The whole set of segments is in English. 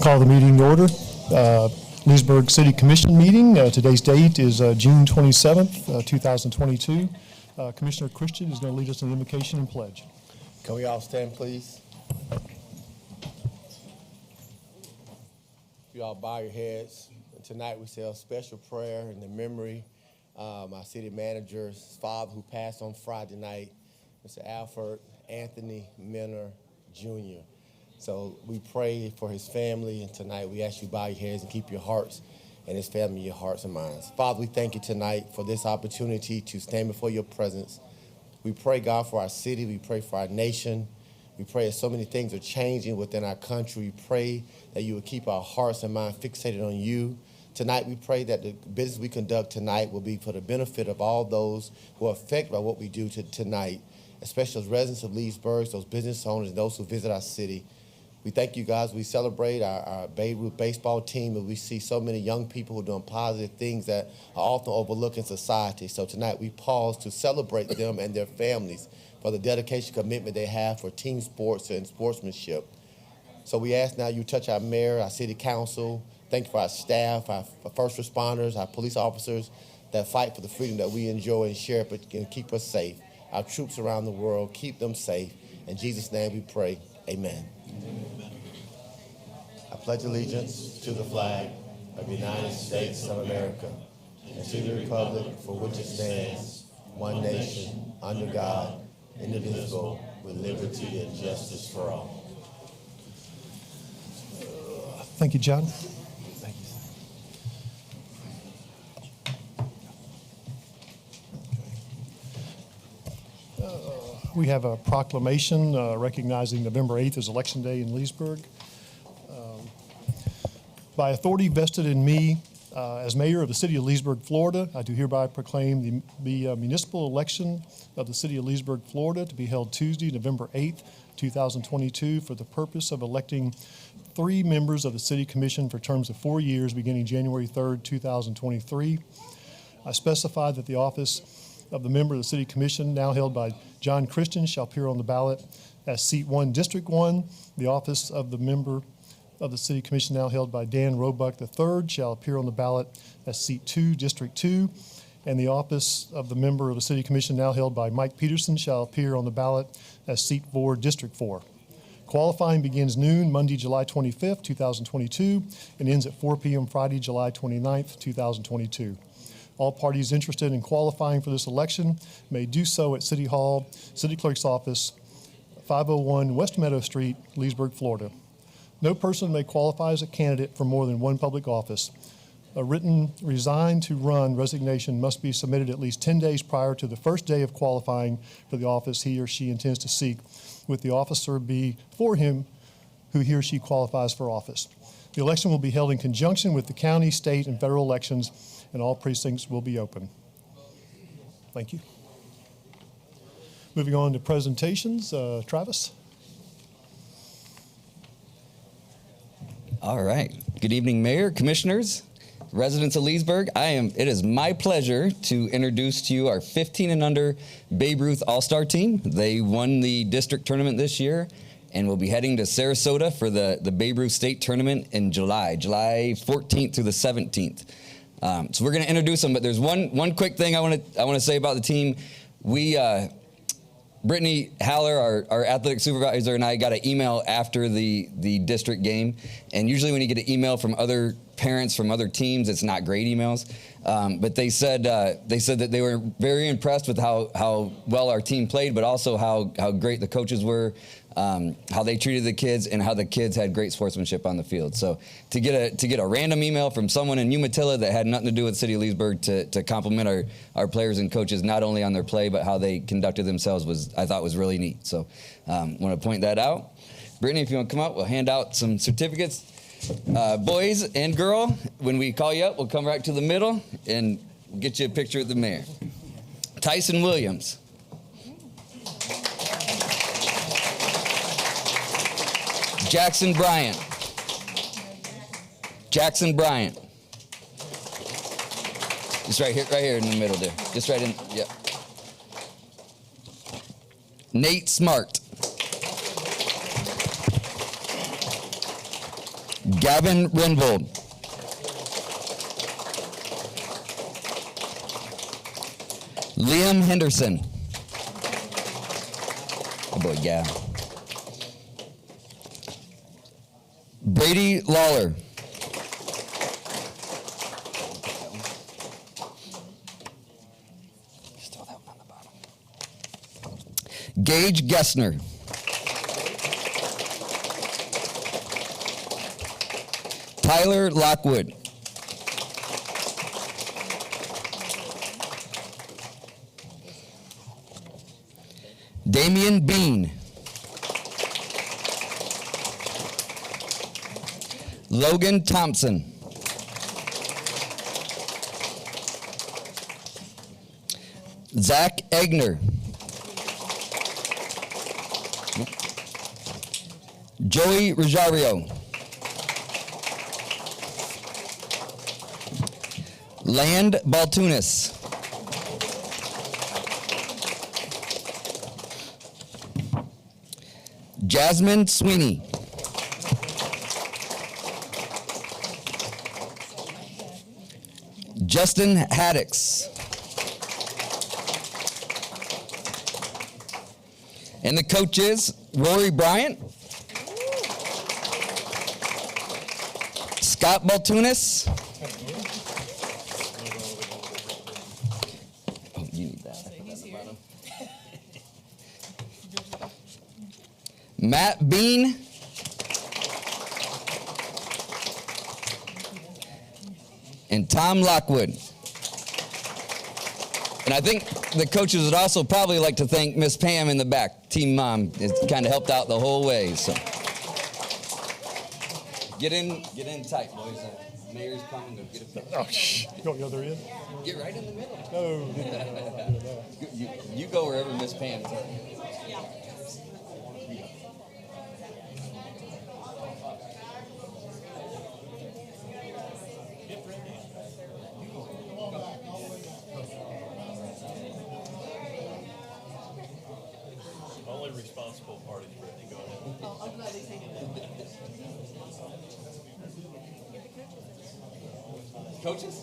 Call the meeting to order. Leesburg City Commission meeting. Today's date is June 27th, 2022. Commissioner Christian is going to lead us in the invocation and pledge. Can we all stand, please? You all bow your heads. Tonight we say a special prayer in the memory of my city manager's father who passed on Friday night, Mr. Alfred Anthony Minner Jr. So we pray for his family, and tonight we ask you to bow your heads and keep your hearts and his family, your hearts and minds. Father, we thank you tonight for this opportunity to stand before your presence. We pray, God, for our city. We pray for our nation. We pray that so many things are changing within our country. We pray that you will keep our hearts and minds fixated on you. Tonight, we pray that the business we conduct tonight will be for the benefit of all those who are affected by what we do tonight, especially as residents of Leesburg, those business owners, and those who visit our city. We thank you, guys. We celebrate our Babe Ruth baseball team, and we see so many young people who are doing positive things that are often overlooked in society. So tonight we pause to celebrate them and their families for the dedication, commitment they have for team sports and sportsmanship. So we ask now you touch our mayor, our city council. Thank you for our staff, our first responders, our police officers that fight for the freedom that we enjoy and share, but can keep us safe. Our troops around the world, keep them safe. In Jesus' name we pray, amen. I pledge allegiance to the flag of the United States of America and to the republic for which it stands, one nation, under God, indivisible, with liberty and justice for all. Thank you, John. Thank you. We have a proclamation recognizing November 8th as Election Day in Leesburg. By authority vested in me as mayor of the city of Leesburg, Florida, I do hereby proclaim the municipal election of the city of Leesburg, Florida to be held Tuesday, November 8th, 2022 for the purpose of electing 3 members of the city commission for terms of 4 years beginning January 3rd, 2023. I specify that the office of the member of the city commission now held by John Christian shall appear on the ballot as seat 1, District 1. The office of the member of the city commission now held by Dan Roebuck III shall appear on the ballot as seat 2, District 2. And the office of the member of the city commission now held by Mike Peterson shall appear on the ballot as seat 4, District 4. Qualifying begins noon Monday, July 25th, 2022 and ends at 4 p.m. Friday, July 29th, 2022. All parties interested in qualifying for this election may do so at City Hall, City Clerk's office, 501 West Meadow Street, Leesburg, Florida. No person may qualify as a candidate for more than one public office. A written resign to run resignation must be submitted at least 10 days prior to the first day of qualifying for the office he or she intends to seek, with the officer be for him who he or she qualifies for office. The election will be held in conjunction with the county, state, and federal elections, and all precincts will be open. Thank you. Moving on to presentations, Travis. All right. Good evening, Mayor, Commissioners, residents of Leesburg. It is my pleasure to introduce to you our 15 and under Babe Ruth All-Star team. They won the district tournament this year and will be heading to Sarasota for the Babe Ruth State Tournament in July 14th through the 17th. So we're going to introduce them, but there's one quick thing I want to say about the team. Brittany Haller, our athletic supervisor, and I got an email after the district game. And usually when you get an email from other parents from other teams, it's not great emails. But they said that they were very impressed with how well our team played, but also how great the coaches were, how they treated the kids, and how the kids had great sportsmanship on the field. So to get a random email from someone in Umatilla that had nothing to do with the city of Leesburg to compliment our players and coaches, not only on their play, but how they conducted themselves I thought was really neat. So want to point that out. Brittany, if you want to come up, we'll hand out some certificates. Boys and girl, when we call you up, we'll come right to the middle and get you a picture of the mayor. Tyson Williams. Jackson Bryant. Jackson Bryant. Just right here in the middle there. Just right in, yeah. Nate Smart. Gavin Renvold. Liam Henderson. Oh boy, Gav. Brady Lawler. Just throw that one on the bottom. Gage Gessner. Tyler Lockwood. Damian Bean. Logan Thompson. Zach Egner. Joey Rosario. Land Baltunis. Jasmine Sweeney. Justin Haddix. And the coaches, Rory Bryant, Scott Baltunis. Oh, you need that. Matt Bean. And Tom Lockwood. And I think the coaches would also probably like to thank Miss Pam in the back. Team Mom has kind of helped out the whole way. So get in tight, boys. Mayor's coming. Go get a picture. Oh, shh. You want the other end? Get right in the middle. No. You go wherever Miss Pam tells you. Only responsible parties, Brittany. Go ahead. Oh, I'm glad they take it. Coaches?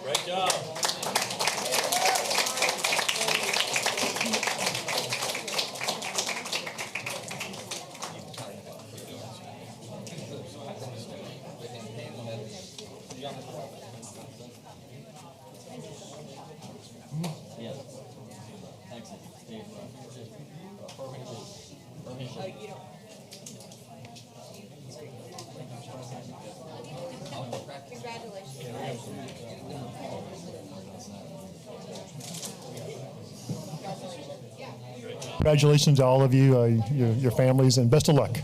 Great job. Congratulations to all of you, your families, and best of luck.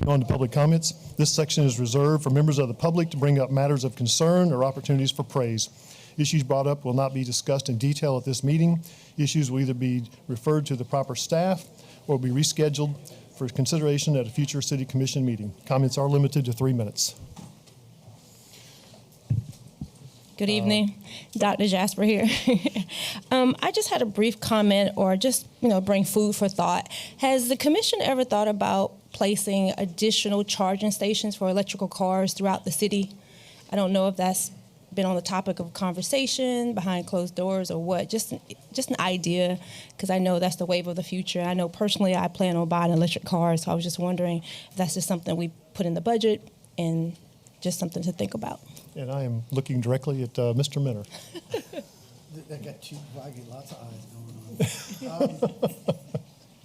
On to public comments. This section is reserved for members of the public to bring up matters of concern or opportunities for praise. Issues brought up will not be discussed in detail at this meeting. Issues will either be referred to the proper staff or be rescheduled for consideration at a future city commission meeting. Comments are limited to 3 minutes. Good evening, Dr. Jasper here. I just had a brief comment or just, bring food for thought. Has the commission ever thought about placing additional charging stations for electrical cars throughout the city. I don't know if that's been on the topic of conversation behind closed doors or what. Just an idea, because I know that's the wave of the future. I know personally I plan on buying an electric car, so I was just wondering if that's just something we put in the budget and just something to think about. And I am looking directly at Mr. Minner. I get lots of eyes going on.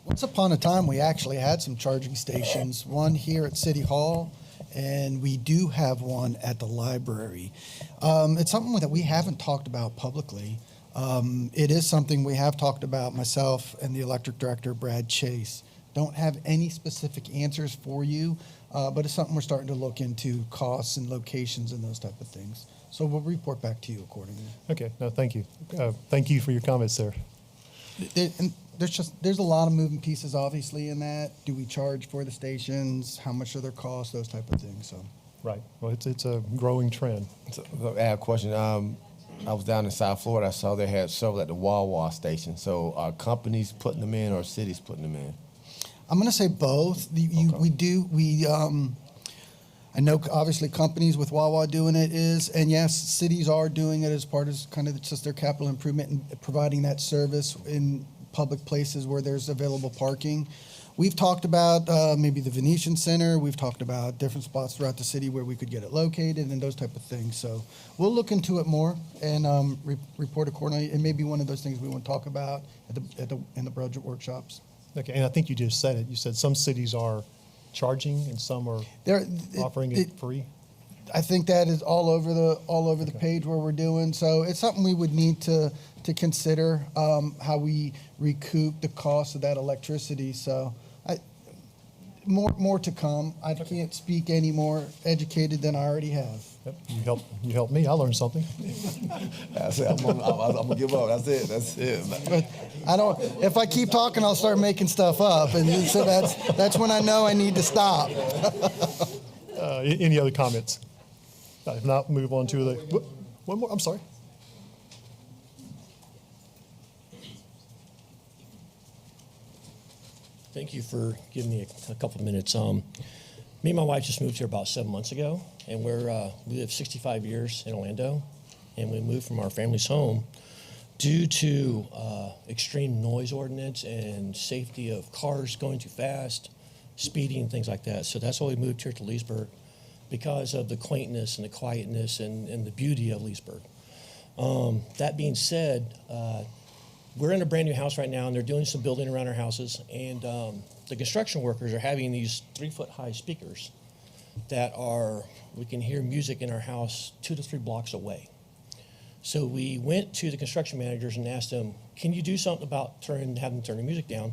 Once upon a time, we actually had some charging stations, one here at City Hall, and we do have one at the library. It's something that we haven't talked about publicly. It is something we have talked about, myself and the electric director, Brad Chase. Don't have any specific answers for you, but it's something we're starting to look into, costs and locations and those type of things. So we'll report back to you accordingly. Okay, no, thank you. Thank you for your comments there. And there's a lot of moving pieces, obviously, in that. Do we charge for the stations? How much are their costs? Those type of things. So, Right. Well, it's a growing trend. So, I have a question. I was down in South Florida. I saw they had several at the Wawa station. So are companies putting them in or cities putting them in? I'm going to say both. I know obviously companies with Wawa doing it is, and yes, cities are doing it as part of kind of just their capital improvement and providing that service in public places where there's available parking. We've talked about maybe the Venetian Center. We've talked about different spots throughout the city where we could get it located and those type of things. So we'll look into it more and report accordingly. It may be one of those things we want to talk about in the budget workshops. Okay, and I think you just said it. You said some cities are charging and some are offering it free. I think that is all over the page where we're doing. So it's something we would need to consider how we recoup the cost of that electricity. So more to come. I can't speak any more educated than I already have. Yep. You helped me. I learned something. That's it. I'm gonna give up. That's it. But I don't. If I keep talking, I'll start making stuff up, and so that's when I know I need to stop. Any other comments? If not, move on to one more. I'm sorry. Thank you for giving me a couple of minutes. Me and my wife just moved here about 7 months ago, and we lived 65 years in Orlando, and we moved from our family's home due to extreme noise ordinance and safety of cars going too fast, speeding, things like that. So that's why we moved here to Leesburg, because of the quaintness and the quietness and the beauty of Leesburg. That being said, we're in a brand new house right now, and they're doing some building around our houses, and the construction workers are having these 3-foot-high speakers that we can hear music in our house 2 to 3 blocks away. So we went to the construction managers and asked them, can you do something about having them turn the music down?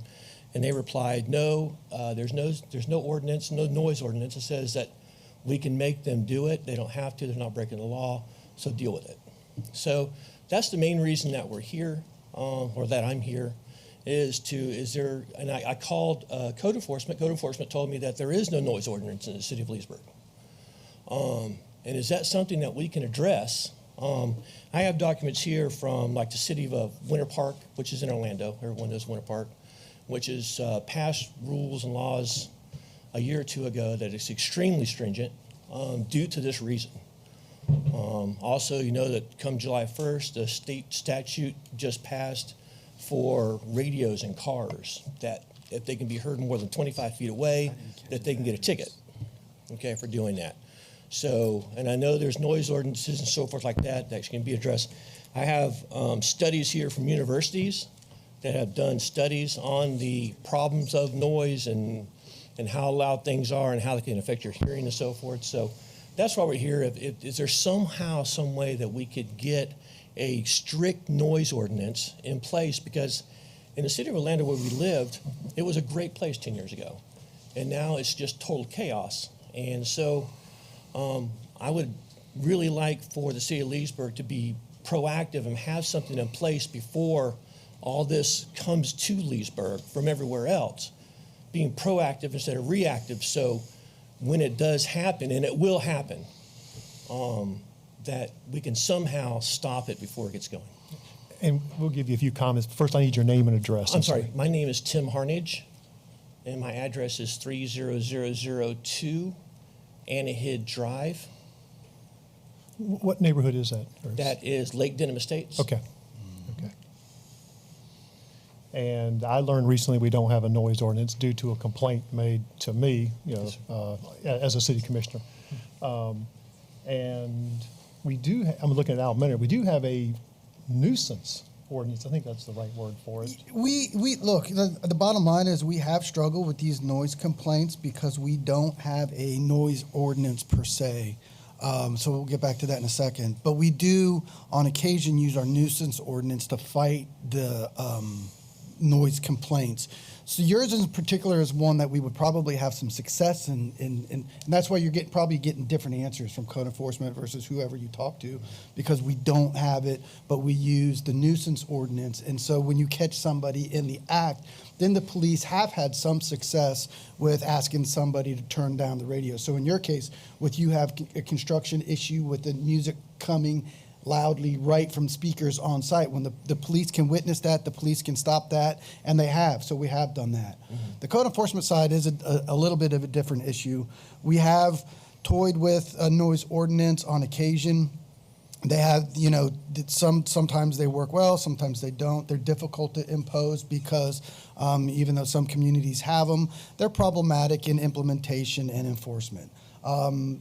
And they replied, no, there's no ordinance, no noise ordinance that says that we can make them do it. They don't have to. They're not breaking the law, so deal with it. So that's the main reason that we're here, or that I'm here, and I called code enforcement. Code enforcement told me that there is no noise ordinance in the city of Leesburg. And is that something that we can address? I have documents here from like the city of Winter Park, which is in Orlando. Everyone knows Winter Park, which is passed rules and laws a year or two ago that is extremely stringent due to this reason. Also, you know that come July 1st, the state statute just passed for radios in cars that if they can be heard more than 25 feet away, that they can get a ticket, okay, for doing that. So, and I know there's noise ordinances and so forth like that can be addressed. I have studies here from universities that have done studies on the problems of noise and how loud things are and how they can affect your hearing and so forth. So that's why we're here. Is there somehow, some way that we could get a strict noise ordinance in place? Because in the city of Orlando where we lived, it was a great place 10 years ago. And now it's just total chaos. And so I would really like for the city of Leesburg to be proactive and have something in place before all this comes to Leesburg from everywhere else, being proactive instead of reactive. So when it does happen, and it will happen, that we can somehow stop it before it gets going. And we'll give you a few comments. First, I need your name and address. I'm sorry. My name is Tim Harnage, and my address is 30002 Anahid Drive. What neighborhood is that? That is Lake Denham Estates. Okay. Okay. And I learned recently we don't have a noise ordinance due to a complaint made to me, as a city commissioner. And we do, I'm looking at Elementary, we do have a nuisance ordinance. I think that's the right word for it. We look, the bottom line is we have struggled with these noise complaints because we don't have a noise ordinance per se. So we'll get back to that in a second. But we do, on occasion, use our nuisance ordinance to fight the noise complaints. So yours in particular is one that we would probably have some success in, and that's why you're probably getting different answers from code enforcement versus whoever you talk to, because we don't have it, but we use the nuisance ordinance. And so when you catch somebody in the act, then the police have had some success with asking somebody to turn down the radio. So in your case, with you have a construction issue with the music coming loudly right from speakers on site. When the police can witness that, the police can stop that, and they have. So we have done that. Mm-hmm. The code enforcement side is a little bit of a different issue. We have toyed with a noise ordinance on occasion. They have, sometimes they work well, sometimes they don't. They're difficult to impose because even though some communities have them, they're problematic in implementation and enforcement.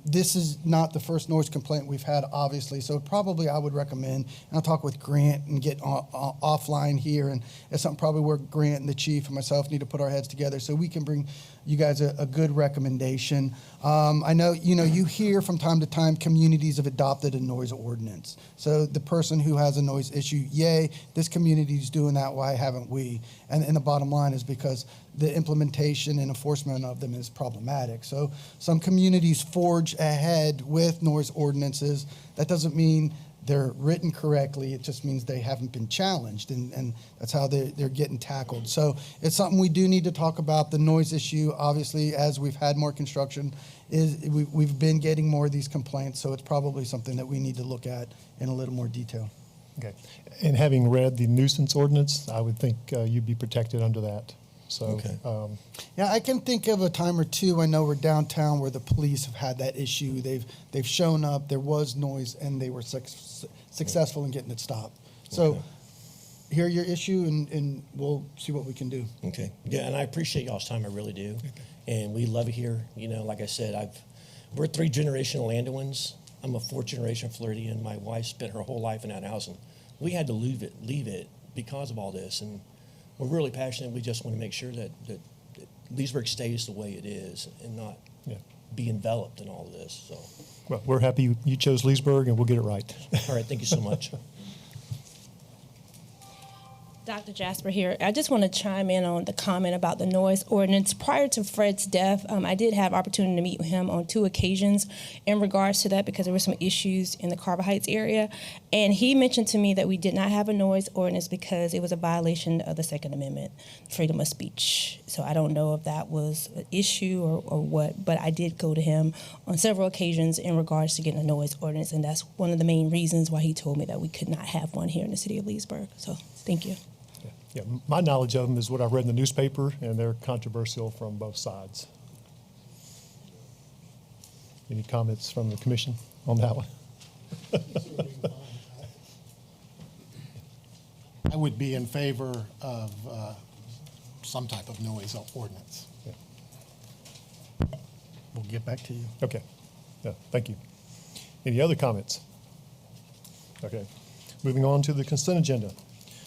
This is not the first noise complaint we've had, obviously, so probably I would recommend, and I'll talk with Grant and get offline here, and it's something probably where Grant and the chief and myself need to put our heads together so we can bring you guys a good recommendation. I know, you hear from time to time communities have adopted a noise ordinance. So the person who has a noise issue, yay, this community's doing that, why haven't we? And the bottom line is because the implementation and enforcement of them is problematic. So some communities forge ahead with noise ordinances. That doesn't mean they're written correctly. It just means they haven't been challenged, and that's how they're getting tackled. So it's something we do need to talk about. The noise issue, obviously, as we've had more construction, we've been getting more of these complaints, so it's probably something that we need to look at in a little more detail. Okay. And having read the nuisance ordinance, I would think you'd be protected under that. So, okay. Yeah, I can think of a time or two. I know we're downtown where the police have had that issue. They've shown up. There was noise, and they were successful in getting it stopped. So, hear your issue, and we'll see what we can do. Okay. Yeah, and I appreciate y'all's time. I really do. Okay. And we love it here. Like I said, we're 3 generational Landowans. I'm a 4th generation Floridian. My wife spent her whole life in that house, and we had to leave it because of all this. And we're really passionate. We just want to make sure that Leesburg stays the way it is and not be enveloped in all of this. So, well, we're happy you chose Leesburg, and we'll get it right. All right. Thank you so much. Dr. Jasper here. I just want to chime in on the comment about the noise ordinance. Prior to Fred's death, I did have opportunity to meet with him on 2 occasions in regards to that because there were some issues in the Carver Heights area. And he mentioned to me that we did not have a noise ordinance because it was a violation of the Second Amendment, freedom of speech. So I don't know if that was an issue or what, but I did go to him on several occasions in regards to getting a noise ordinance. And that's one of the main reasons why he told me that we could not have one here in the city of Leesburg. So thank you. Yeah, my knowledge of them is what I've read in the newspaper, and they're controversial from both sides. Any comments from the commission on that one? I would be in favor of some type of noise ordinance. Yeah. We'll get back to you. Okay. Yeah, thank you. Any other comments? Okay. Moving on to the consent agenda.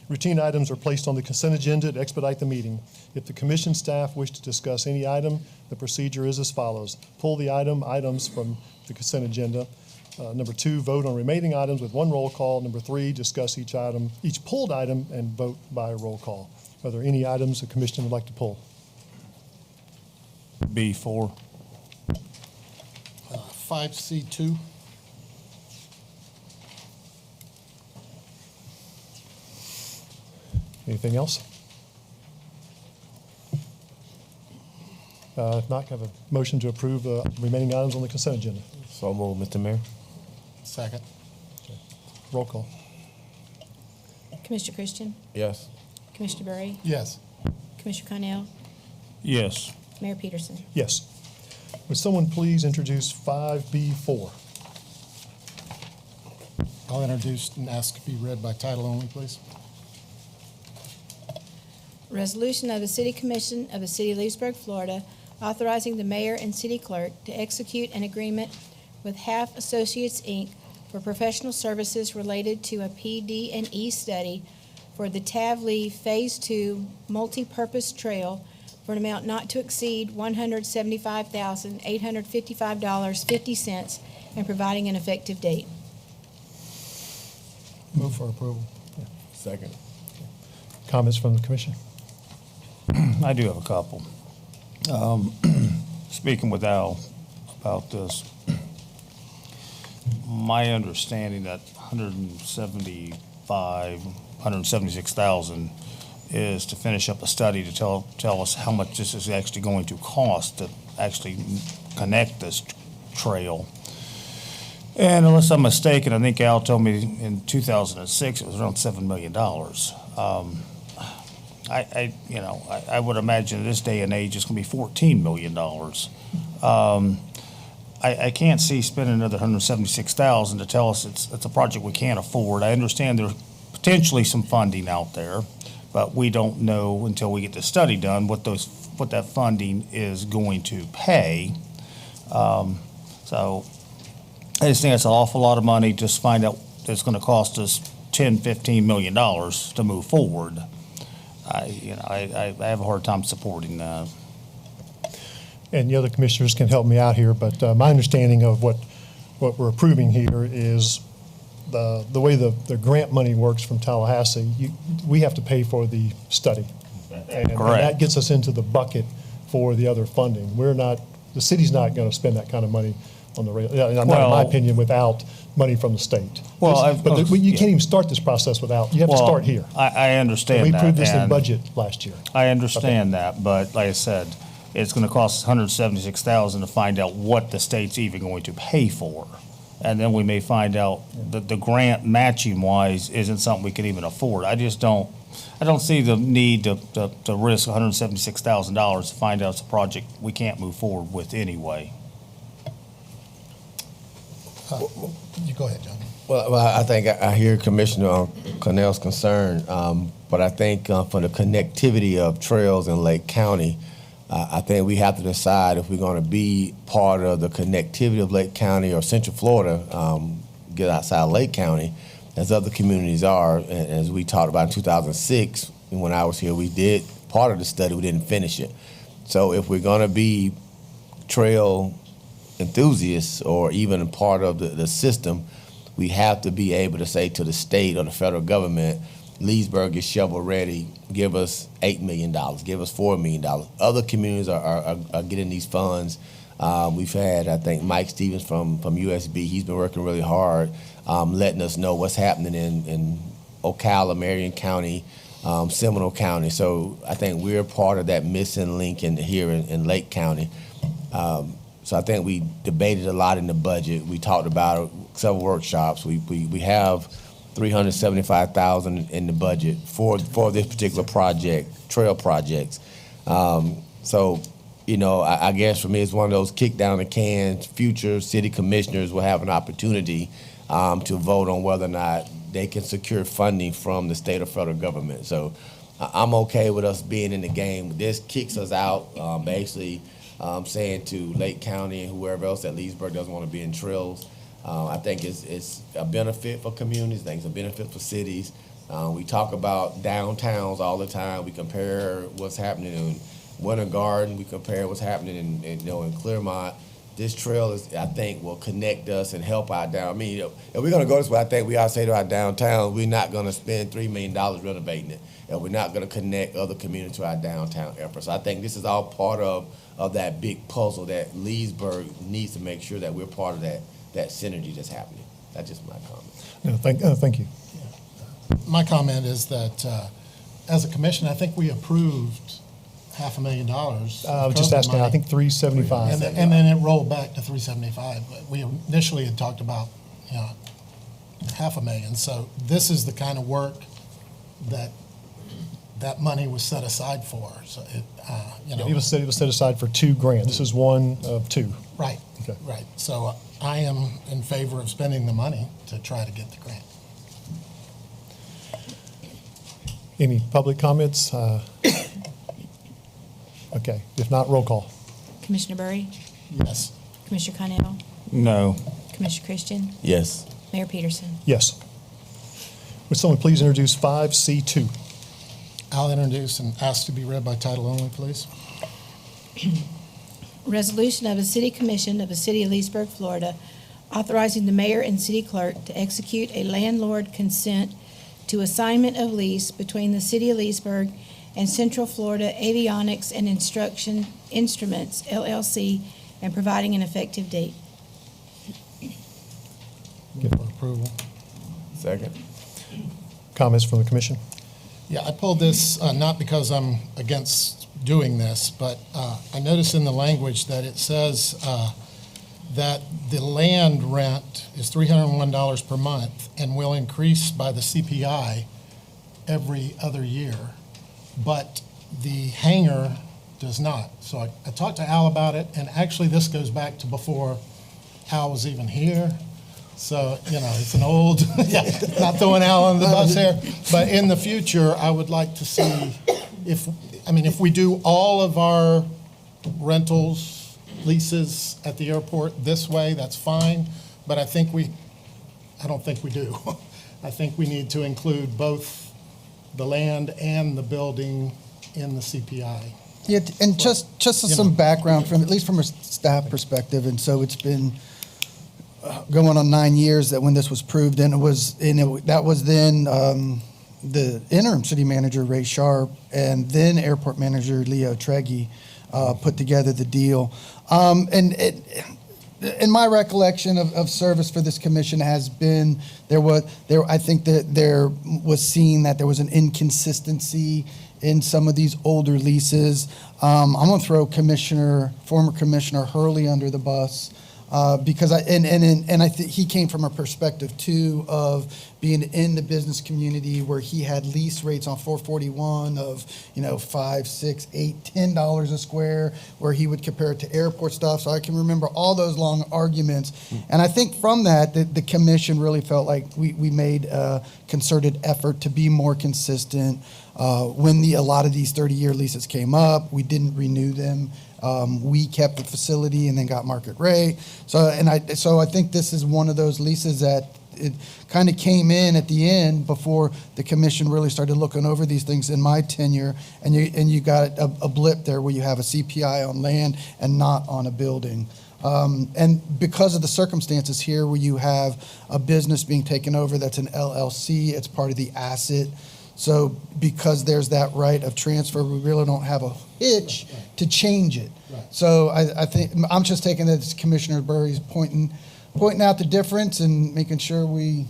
Routine items are placed on the consent agenda to expedite the meeting. If the commission staff wish to discuss any item, the procedure is as follows. Pull the items from the consent agenda. Number 2, vote on remaining items with 1 roll call. Number 3, discuss each pulled item and vote by roll call. Are there any items the commission would like to pull? B4. 5C2. Anything else? If not, can I have a motion to approve the remaining items on the consent agenda? So moved, Mr. Mayor. Second. Roll call. Commissioner Christian, Yes. Commissioner Bray, Yes. Commissioner Connell, Yes. Mayor Peterson. Yes. Would someone please introduce 5B4? I'll introduce and ask to be read by title only, please. Resolution of the City Commission of the City of Leesburg, Florida, authorizing the mayor and city clerk to execute an agreement with Half Associates, Inc. for professional services related to a PD&E study for the Tavlee Phase 2 multi-purpose trail for an amount not to exceed $175,855.50 and providing an effective date. Move for approval. Second. Comments from the commission? I do have a couple. Speaking with Al about this, my understanding that 176,000 is to finish up a study to tell us how much this is actually going to cost to actually connect this trail. And unless I'm mistaken, I think Al told me in 2006 it was around $7 million. I would imagine in this day and age it's going to be $14 million. I can't see spending another $176,000 to tell us it's a project we can't afford. I understand there's potentially some funding out there, but we don't know until we get the study done what that funding is going to pay. So I just think it's an awful lot of money just to find out that it's going to cost us $10-15 million to move forward. I have a hard time supporting that. And the other commissioners can help me out here, but my understanding of what we're approving here is the way the grant money works from Tallahassee. We have to pay for the study. And Correct. that gets us into the bucket for the other funding. The city's not going to spend that kind of money on the rail, not in my opinion, without money from the state. You can't even start this process without, you have to start here. I understand And that. we approved this in and budget last year. I understand that, but like I said, it's going to cost $176,000 to find out what the state's even going to pay for. And then we may find out that the grant matching wise isn't something we can even afford. I don't see the need to risk $176,000 to find out it's a project we can't move forward with anyway. You go ahead, John. Well, I think I hear Commissioner Cornell's concern, but I think for the connectivity of trails in Lake County, I think we have to decide if we're going to be part of the connectivity of Lake County or Central Florida, get outside Lake County, as other communities are. And as we talked about in 2006, when I was here, we did part of the study, we didn't finish it. So if we're going to be trail enthusiasts or even a part of the system, we have to be able to say to the state or the federal government, Leesburg is shovel ready, give us $8 million, give us $4 million. Other communities are getting these funds. We've had, I think, Mike Stevens from USB, he's been working really hard, letting us know what's happening in Ocala, Marion County, Seminole County. So I think we're part of that missing link here in Lake County. So I think we debated a lot in the budget. We talked about several workshops. We have $375,000 in the budget for this particular project, trail projects. So, I guess for me, it's one of those kick down the cans. Future city commissioners will have an opportunity to vote on whether or not they can secure funding from the state or federal government. So I'm okay with us being in the game. This kicks us out, basically saying to Lake County and whoever else that Leesburg doesn't want to be in trails. I think it's a benefit for communities. I think it's a benefit for cities. We talk about downtowns all the time. We compare what's happening in Winter Garden. We compare what's happening in Claremont. This trail I think, will connect us and help our down. I mean, if we're going to go this way, I think we ought to say to our downtown, we're not going to spend $3 million renovating it, and we're not going to connect other communities to our downtown efforts. So I think this is all part of that big puzzle that Leesburg needs to make sure that we're part of that synergy that's happening. That's just my comment. No, thank you. My comment is that as a commission, I think we approved $500,000. Just asking, I think 375. And then it rolled back to 375. But we initially had talked about $500,000. So this is the kind of work that that money was set aside for. So it, you know. It was set aside for 2 grants. This is one of 2. Right, Okay. right. So I am in favor of spending the money to try to get the grant. Any public comments? Okay, if not, roll call. Commissioner Bury, Yes. Commissioner Connell, No. Commissioner Christian, Yes. Mayor Peterson. Yes. Would someone please introduce 5C2? I'll introduce and ask to be read by title only, please. Resolution of the City Commission of the City of Leesburg, Florida, authorizing the mayor and city clerk to execute a landlord consent to assignment of lease between the City of Leesburg and Central Florida Avionics and Instruction Instruments, LLC, and providing an effective date. Give for approval. Second. Comments from the commission? Yeah, I pulled this not because I'm against doing this, but I noticed in the language that it says that the land rent is $301 per month and will increase by the CPI every other year, but the hangar does not. So I talked to Al about it, and actually this goes back to before Al was even here. So, you know, it's an old, yeah, not throwing Al on the bus here, but in the future, I would like to see if we do all of our rentals, leases at the airport this way, that's fine, but I don't think we do. I think we need to include both the land and the building in the CPI. Yeah, and just you some know. background from, at least from a staff perspective, and so it's been going on 9 years that when this was approved, and that was then the interim city manager, Ray Sharp, and then airport manager, Leo Treggy, put together the deal. In my recollection of service for this commission has been, I think that there was seen that there was an inconsistency in some of these older leases. I'm going to throw former Commissioner Hurley under the bus. Because I think he came from a perspective too of being in the business community where he had lease rates on 441 of $5, $6, $8, $10 a square, where he would compare it to airport stuff. So I can remember all those long arguments, and I think from that the commission really felt like we made a concerted effort to be more consistent. When a lot of these 30-year leases came up, we didn't renew them. We kept the facility and then got market rate. So I think this is one of those leases that it kind of came in at the end before the commission really started looking over these things in my tenure. And you got a blip there where you have a CPI on land and not on a building. And because of the circumstances here where you have a business being taken over that's an LLC, it's part of the asset. So because there's that right of transfer, we really don't have a hitch to change it. Right. So I think I'm just taking that as Commissioner Burry's pointing out the difference and making sure we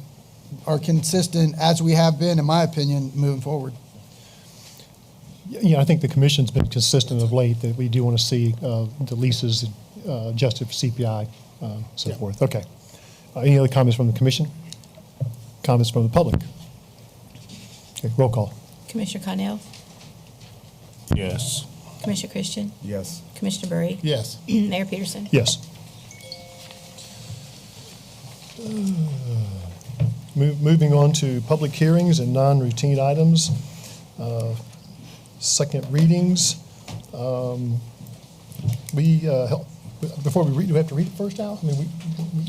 are consistent as we have been, in my opinion, moving forward. I think the commission's been consistent of late that we do want to see the leases adjusted for CPI, so forth. Okay. Any other comments from the commission? Comments from the public? Okay, roll call. Commissioner Connell, Yes. Commissioner Christian, Yes. Commissioner Bury, Yes. Mayor Peterson. Yes. Moving on to public hearings and non-routine items. Second readings. Before we read, do we have to read it first, Al? I mean,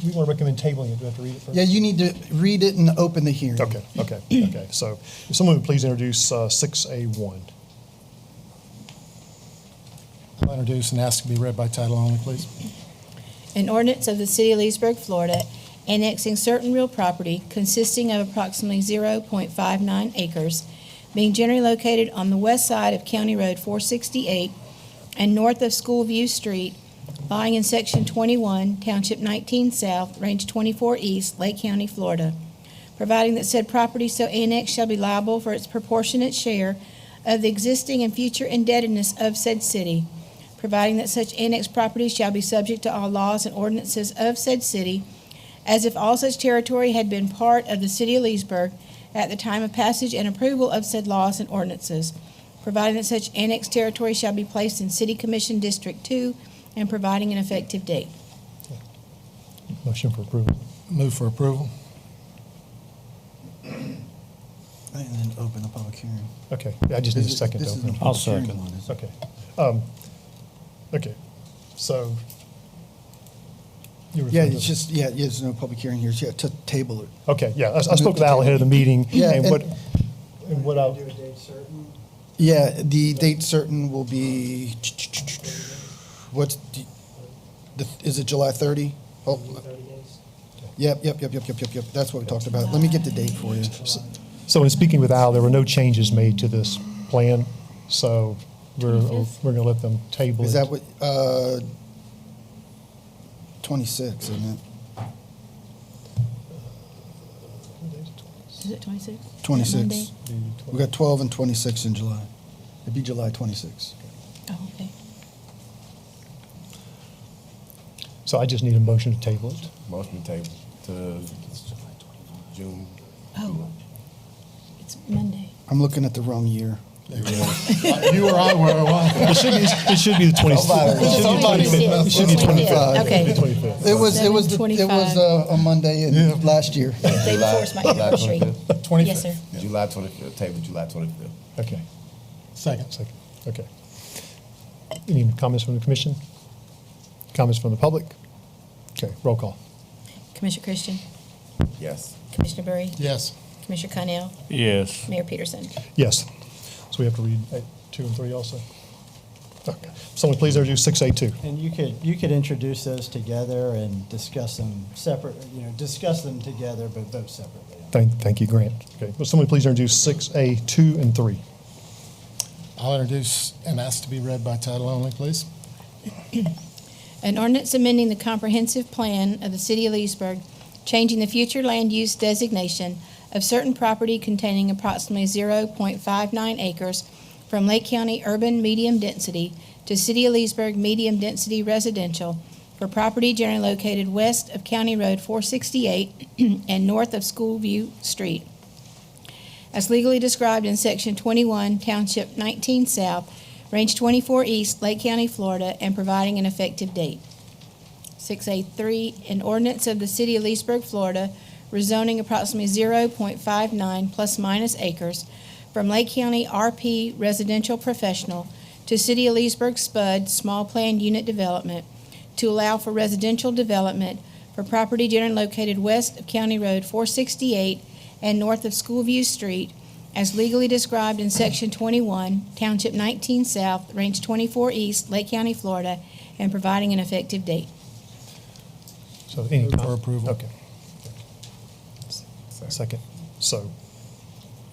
we want to recommend tabling it. Do we have to read it first? Yeah, you need to read it and open the hearing. Okay. So if someone would please introduce 6A1. I'll introduce and ask to be read by title only, please. An ordinance of the City of Leesburg, Florida, annexing certain real property consisting of approximately 0.59 acres, being generally located on the west side of County Road 468 and north of Schoolview Street, lying in Section 21, Township 19 South, Range 24 East, Lake County, Florida, providing that said property so annexed shall be liable for its proportionate share of the existing and future indebtedness of said city, providing that such annexed property shall be subject to all laws and ordinances of said city, as if all such territory had been part of the City of Leesburg at the time of passage and approval of said laws and ordinances, providing that such annexed territory shall be placed in City Commission District 2, and providing an effective date. Motion for approval. Move for approval. And then open the public hearing. Okay, I just need a This is- second to this is open. the I'll public hearing second. one, isn't it? Okay. Okay, so. you were Yeah, referring it's to- just, yeah, there's no public hearing here, so yeah, to table it. Okay, yeah, I spoke with Al ahead of the meeting. Yeah, And and- what I, Yeah, the date certain will be, what's, is it July 30? Oh, Yep, that's what we talked about. Let me get the date for you. so in speaking with Al, there were no changes made to this plan, so we're gonna let them table it. Is that what, 26, isn't it? Is it 26? 26. We got 12 and 26 in July. It'd be July 26. Oh, okay. So I just need a motion to table it. Motion table to June. Oh, it's Monday. I'm looking at the wrong year. You or I were, why? It should be the 26th. It should be 25th. Okay. 25th. It was 7/25. a Monday in last year. Day before is my anniversary. 25th. Yes, sir. July 25th, table July 25th. Okay, Second. okay. Any comments from the commission? Comments from the public? Okay, roll call. Commissioner Christian, Yes. Commissioner Berry, Yes. Commissioner Connell, Yes. Mayor Peterson. Yes. So we have to read 2 and 3 also? Okay. Someone please introduce 6A2. And you could introduce those together and discuss them separate, discuss them together, but vote separately. Thank you, Grant. Okay, will someone please introduce 6A2 and 3? I'll introduce and ask to be read by title only, please. An ordinance amending the comprehensive plan of the city of Leesburg, changing the future land use designation of certain property containing approximately 0.59 acres from Lake County urban medium density to City of Leesburg medium density residential for property generally located west of County Road 468 and north of Schoolview Street, as legally described in Section 21, Township 19 South, Range 24 East, Lake County, Florida, and providing an effective date. 6A3, an ordinance of the City of Leesburg, Florida, rezoning approximately 0.59 plus minus acres from Lake County RP Residential Professional to City of Leesburg SPUD Small Planned Unit Development to allow for residential development for property generally located west of County Road 468 and north of Schoolview Street, as legally described in Section 21, Township 19 South, Range 24 East, Lake County, Florida, and providing an effective date. So any Move for approval. Okay. Second. So,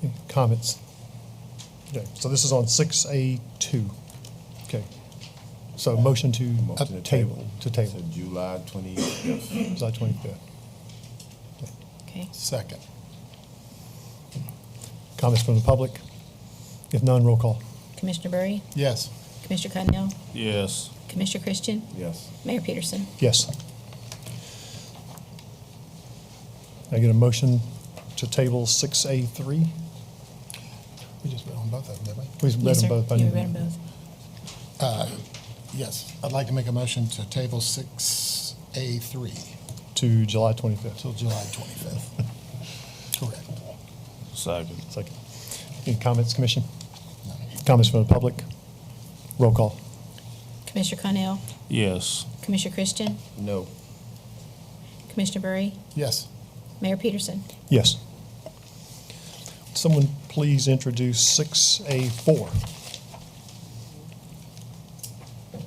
any comments? Okay, so this is on 6A2. Okay. So motion to Motion to table. To table. So July 25th. July 25th. Okay. Second. Comments from the public? If none, roll call. Commissioner Berry, Yes. Commissioner Connell, Yes. Commissioner Christian, Yes. Mayor Peterson. Yes. I get a motion to table 6A3? We just read on both of them, didn't we? We've read Yes, them sir. both. I You didn't- read them both. Yes. I'd like to make a motion to table 6A3 To July 25th. till July 25th. Correct. Second. Second. Any comments, Commission? Comments from the public? Roll call. Commissioner Connell, Yes. Commissioner Christian, No. Commissioner Berry, Yes. Mayor Peterson. Yes. Someone please introduce 6A4.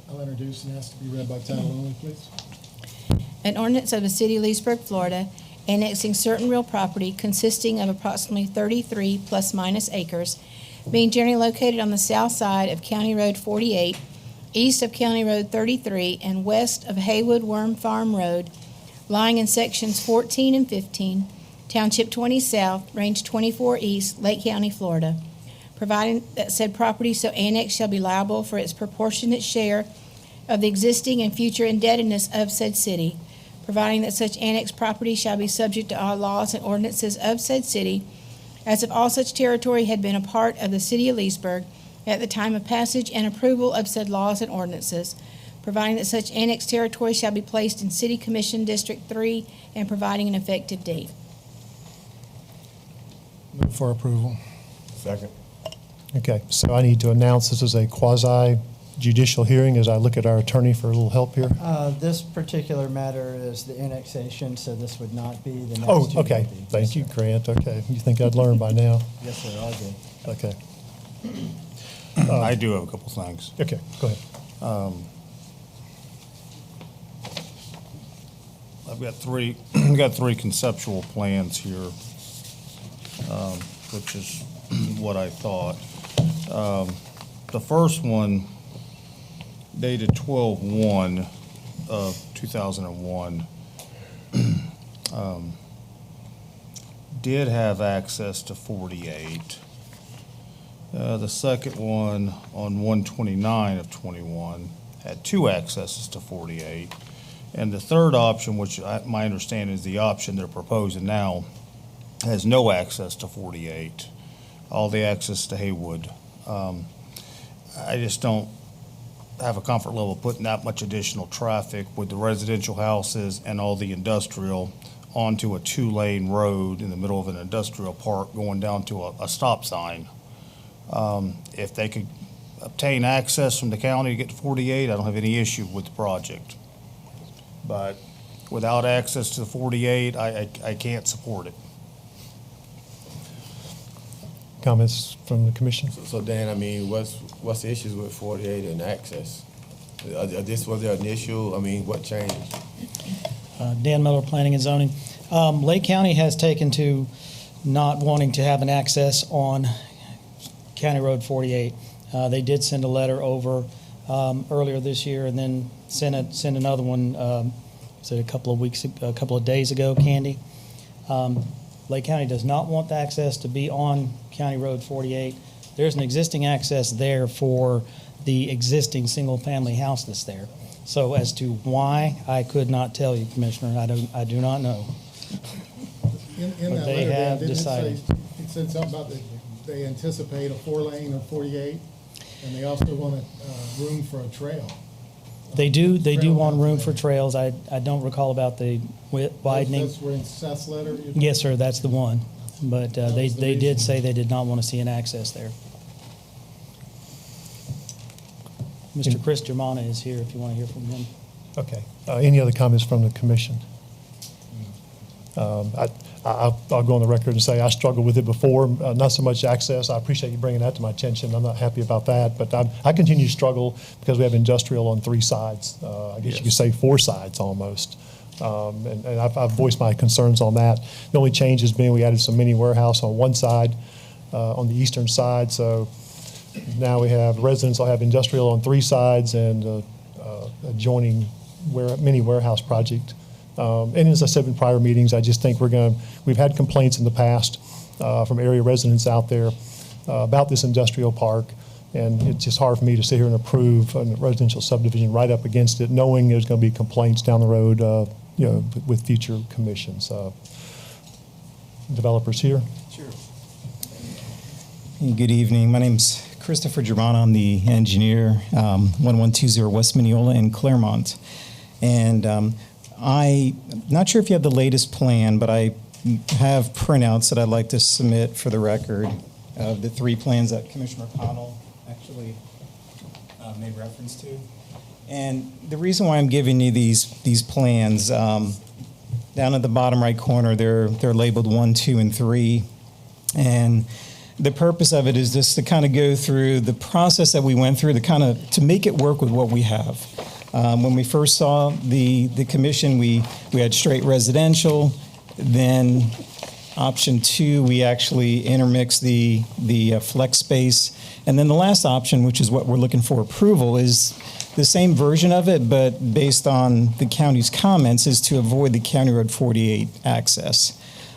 I'll introduce and ask to be read by title only, please. An ordinance of the City of Leesburg, Florida, annexing certain real property consisting of approximately 33 plus minus acres, being generally located on the south side of County Road 48, east of County Road 33, and west of Haywood Worm Farm Road, lying in sections 14 and 15, Township 20 South, Range 24 East, Lake County, Florida, providing that said property so annexed shall be liable for its proportionate share of the existing and future indebtedness of said city, providing that such annexed property shall be subject to all laws and ordinances of said city, as if all such territory had been a part of the City of Leesburg, at the time of passage and approval of said laws and ordinances, providing that such annexed territory shall be placed in City Commission District 3 and providing an effective date. Move for approval. Second. Okay, so I need to announce this is a quasi judicial hearing as I look at our attorney for a little help here. This particular matter is the annexation, so this would not be the next. Oh, two okay. would be. Thank you, Grant. Okay, you think I'd learn by now? Yes, sir, all good. Okay, I do have a couple things. okay, go ahead. I've got three conceptual plans here, which is what I thought. The first one, dated 12/1 of 2001, did have access to 48. The second one, on 1/29 of 21, had two accesses to 48. And the third option, which my understanding is the option they're proposing now, has no access to 48, all the access to Haywood. I just don't have a comfort level putting that much additional traffic with the residential houses and all the industrial onto a two-lane road in the middle of an industrial park going down to a stop sign. If they could obtain access from the county to get to 48, I don't have any issue with the project. But without access to the 48, I can't support it. Comments from the commission? So Dan, I mean, what's the issues with 48 and access? Was there an issue? I mean, what changed? Dan Miller, Planning and Zoning. Lake County has taken to not wanting to have an access on County Road 48. They did send a letter over earlier this year, and then sent another one. Was it a couple of days ago, Candy? Lake County does not want the access to be on County Road 48. There's an existing access there for the existing single-family house that's there. So as to why, I could not tell you, Commissioner. I do not know. In But that they letter, have didn't decided. it said something about they anticipate a 4-lane of 48, and they also want room for a trail. They do Trail want down room there. for trails. I don't recall about the widening. That's where in Seth's letter? Yes, sir, that's the one. But That they was the did reason. say they did not want to see an access there. Mr. Chris Germana is here if you want to hear from him. Okay. Any other comments from the commission? I'll go on the record and say I struggled with it before, not so much access. I appreciate you bringing that to my attention. I'm not happy about that, but I continue to struggle because we have industrial on 3 sides. I guess you could say 4 sides almost. And I've voiced my concerns on that. The only change has been we added some mini warehouse on one side, on the eastern side. So now we have residents will have industrial on 3 sides and adjoining mini warehouse project. And as I said in prior meetings, I just think we've had complaints in the past from area residents out there about this industrial park. And it's just hard for me to sit here and approve a residential subdivision right up against it, knowing there's going to be complaints down the road, with future commissions. Developers here? Good evening. My name's Christopher Germana. I'm the engineer, 1120 West Mineola in Claremont. And I'm not sure if you have the latest plan, but I have printouts that I'd like to submit for the record of the 3 plans that Commissioner Connell actually made reference to. And the reason why I'm giving you these plans, down at the bottom right corner, they're labeled 1, 2, and 3. And the purpose of it is just to kind of go through the process that we went through to make it work with what we have. When we first saw the commission, we had straight residential. Then option 2, we actually intermixed the flex space. And then the last option, which is what we're looking for approval, is the same version of it, but based on the county's comments, is to avoid the County Road 48 access.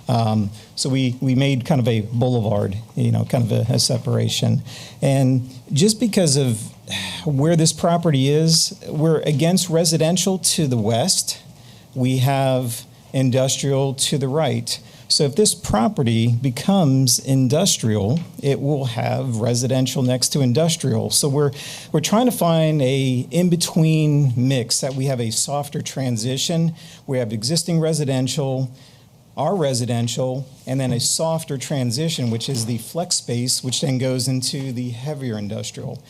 So we made kind of a boulevard, kind of a separation. And just because of where this property is, we're against residential to the west. We have industrial to the right. So if this property becomes industrial, it will have residential next to industrial. So we're trying to find a in-between mix that we have a softer transition. We have existing residential, our residential, and then a softer transition, which is the flex space, which then goes into the heavier industrial.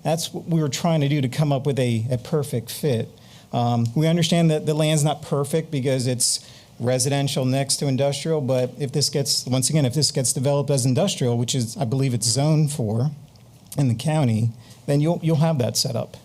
That's what we were trying to do to come up with a perfect fit. We understand that the land's not perfect because it's residential next to industrial, but if this gets developed as industrial, which is, I believe it's zoned for in the county, then you'll have that set up.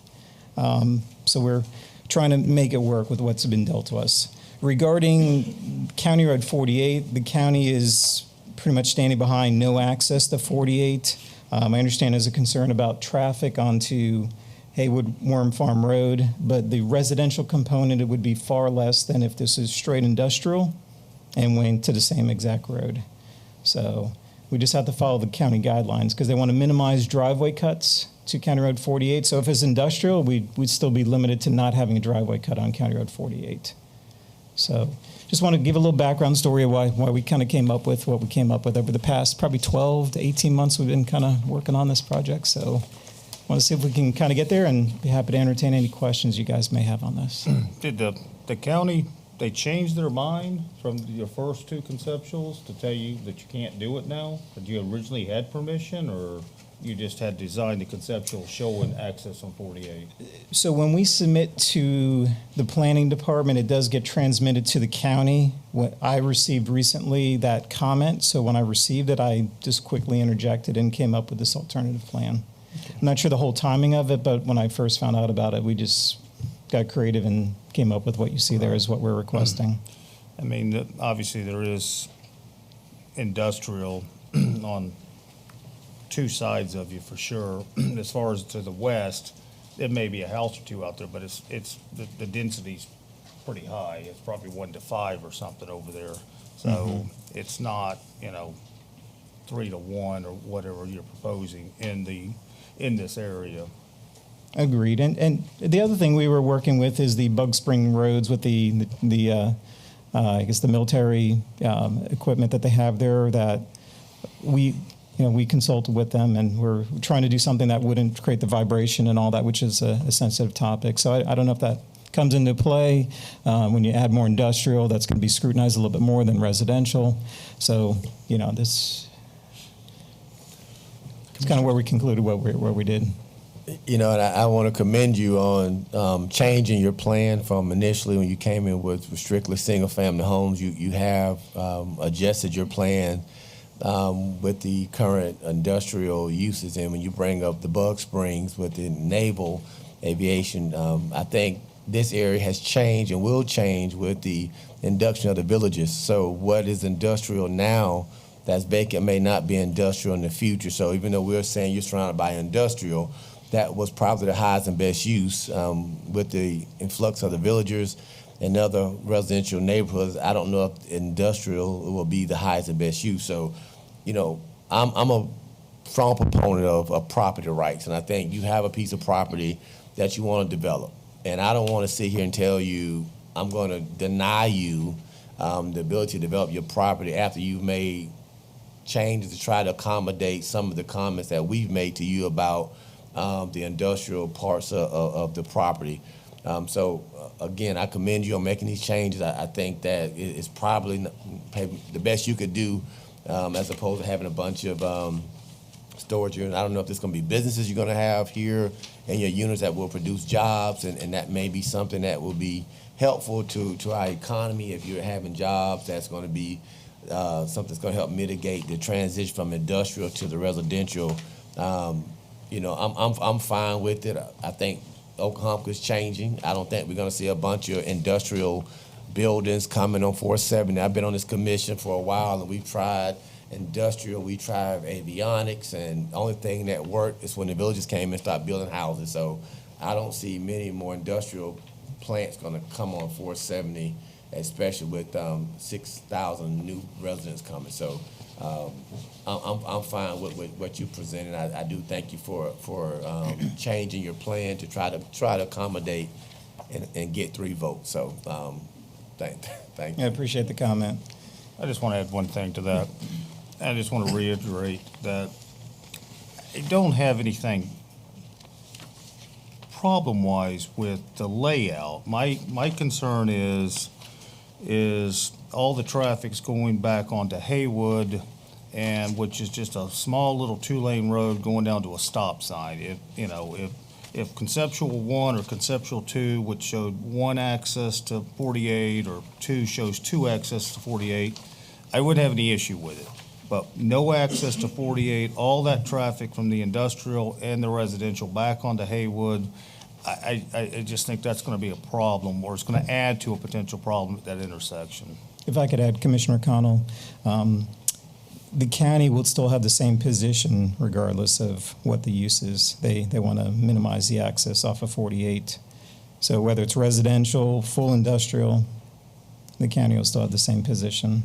So we're trying to make it work with what's been dealt to us. Regarding County Road 48, the county is pretty much standing behind no access to 48. I understand there's a concern about traffic onto Haywood Worm Farm Road, but the residential component, it would be far less than if this is straight industrial and went to the same exact road. So we just have to follow the county guidelines because they want to minimize driveway cuts to County Road 48. So if it's industrial, we'd still be limited to not having a driveway cut on County Road 48. So just want to give a little background story of why we kind of came up with what we came up with over the past probably 12 to 18 months. We've been kind of working on this project. So I want to see if we can kind of get there and be happy to entertain any questions you guys may have on this. Did the county, they changed their mind from your first two conceptuals to tell you that you can't do it now? Did you originally had permission, or you just had designed the conceptual showing access on 48? So when we submit to the planning department, it does get transmitted to the county. What I received recently, that comment, so when I received it, I just quickly interjected and came up with this alternative plan. I'm not sure the whole timing of it, but when I first found out about it, we just got creative and came up with what you see there is what we're requesting. I mean, obviously there is industrial on two sides of you for sure. As far as to the west, it may be a house or two out there, but it's the density's pretty high. It's probably 1 to 5 or something over there. So it's not, 3 to 1 or whatever you're proposing in this area. Agreed. And the other thing we were working with is the Bug Spring roads with the I guess the military equipment that they have there that we consulted with them, and we're trying to do something that wouldn't create the vibration and all that, which is a sensitive topic. So I don't know if that comes into play. When you add more industrial, that's going to be scrutinized a little bit more than residential. So, this is kind of where we concluded what we did. And I want to commend you on changing your plan from initially when you came in with strictly single-family homes. You have adjusted your plan with the current industrial uses, and when you bring up the Bug Springs with the naval aviation, I think this area has changed and will change with the induction of the villages. So what is industrial now that's vacant may not be industrial in the future. So even though we're saying you're surrounded by industrial, that was probably the highest and best use with the influx of the villagers and other residential neighborhoods. I don't know if industrial will be the highest and best use. So, I'm a strong proponent of property rights, and I think you have a piece of property that you want to develop. And I don't want to sit here and tell you I'm going to deny you the ability to develop your property after you've made changes to try to accommodate some of the comments that we've made to you about the industrial parts of the property. So again, I commend you on making these changes. I think that it's probably the best you could do as opposed to having a bunch of storage units. I don't know if there's going to be businesses you're going to have here in your units that will produce jobs, and that may be something that will be helpful to our economy. If you're having jobs, that's going to be something that's going to help mitigate the transition from industrial to the residential. I'm fine with it. I think Oklahoma is changing. I don't think we're going to see a bunch of industrial buildings coming on 470. I've been on this commission for a while, and we've tried industrial, we tried avionics, and the only thing that worked is when the villages came and started building houses. So I don't see many more industrial plants going to come on 470, especially with 6,000 new residents coming. So I'm fine with what you presented. I do thank you for changing your plan to try to accommodate and get 3 votes. So thank you. I appreciate the comment. I just want to add one thing to that. I just want to reiterate that I don't have anything problem-wise with the layout. My concern is all the traffic's going back onto Haywood, and which is just a small little two-lane road going down to a stop sign. If conceptual 1 or conceptual 2, which showed 1 access to 48, or 2 shows 2 access to 48, I wouldn't have any issue with it. But no access to 48, all that traffic from the industrial and the residential back onto Haywood, I just think that's going to be a problem, or it's going to add to a potential problem at that intersection. If I could add, Commissioner Connell, the county will still have the same position regardless of what the use is. They want to minimize the access off of 48. So whether it's residential, full industrial, the county will still have the same position.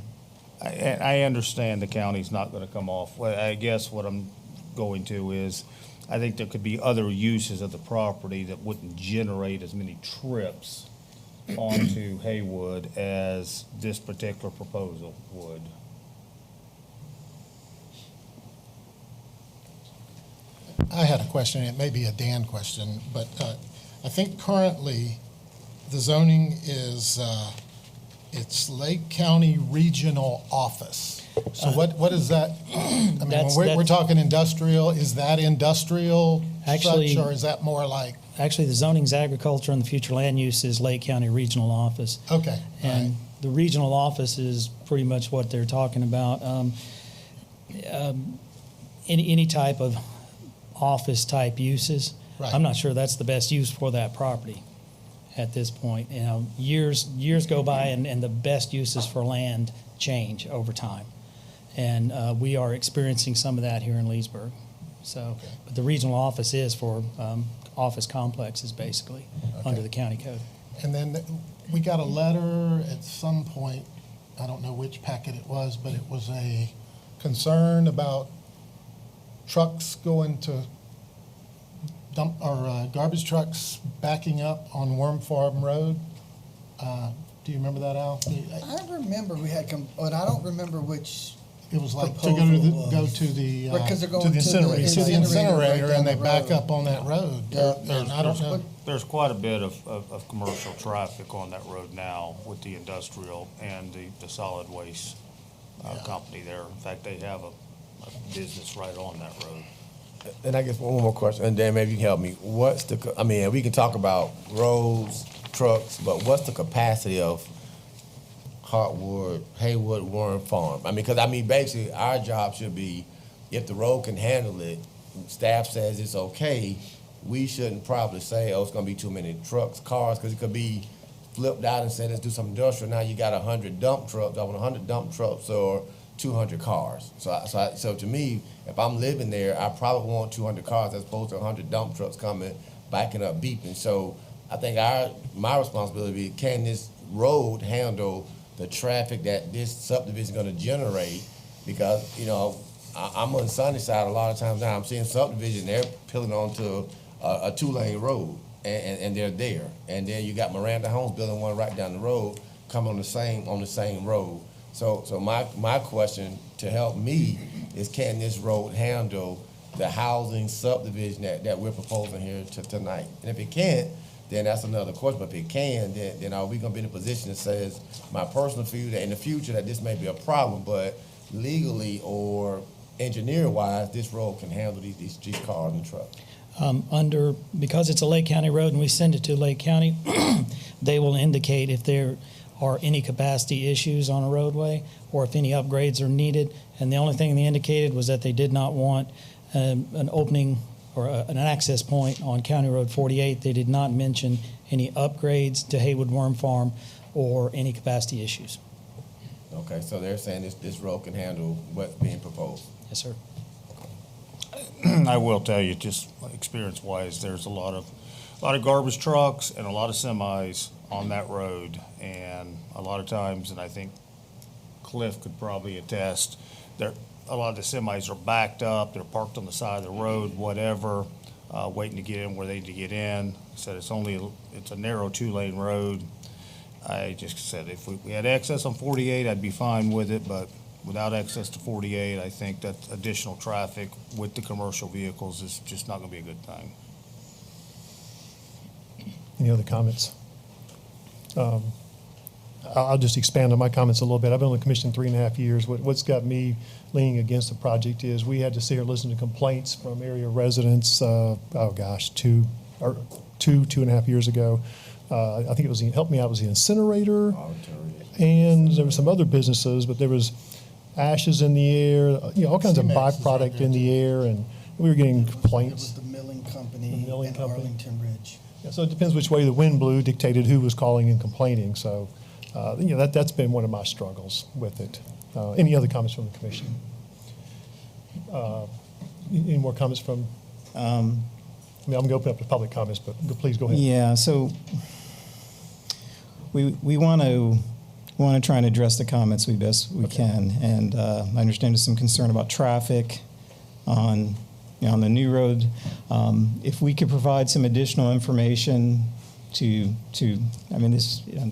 I understand the county's not going to come off. Well, I guess what I'm going to is, I think there could be other uses of the property that wouldn't generate as many trips onto Haywood as this particular proposal would. I had a question, it may be a Dan question, but I think currently the zoning is, it's Lake County Regional Office. So what is that? I mean, when we're talking industrial, is that industrial Actually- such, or is that more like, Actually, the zoning's agriculture and the future land use is Lake County Regional Office. okay, all right. And the regional office is pretty much what they're talking about. Any type of office-type uses. Right. I'm not sure that's the best use for that property at this point. You know, years go by and the best uses for land change over time. And we are experiencing some of that here in Leesburg. So, Okay. but the regional office is for office complexes, basically, under the county code. And then we got a letter at some point, I don't know which packet it was, but it was a concern about trucks going to dump, or garbage trucks backing up on Worm Farm Road. Do you remember that, Al? I remember we had, but I don't remember which. It was like to proposal go was. to the Right, 'cause they're to going the to the incinerator, incinerator right and they down the back road. up on that road. Yeah. And I don't know. There's quite a bit of commercial traffic on that road now with the industrial and the solid waste company there. In fact, they have a business right on that road. And I guess one more question, and Dan, maybe you can help me. I mean, we can talk about roads, trucks, but what's the capacity of Hardwood, Haywood, Warren Farm? I mean, because, basically, our job should be, if the road can handle it, staff says it's okay, we shouldn't probably say, oh, it's going to be too many trucks, cars, because it could be flipped out and said, let's do some industrial. Now you got 100 dump trucks, I want 100 dump trucks or 200 cars. So to me, if I'm living there, I probably want 200 cars as opposed to 100 dump trucks coming, backing up, beeping. So I think my responsibility is, can this road handle the traffic that this subdivision is going to generate? Because, I'm on Sunnyside a lot of times now. I'm seeing subdivision, they're peeling onto a two-lane road, and they're there. And then you got Miranda Homes building one right down the road, coming on the same road. So my question to help me is, can this road handle the housing subdivision that we're proposing here tonight? And if it can't, then that's another question. But if it can, then are we going to be in a position that says, my personal view, that in the future that this may be a problem, but legally or engineer-wise, this road can handle these cars and trucks? Because it's a Lake County road and we send it to Lake County, they will indicate if there are any capacity issues on a roadway or if any upgrades are needed. And the only thing they indicated was that they did not want an opening or an access point on County Road 48. They did not mention any upgrades to Haywood Worm Farm or any capacity issues. Okay, so they're saying this road can handle what's being proposed. Yes, sir. I will tell you, just experience-wise, there's a lot of garbage trucks and a lot of semis on that road, and a lot of times, and I think Cliff could probably attest, a lot of the semis are backed up, they're parked on the side of the road, whatever, waiting to get in where they need to get in. Said it's a narrow two-lane road, I just said if we had access on 48, I'd be fine with it, but without access to 48, I think that additional traffic with the commercial vehicles is just not going to be a good thing. Any other comments? I'll just expand on my comments a little bit. I've been on the commission 3.5 years. What's got me leaning against the project is we had to sit here and listen to complaints from area residents, 2.5 years ago. I think it was, help me out, it was the incinerator, and there were some other businesses, but there was ashes in the air, all kinds of C-Max is right byproduct there, in the air, and we were getting It was complaints. the milling company The milling in company. Arlington Ridge. Yeah, so it depends which way the wind blew dictated who was calling and complaining. So, that's been one of my struggles with it. Any other comments from the commission? Any more comments from? I'm going to open up to public comments, but please go ahead. Yeah, so we want to try and address the comments we best we can, and I understand there's some concern about traffic on the new road. If we could provide some additional information to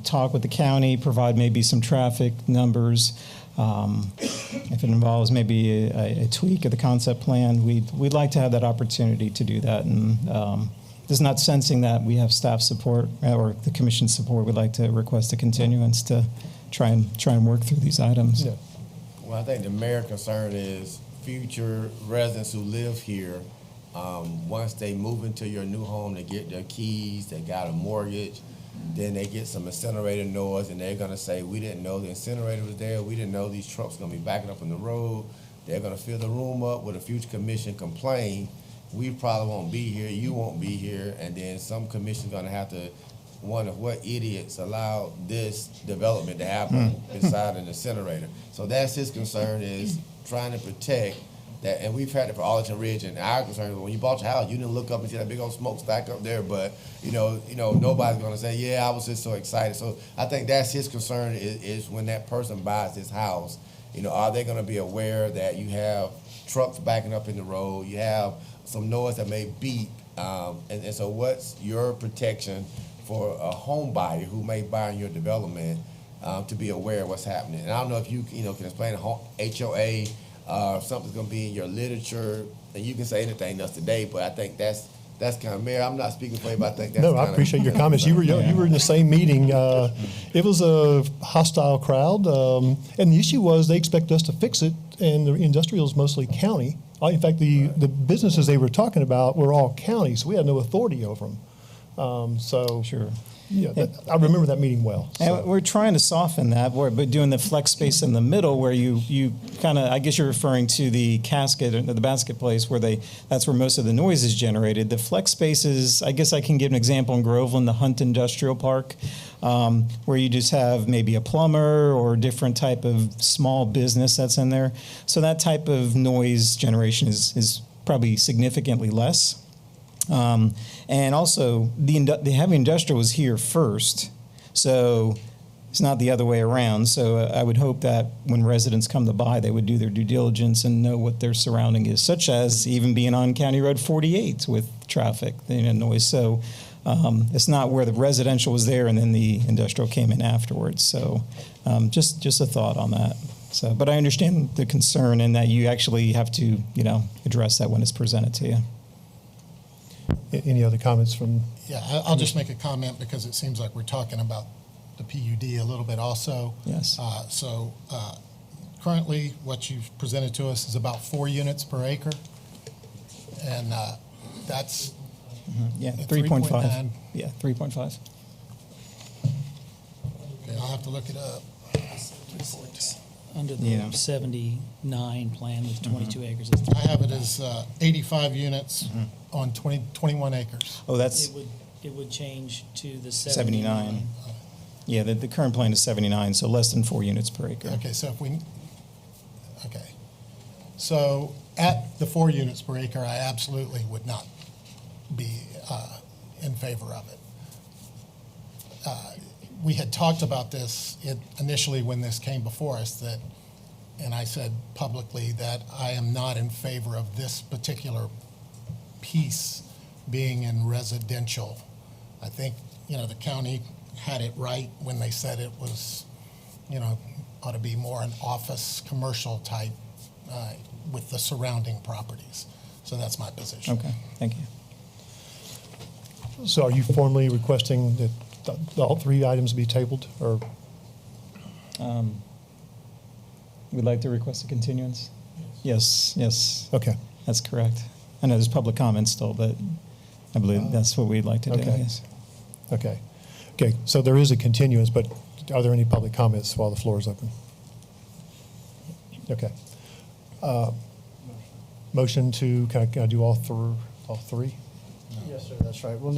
talk with the county, provide maybe some traffic numbers. If it involves maybe a tweak of the concept plan, we'd like to have that opportunity to do that. And just not sensing that we have staff support or the commission support, we'd like to request a continuance to try and work through these items. Yeah. Well, I think the mayor concern is future residents who live here, once they move into your new home, they get their keys, they got a mortgage, then they get some incinerator noise, and they're going to say, we didn't know the incinerator was there, we didn't know these trucks were going to be backing up on the road, they're going to fill the room up with a future commission complain, we probably won't be here, you won't be here, and then some commission's going to have to wonder what idiots allowed this development to happen inside an incinerator. So that's his concern, is trying to protect that, and we've had it for Arlington Ridge, and our concern is when you bought your house, you didn't look up and see that big old smokestack up there, but nobody's gonna say, yeah, I was just so excited. So I think that's his concern is when that person buys this house, are they gonna be aware that you have trucks backing up in the road, you have some noise that may beep, and so what's your protection for a home buyer who may buy in your development to be aware of what's happening? And I don't know if you can explain HOA, something's going to be in your literature, and you can say anything else today, but I think that's kind of, Mayor, I'm not speaking for you, but I think that's No, I appreciate your comments. You were in the same meeting. It was a hostile crowd, and the issue was they expect us to fix it, and the industrial is mostly county. In fact, the businesses they were talking about were all county, so we had no authority over them. Sure. Yeah, I remember that meeting well. So. And we're trying to soften that, but doing the flex space in the middle where you kind of, I guess you're referring to the casket or the basket place that's where most of the noise is generated. The flex spaces, I guess I can give an example in Groveland, the Hunt Industrial Park, where you just have maybe a plumber or a different type of small business that's in there. So that type of noise generation is probably significantly less. And also, the heavy industrial was here first, so it's not the other way around. So I would hope that when residents come to buy, they would do their due diligence and know what their surrounding is, such as even being on County Road 48 with traffic and noise. So it's not where the residential was there and then the industrial came in afterwards. So just a thought on that. So, but I understand the concern and that you actually have to, address that when it's presented to you. Any other comments from? Yeah, I'll just make a comment because it seems like we're talking about the PUD a little bit also. Yes. Currently, what you've presented to us is about 4 units per acre. And that's Yeah, at 3.5. 3.9. Yeah, 3.5. Okay, I'll have to look it up. Under the Yeah. 79 plan with 22 acres. I have it as 85 units on 21 acres. Oh, that's It would change to the 79. Yeah, the current plan is 79, so less than 4 units per acre. Okay, so at the 4 units per acre, I absolutely would not be in favor of it. We had talked about this initially when this came before us, and I said publicly that I am not in favor of this particular piece being in residential. I think, the county had it right when they said it was, ought to be more an office, commercial type with the surrounding properties. So that's my position. Okay, thank you. So are you formally requesting that all three items be tabled, or? We'd like to request a continuance? Yes, Okay. that's correct. I know there's public comment still, but I believe that's what we'd like to do, Okay. yes. Okay. Okay, so there is a continuance, but are there any public comments while the floor is open? Okay. Motion to, can I do all three? Yes, sir, that's right. We'll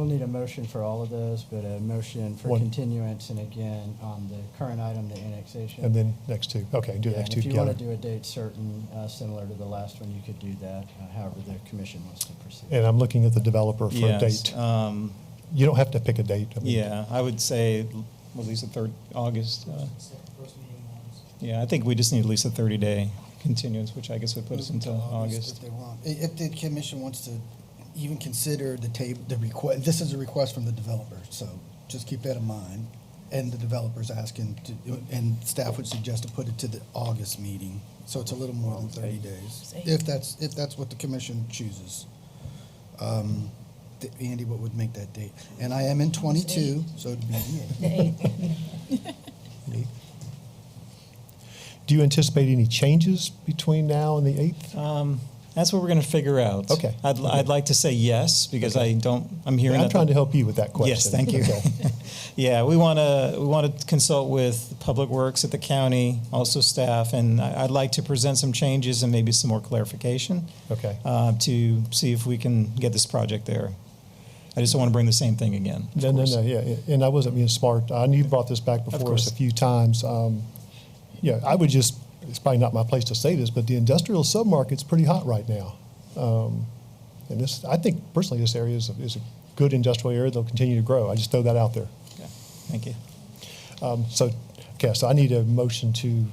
need a motion for all of those, but a motion for One. continuance, and again, on the current item, the annexation. And then next two. Okay, do the Yeah, next and two if you want together. to do a date certain, similar to the last one, you could do that, however the commission wants to proceed. And I'm looking at the developer for a Yes, date. You don't have to pick a date. I mean, yeah, I would say at least the 3rd August. Yeah, I think we just need at least a 30-day continuance, which I guess would put us until August. If they want. If the commission wants to even consider the request, this is a request from the developer, so just keep that in mind. And the developer's asking to, and staff would suggest to put it to the August meeting, so it's a little more than 30 days. If that's what the commission chooses. Andy, what would make that date? And I am in 22, so it'd be The 8th. Do you anticipate any changes between now and the 8th? That's what we're going to figure out. Okay. I'd like to say yes, because I'm hearing I'm that. trying to help you with that question. Yes, thank you. Okay. Yeah, we want to consult with Public Works at the county, also staff, and I'd like to present some changes and maybe some more clarification. Okay. To see if we can get this project there. I just don't want to bring the same thing again. of No, course. yeah, and I wasn't being smart. I knew you brought this back before us course. a few times. Yeah, I would just, it's probably not my place to say this, but the industrial submarket's pretty hot right now. And this, I think personally, this area is a good industrial area. They'll continue to grow. I just throw that out there. Okay, thank you. So I need a motion to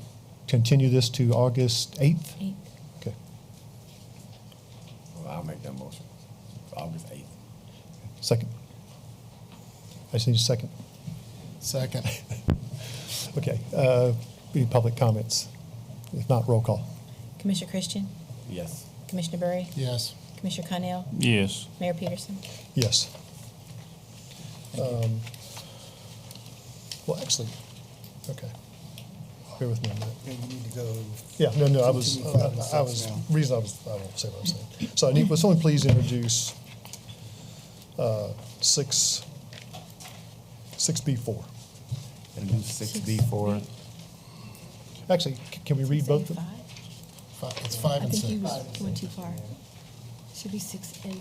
continue this to August 8th? 8th. Okay. Well, I'll make that motion. For August 8th. Second. I just need a second. Second. Okay. Any public comments? If not, roll call. Commissioner Christian, Yes. Commissioner Berry, Yes. Commissioner Connell, Yes. Mayor Peterson. Yes. Well, actually, okay. Bear with me a minute. You need to go. Yeah, no, I was, Continue 5 and 6 I was, now. reason I won't say what I'm saying. So will someone please introduce 6B4? And do 6B4. Actually, can we read both of them? It's 5 I and think 6. you went too far. Should be 6A5.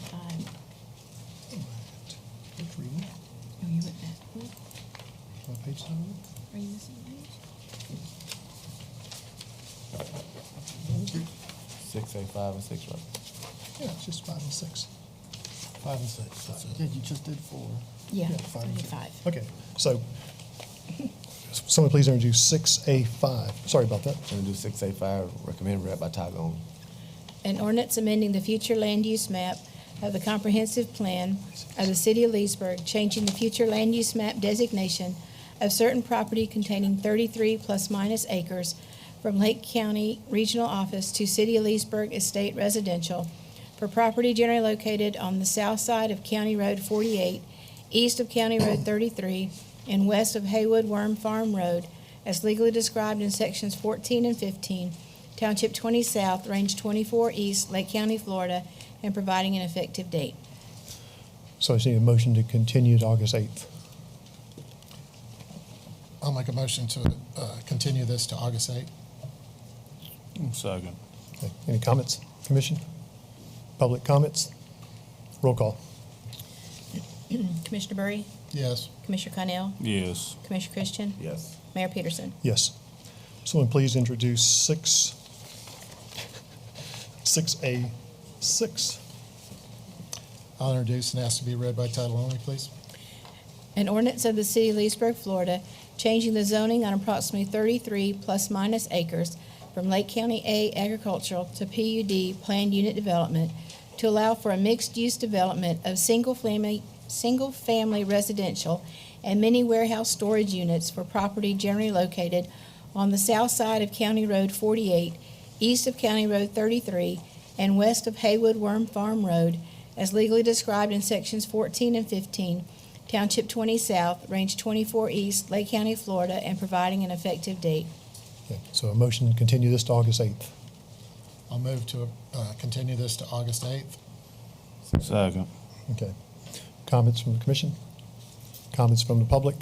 Which reading? No, you went backward. What page is that on? Are you missing a page? 6A5 and 6, right? Yeah, it's just 5 and 6. 5 and 6, that's it. Yeah, you just did 4. Yeah, Yeah, 5 and 6. 5. Okay, so someone please introduce 6A5. Sorry about that. And do 6A5, recommend read by title only. An ordinance amending the future land use map of the comprehensive plan of the city of Leesburg, changing the future land use map designation of certain property containing 33 plus minus acres from Lake County Regional Office to City of Leesburg Estate Residential for property generally located on the south side of County Road 48, east of County Road 33, and west of Haywood Worm Farm Road, as legally described in sections 14 and 15, Township 20 South, Range 24 East, Lake County, Florida, and providing an effective date. So I just need a motion to continue to August 8th. I'll make a motion to continue this to August 8th. Second. Okay. Any comments, commission? Public comments? Roll call. Commissioner Berry, Yes. Commissioner Connell, Yes. Commissioner Christian, Yes. Mayor Peterson. Yes. Someone please introduce 6A6. I'll introduce and ask to be read by title only, please. An ordinance of the City of Leesburg, Florida, changing the zoning on approximately 33 plus minus acres from Lake County A agricultural to PUD planned unit development to allow for a mixed-use development of single-family residential and many warehouse storage units for property generally located on the south side of County Road 48, east of County Road 33, and west of Haywood Worm Farm Road, as legally described in sections 14 and 15, Township 20 South, Range 24 East, Lake County, Florida, and providing an effective date. Okay, so a motion to continue this to August 8th. I'll move to continue this to August 8th. Second. Okay. Comments from the commission? Comments from the public?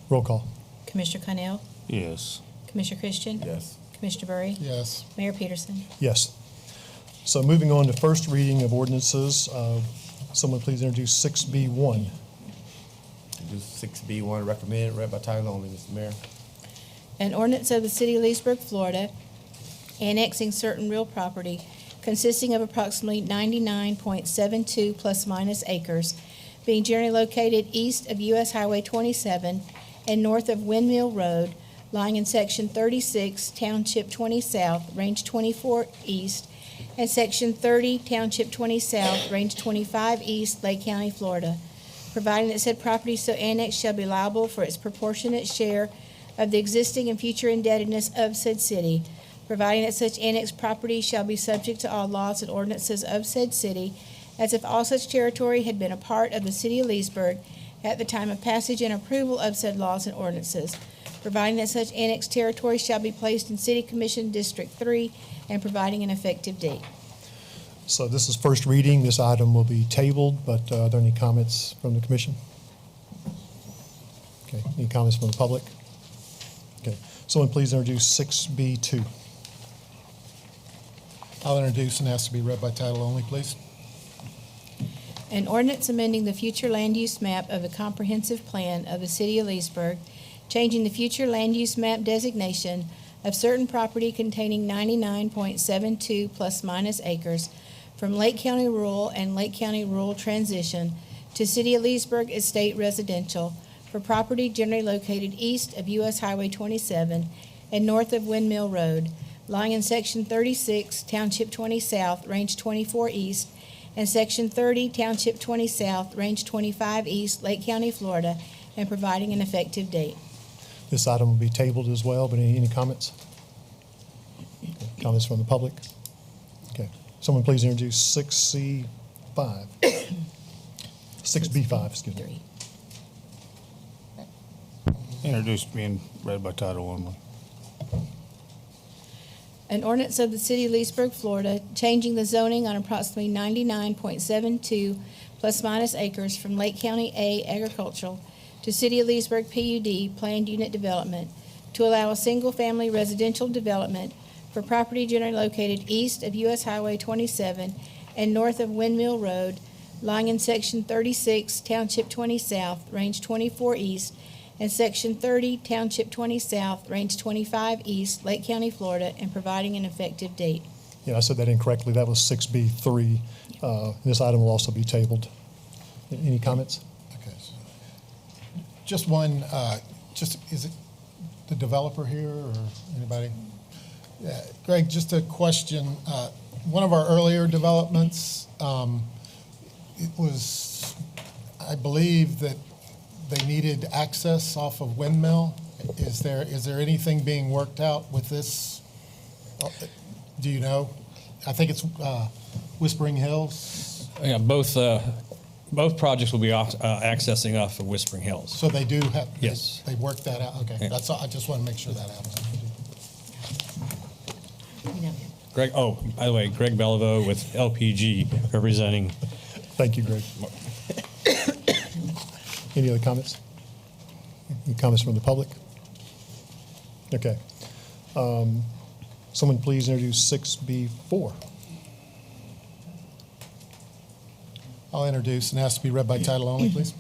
Roll call. Commissioner Connell, Yes. Commissioner Christian, Yes. Commissioner Bury, Yes. Mayor Peterson. Yes. So moving on to first reading of ordinances, someone please introduce 6B1. Introduce 6B1, recommended, read by title only, Mr. Mayor. An ordinance of the City of Leesburg, Florida, annexing certain real property consisting of approximately 99.72 plus minus acres, being generally located east of U.S. Highway 27 and north of Windmill Road, lying in Section 36, Township 20 South, Range 24 East, and Section 30, Township 20 South, Range 25 East, Lake County, Florida, providing that said property so annexed shall be liable for its proportionate share of the existing and future indebtedness of said city, providing that such annexed property shall be subject to all laws and ordinances of said city, as if all such territory had been a part of the City of Leesburg at the time of passage and approval of said laws and ordinances, providing that such annexed territory shall be placed in City Commission District 3, and providing an effective date. So this is first reading. This item will be tabled, but are there any comments from the commission? Okay, any comments from the public? Okay, someone please introduce 6B2. I'll introduce and ask to be read by title only, please. An ordinance amending the future land use map of the comprehensive plan of the City of Leesburg, changing the future land use map designation of certain property containing 99.72 plus minus acres from Lake County Rural and Lake County Rural Transition to City of Leesburg Estate Residential for property generally located east of U.S. Highway 27 and north of Windmill Road, lying in Section 36, Township 20 South, Range 24 East, and Section 30, Township 20 South, Range 25 East, Lake County, Florida, and providing an effective date. This item will be tabled as well, but any comments? Okay, comments from the public? Okay, someone please introduce 6C5. 6B5, excuse me. Introduced being read by title only. An ordinance of the City of Leesburg, Florida, changing the zoning on approximately 99.72 plus minus acres from Lake County A agricultural to City of Leesburg PUD planned unit development to allow a single-family residential development for property generally located east of U.S. Highway 27 and north of Windmill Road, lying in Section 36, Township 20 South, Range 24 East, and Section 30, Township 20 South, Range 25 East, Lake County, Florida, and providing an effective date. Yeah, I said that incorrectly. That was 6B3. This item will also be tabled. Any comments? Okay. So just one, is it the developer here or anybody? Yeah, Greg, just a question. One of our earlier developments, it was, I believe that they needed access off of Windmill. Is there anything being worked out with this? Do you know? I think it's Whispering Hills. Yeah, both projects will be accessing off of Whispering Hills. So they do have. Yes. They worked that out. Okay, Yeah. that's all. I just want to make sure that happens. Greg, by the way, Greg Beliveau with LPG representing. Thank you, Greg. Any other comments? Any comments from the public? Okay. Someone please introduce 6B4. I'll introduce and ask to be read by title only, please.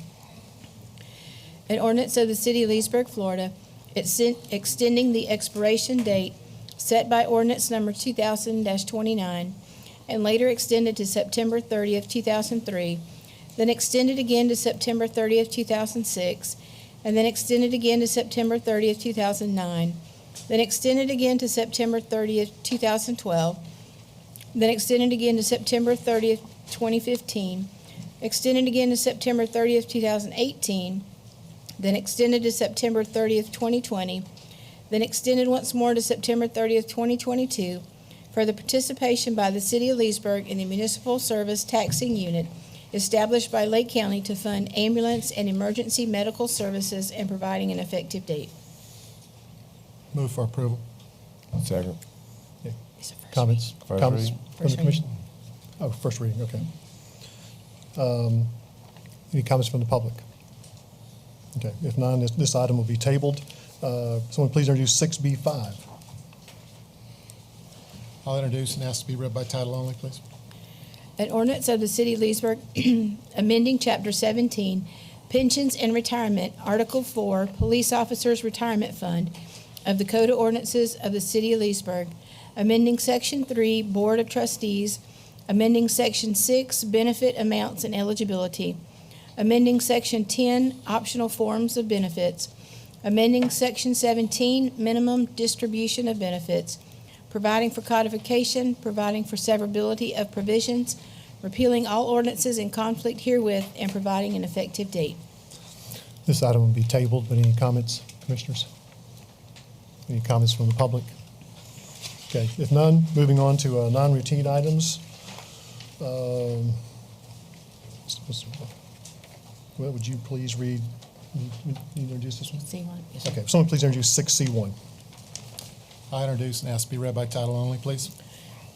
An ordinance of the City of Leesburg, Florida, extending the expiration date set by ordinance number 2000-29 and later extended to September 30th, 2003, then extended again to September 30th, 2006, and then extended again to September 30th, 2009, then extended again to September 30th, 2012, then extended again to September 30th, 2015, extended again to September 30th, 2018, then extended to September 30th, 2020, then extended once more to September 30th, 2022, for the participation by the City of Leesburg in the Municipal Service Taxing Unit established by Lake County to fund ambulance and emergency medical services and providing an effective date. Move for approval. Second. Comments? First Comments reading. from the commission? Oh, first reading, okay. Any comments from the public? Okay, if none, this item will be tabled. Someone please introduce 6B5. I'll introduce and ask to be read by title only, please. An ordinance of the City of Leesburg amending Chapter 17, Pensions and Retirement, Article 4, Police Officers Retirement Fund of the Code of Ordinances of the City of Leesburg, amending Section 3, Board of Trustees, amending Section 6, Benefit Amounts and Eligibility, amending Section 10, Optional Forms of Benefits, amending Section 17, Minimum Distribution of Benefits, providing for codification, providing for severability of provisions, repealing all ordinances in conflict herewith, and providing an effective date. This item will be tabled, but any comments, commissioners? Any comments from the public? Okay, if none, moving on to non-routine items. Well, would you please read, you introduce this one? See one? Yes, sir. Okay, someone please introduce 6C1. I introduce and ask to be read by title only, please.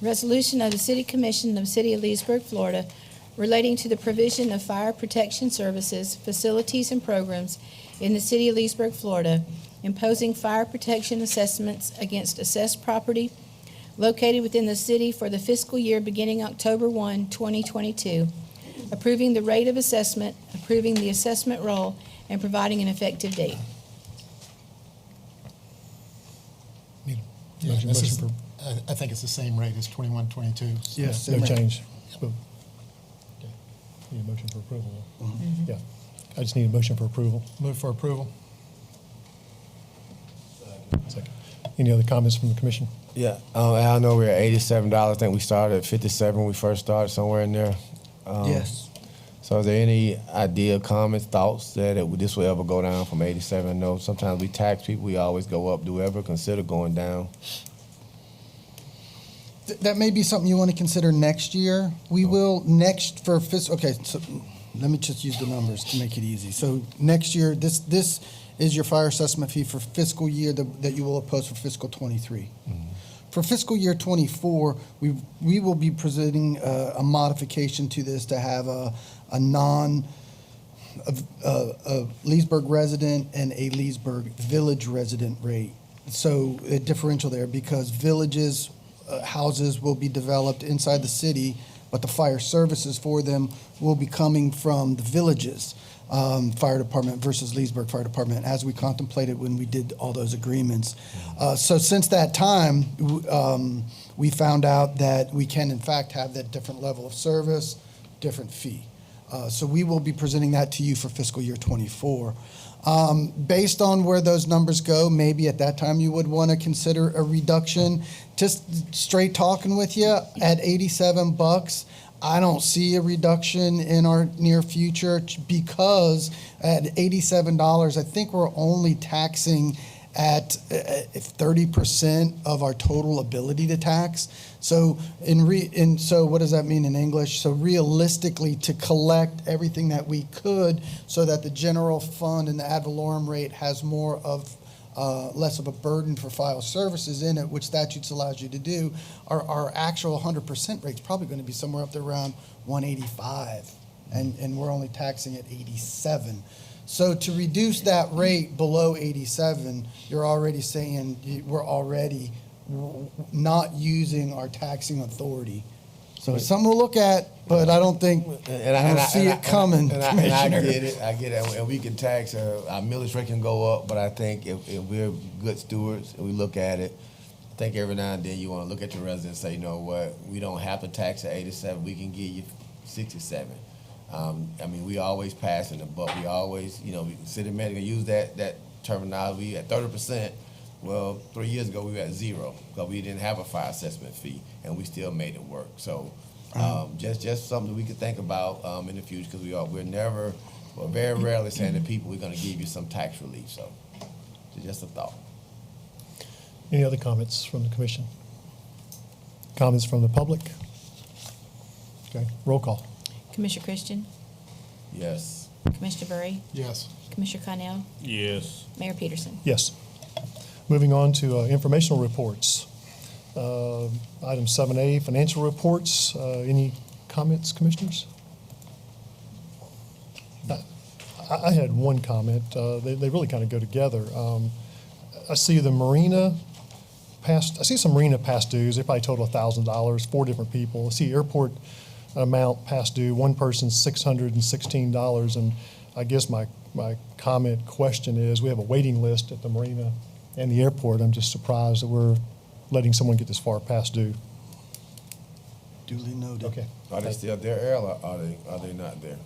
Resolution of the City Commission of the City of Leesburg, Florida, relating to the provision of fire protection services, facilities, and programs in the City of Leesburg, Florida, imposing fire protection assessments against assessed property located within the city for the fiscal year beginning October 1, 2022, approving the rate of assessment, approving the assessment roll, and providing an effective date. Yeah, Motion- this is, motion I think it's the same rate as 21, 22. Yes. No same rate. change. Okay. Need a motion for approval. Yeah, I just need a motion for approval. Move for approval. Second. Any other comments from the commission? Yeah, I know we're at $87. I think we started at 57 when we first started, somewhere in there. Yes. So is there any idea, comments, thoughts that this will ever go down from 87? I know sometimes we tax people, we always go up. Do we ever consider going down? That may be something you want to consider next year. We will next for fiscal, okay, so let me just use the numbers to make it easy. So next year, this is your fire assessment fee for fiscal year that you will oppose for fiscal 23. For fiscal year 24, we will be presenting a modification to this to have a Leesburg resident and a Leesburg village resident rate. So a differential there because villages, houses will be developed inside the city, but the fire services for them will be coming from the villages. Fire department versus Leesburg Fire Department, as we contemplated when we did all those agreements. So since that time, we found out that we can in fact have that different level of service, different fee. So we will be presenting that to you for fiscal year 24. Based on where those numbers go, maybe at that time you would want to consider a reduction. Just straight talking with you, at $87, I don't see a reduction in our near future because at $87, I think we're only taxing at 30% of our total ability to tax. So so what does that mean in English? So realistically, to collect everything that we could so that the general fund and the ad valorem rate has more of less of a burden for file services in it, which statutes allows you to do, our actual 100% rate is probably going to be somewhere up there around 185, and we're only taxing at 87. So to reduce that rate below 87, you're already saying we're already not using our taxing authority. So it's something to look at, but I don't think, I don't see it coming, Commissioner. I get it, and we can tax, our millage rate can go up, but I think if we're good stewards and we look at it, I think every now and then you want to look at your residents and say, you know what, we don't have to tax at 87, we can give you 67. I mean, we always passing the buck. We always, city manager use that terminology at 30%. Well, 3 years ago we were at zero because we didn't have a fire assessment fee, and we still made it work. So, just something we could think about in the future because we're never but very rarely saying to people, we're gonna give you some tax relief, so it's just a thought. Any other comments from the commission? Comments from the public? Okay, roll call. Commissioner Christian, Yes. Commissioner Bury, Yes. Commissioner Connell, Yes. Mayor Peterson. Yes. Moving on to informational reports. Item 7A, financial reports. Any comments, commissioners? I had one comment. They really kind of go together. I see the marina I see some marina past dues. They probably total $1,000, 4 different people. I see airport amount past due, one person $616. And I guess my comment question is, we have a waiting list at the marina and the airport. I'm just surprised that we're letting someone get this far past due. Duly noted. Okay. Are they still there, Earl, or are they not there?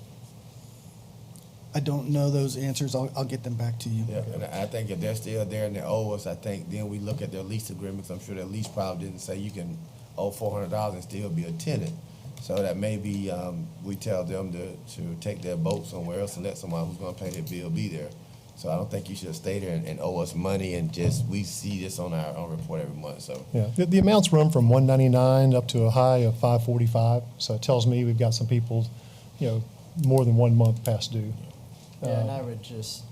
I don't know those answers. I'll get them back to you. Yeah, and I think if they're still there and they owe us, I think then we look at their lease agreements. I'm sure their lease probably didn't say you can owe $400 and still be a tenant. So that maybe we tell them to take their boat somewhere else and let someone who's gonna pay their bill be there. So I don't think you should stay there and owe us money and just, we see this on our own report every month, so. Yeah, the amounts run from $199 up to a high of $545. So it tells me we've got some people, more than 1 month past due. Yeah, and I would just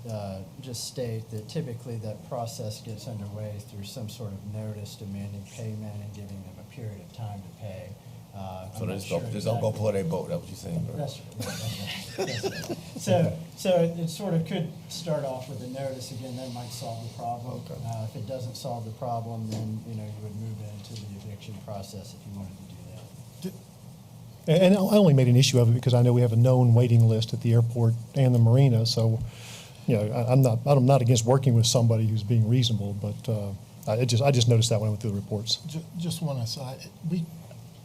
state that typically that process gets underway through some sort of notice demanding payment and giving them a period of time to pay. So just don't go pull their boat, that's what you're saying, right? That's right. That's right. So it sort of could start off with a notice. Again, that might solve the problem. Okay. If it doesn't solve the problem, then, you would move into the eviction process if you wanted to do that. And I only made an issue of it because I know we have a known waiting list at the airport and the marina. So, I'm not against working with somebody who's being reasonable, but I just noticed that when I went through the reports. Just one aside,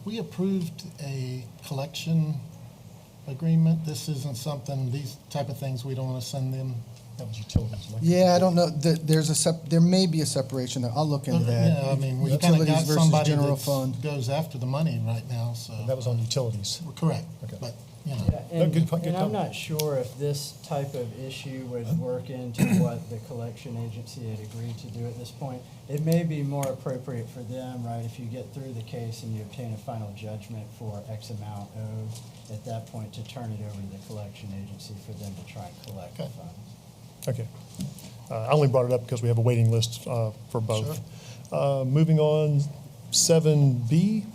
we approved a collection agreement. This isn't something, these type of things, we don't want to send them. That was utilities. Yeah, I don't know. There may be a separation there. I'll look into that. Yeah, I mean, we kind of Utilities got versus somebody general that fund. goes after the money right now, so. That was on utilities. We're correct, Okay. but, Yeah, No, and, good point, good and I'm comment. not sure if this type of issue would work into what the collection agency had agreed to do at this point. It may be more appropriate for them, right, if you get through the case and you obtain a final judgment for X amount owed, at that point to turn it over to the collection agency for them to try and collect the Okay. funds. Okay. I only brought it up because we have a waiting list for both. Moving on, 7B,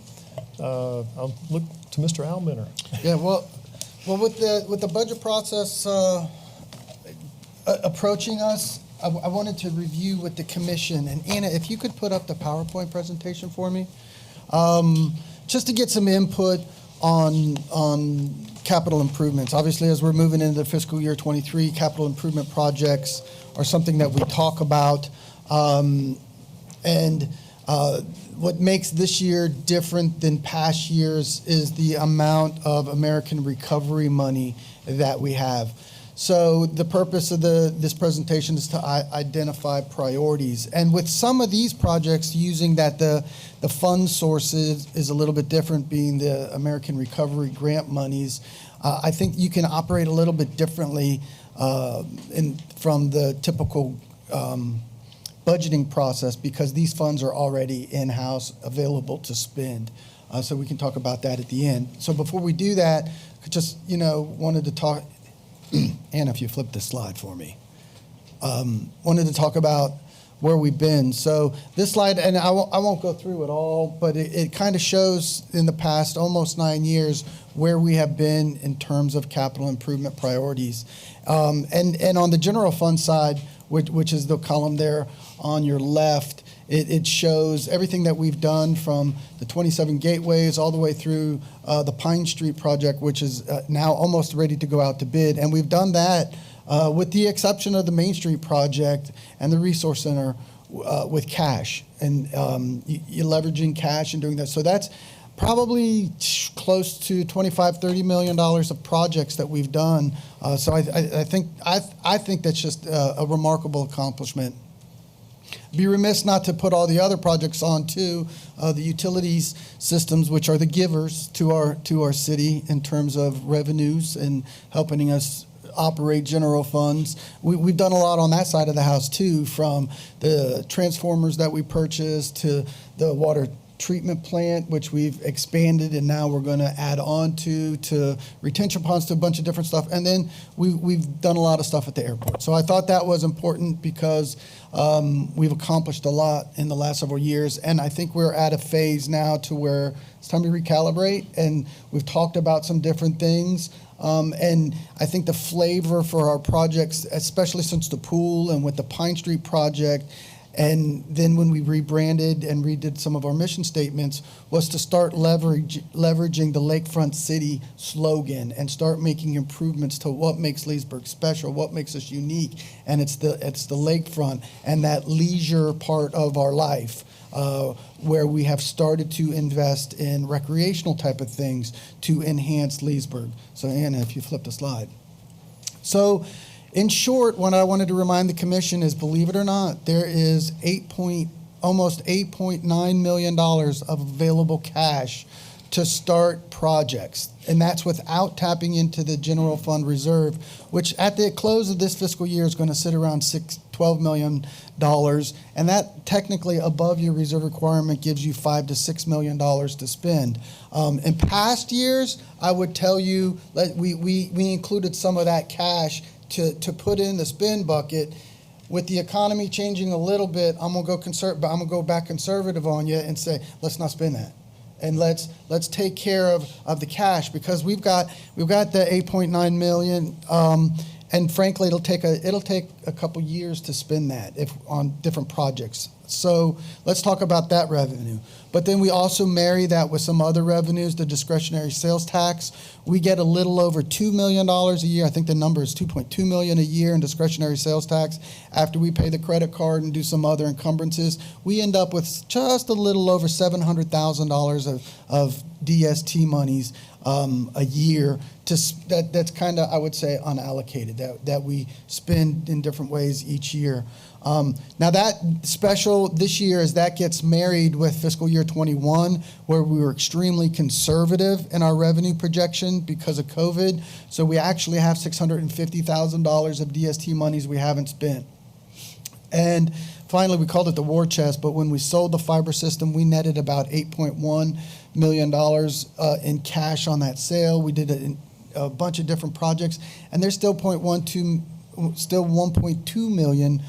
I'll look to Mr. Alminer. Yeah, well, with the budget process approaching us, I wanted to review with the commission. And Anna, if you could put up the PowerPoint presentation for me, just to get some input on capital improvements. Obviously, as we're moving into the fiscal year 23, capital improvement projects are something that we talk about. What makes this year different than past years is the amount of American recovery money that we have. So the purpose of this presentation is to identify priorities. And with some of these projects, using that the fund sources is a little bit different, being the American Recovery Grant monies, I think you can operate a little bit differently from the typical budgeting process, because these funds are already in-house available to spend. So we can talk about that at the end. So before we do that, I just, wanted to talk, Anna, if you flip this slide for me, wanted to talk about where we've been. So this slide, and I won't go through it all, but it kind of shows in the past almost 9 years where we have been in terms of capital improvement priorities. And on the general fund side, which is the column there on your left, it shows everything that we've done from the 27 gateways all the way through the Pine Street project, which is now almost ready to go out to bid. And we've done that with the exception of the Main Street project and the Resource Center with cash. And you're leveraging cash and doing that. So that's probably close to $25–30 million of projects that we've done. So I think that's just a remarkable accomplishment. Be remiss not to put all the other projects on too, the utilities systems, which are the givers to our city in terms of revenues and helping us operate general funds. We've done a lot on that side of the house too, from the transformers that we purchased to the water treatment plant, which we've expanded and now we're going to add on to retention ponds, to a bunch of different stuff. And then we've done a lot of stuff at the airport. So I thought that was important because we've accomplished a lot in the last several years. And I think we're at a phase now to where it's time to recalibrate. And we've talked about some different things. And I think the flavor for our projects, especially since the pool and with the Pine Street project, and then when we rebranded and redid some of our mission statements, was to start leveraging the Lakefront City slogan and start making improvements to what makes Leesburg special, what makes us unique. And it's the lakefront and that leisure part of our life, where we have started to invest in recreational type of things to enhance Leesburg. So Anna, if you flip the slide. So in short, what I wanted to remind the commission is, believe it or not, there is almost $8.9 million of available cash to start projects. And that's without tapping into the general fund reserve, which at the close of this fiscal year is going to sit around $12 million. And that technically above your reserve requirement gives you $5 to $6 million to spend. In past years, I would tell you that we included some of that cash to put in the spend bucket. With the economy changing a little bit, I'm gonna go back conservative on you and say, let's not spend that. And let's take care of the cash, because we've got the 8.9 million, and frankly it'll take a couple years to spend that on different projects. So let's talk about that revenue. But then we also marry that with some other revenues, the discretionary sales tax. We get a little over $2 million a year. I think the number is $2.2 million a year in discretionary sales tax. After we pay the credit card and do some other encumbrances, we end up with just a little over $700,000 of DST monies a year. That's kind of, I would say, unallocated, that we spend in different ways each year. Now that special this year, as that gets married with fiscal year 21, where we were extremely conservative in our revenue projection because of COVID. So we actually have $650,000 of DST monies we haven't spent. And finally, we called it the war chest, but when we sold the fiber system, we netted about $8.1 million in cash on that sale. We did a bunch of different projects, and there's still $1.2 million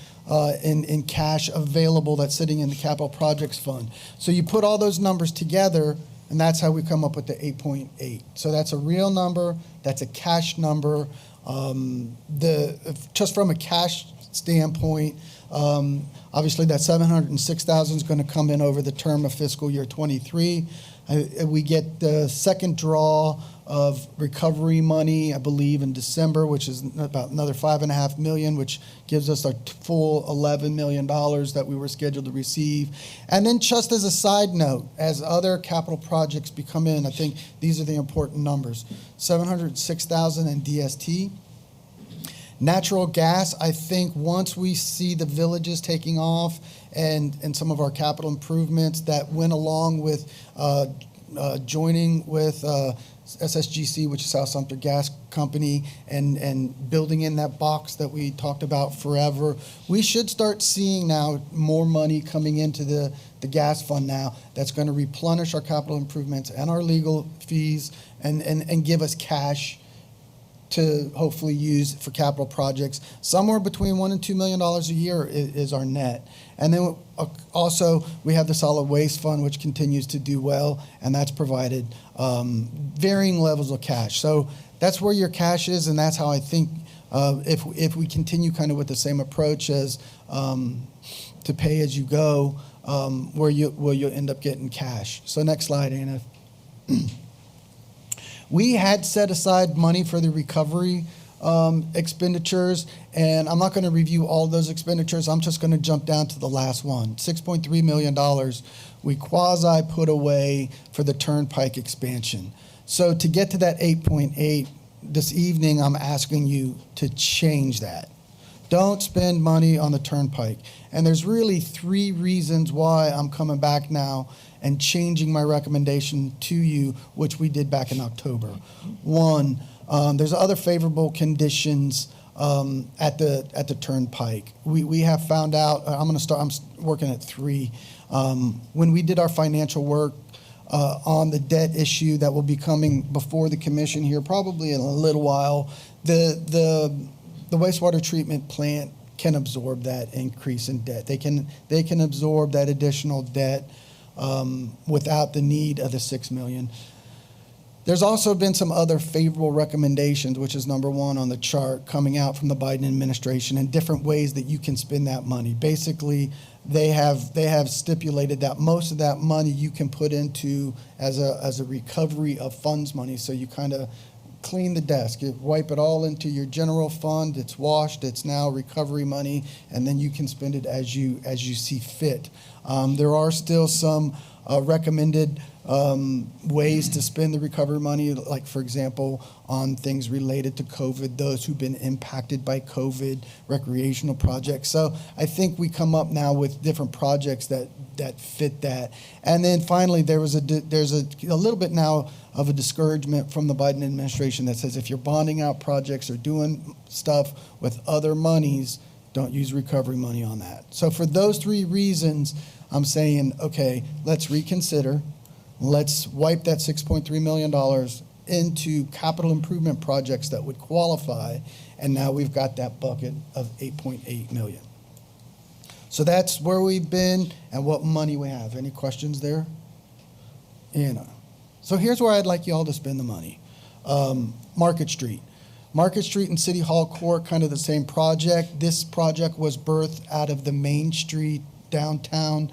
in cash available that's sitting in the capital projects fund. So you put all those numbers together, and that's how we come up with the 8.8. So that's a real number. That's a cash number. Just from a cash standpoint, obviously that $706,000 is going to come in over the term of fiscal year 23. We get the second draw of recovery money, I believe, in December, which is about another $5.5 million, which gives us our full $11 million that we were scheduled to receive. And then just as a side note, as other capital projects become in, I think these are the important numbers. $706,000 in DST. Natural gas, I think once we see the villages taking off and some of our capital improvements that went along with joining with SSGC, which is South Sumter Gas Company, and building in that box that we talked about forever, we should start seeing now more money coming into the gas fund now that's going to replenish our capital improvements and our legal fees and give us cash to hopefully use for capital projects. Somewhere between $1 and $2 million a year is our net. And then also we have the solid waste fund, which continues to do well, and that's provided varying levels of cash. So that's where your cash is, and that's how I think if we continue kind of with the same approach as to pay as you go, where you'll end up getting cash. So next slide, Anna. We had set aside money for the recovery expenditures, and I'm not going to review all those expenditures. I'm just going to jump down to the last one. $6.3 million we quasi put away for the Turnpike expansion. So to get to that 8.8 this evening, I'm asking you to change that. Don't spend money on the Turnpike. And there's really three reasons why I'm coming back now and changing my recommendation to you, which we did back in October. One, there's other favorable conditions at the Turnpike. We have found out, I'm working at 3. When we did our financial work on the debt issue that will be coming before the commission here probably in a little while, the wastewater treatment plant can absorb that increase in debt. They can absorb that additional debt without the need of the $6 million. There's also been some other favorable recommendations, which is number 1 on the chart, coming out from the Biden administration and different ways that you can spend that money. Basically, they have stipulated that most of that money you can put into as a recovery of funds money. So you kind of clean the desk, you wipe it all into your general fund. It's washed. It's now recovery money, and then you can spend it as you see fit. There are still some recommended ways to spend the recovery money, like, for example, on things related to COVID, those who've been impacted by COVID, recreational projects. So I think we come up now with different projects that fit that. And then finally, there's a little bit now of a discouragement from the Biden administration that says if you're bonding out projects or doing stuff with other monies, don't use recovery money on that. So for those 3 reasons, I'm saying, okay, let's reconsider. Let's wipe that $6.3 million into capital improvement projects that would qualify, and now we've got that bucket of $8.8 million. So that's where we've been and what money we have. Any questions there? So here's where I'd like you all to spend the money. Market Street. Market Street and City Hall Court, kind of the same project. This project was birthed out of the Main Street downtown